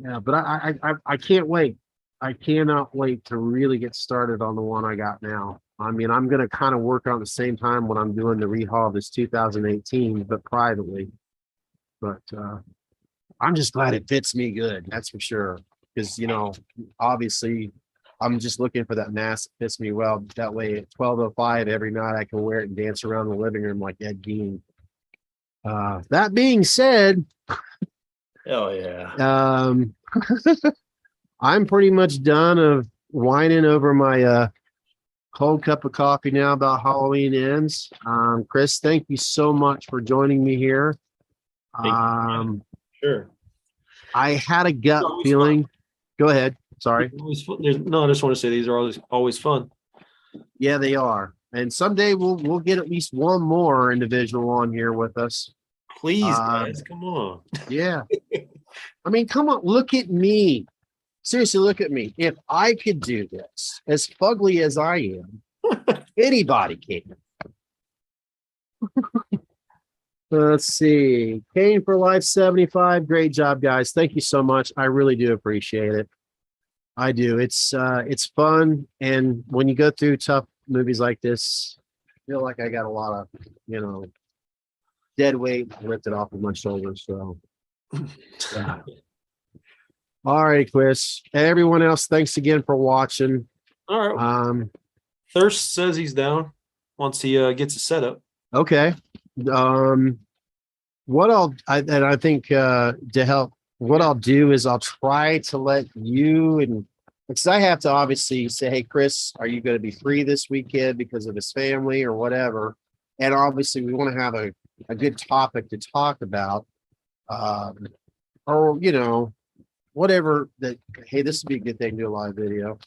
Yeah, but I can't wait. I cannot wait to really get started on the one I got now. I mean, I'm gonna kind of work on the same time when I'm doing the rehaul of this 2018, but privately. But I'm just glad it fits me good. That's for sure. Because obviously, I'm just looking for that mask that fits me well. That way, at 12:05 every night, I can wear it and dance around the living room like Ed Gein. That being said. Oh yeah. I'm pretty much done of whining over my cold cup of coffee now about Halloween ends. Chris, thank you so much for joining me here. Sure. I had a gut feeling. Go ahead. Sorry. No, I just want to say these are always fun. Yeah, they are. And someday we'll get at least one more individual on here with us. Please, guys, come on. Yeah. I mean, come on, look at me. Seriously, look at me. If I could do this, as fugly as I am, anybody can. Let's see. Kane for Life 75. Great job, guys. Thank you so much. I really do appreciate it. I do. It's fun. And when you go through tough movies like this, I feel like I got a lot of, dead weight lifted off of my shoulders. So yeah. All right, Chris. Everyone else, thanks again for watching. All right. Thirst says he's down once he gets a setup. Okay. I think to help, what I'll do is I'll try to let you, and because I have to obviously say, hey, Chris, are you going to be free this weekend because of his family or whatever? And obviously we want to have a good topic to talk about, or whatever that, hey, this would be a good thing to do a live video.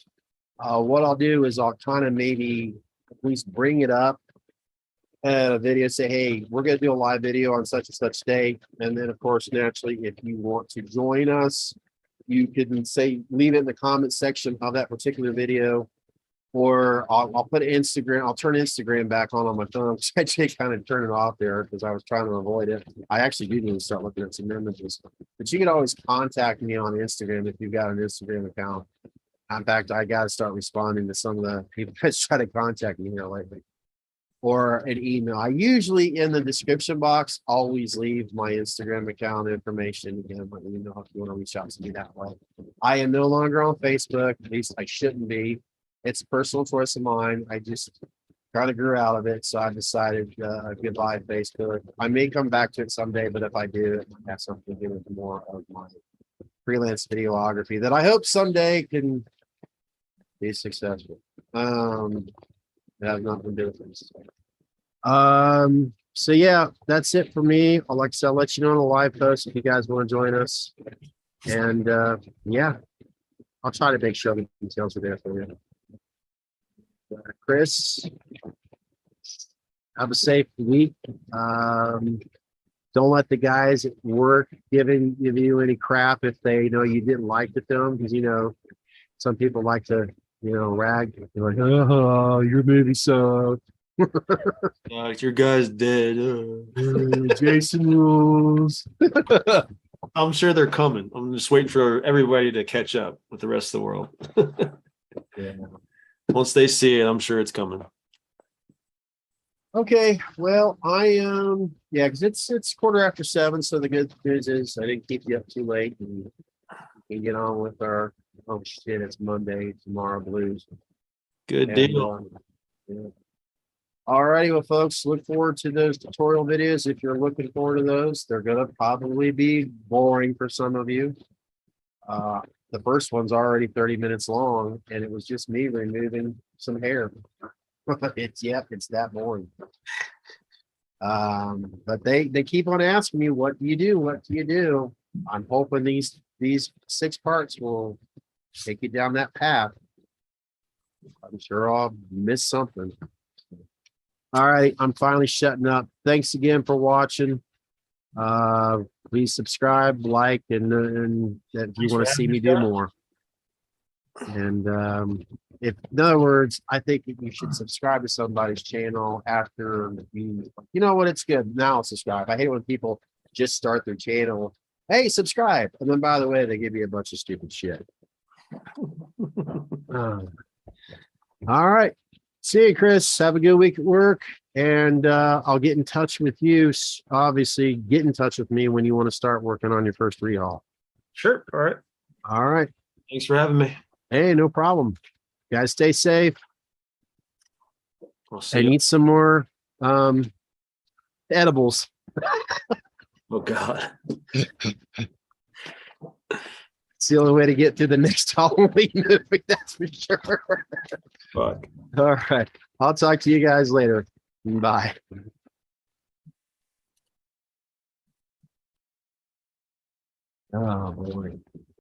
What I'll do is I'll kind of maybe at least bring it up at a video, say, hey, we're going to do a live video on such and such day. And then, of course, naturally, if you want to join us, you can leave it in the comment section of that particular video, or I'll put Instagram. I'll turn Instagram back on my phone. I just kind of turn it off there because I was trying to avoid it. I actually do need to start looking at some images, but you can always contact me on Instagram if you've got an Instagram account. In fact, I got to start responding to some of the people that try to contact me here lately, or an email. I usually in the description box always leave my Instagram account information. Again, let me know if you want to reach out to me that way. I am no longer on Facebook. At least I shouldn't be. It's a personal choice of mine. I just kind of grew out of it. So I decided goodbye Facebook. I may come back to it someday, but if I do, it might have something to do with more of my freelance videography that I hope someday can be successful. It has nothing to do with this. So yeah, that's it for me. I'll let you know on the live post if you guys want to join us. And yeah, I'll try to make sure the details are there for you. Chris, have a safe week. Don't let the guys at work give you any crap if they know you didn't like the film, because some people like to rag. They're like, oh, your movie sucked. Your guy's dead. Jason rules. I'm sure they're coming. I'm just waiting for everybody to catch up with the rest of the world. Yeah. Once they see it, I'm sure it's coming. Okay, well, yeah, because it's 7:15, so the good news is I didn't keep you up too late, and we can get on with our, oh shit, it's Monday, tomorrow blues. Good And deal. yeah. All righty, well, folks, look forward to those tutorial videos. If you're looking forward to those, they're gonna probably be boring for some of you. The first one's already 30 minutes long, and it was just me removing some hair. It's that boring. But they keep on asking me, what do you do? What do you do? I'm hoping these 6 parts will take you down that path. I'm sure I'll miss something. All right, I'm finally shutting up. Thanks again for watching. Please subscribe, like, and if you want to see me do more. And if, in other words, I think you should subscribe to somebody's channel after you know what, it's good. Now subscribe. I hate when people just start their channel. Hey, subscribe. And then, by the way, they give you a bunch of stupid shit. All right. See you, Chris. Have a good week at work. And I'll get in touch with you. Obviously, get in touch with me when you want to start working on your first rehaul. Sure. All right. All right. Thanks for having me. Hey, no problem. Guys, stay safe. I'll see And you. eat some more edibles. Oh, God. It's the only way to get through the next Halloween movie, that's for sure. Fuck. All right. I'll talk to you guys later. Bye. Oh, boy.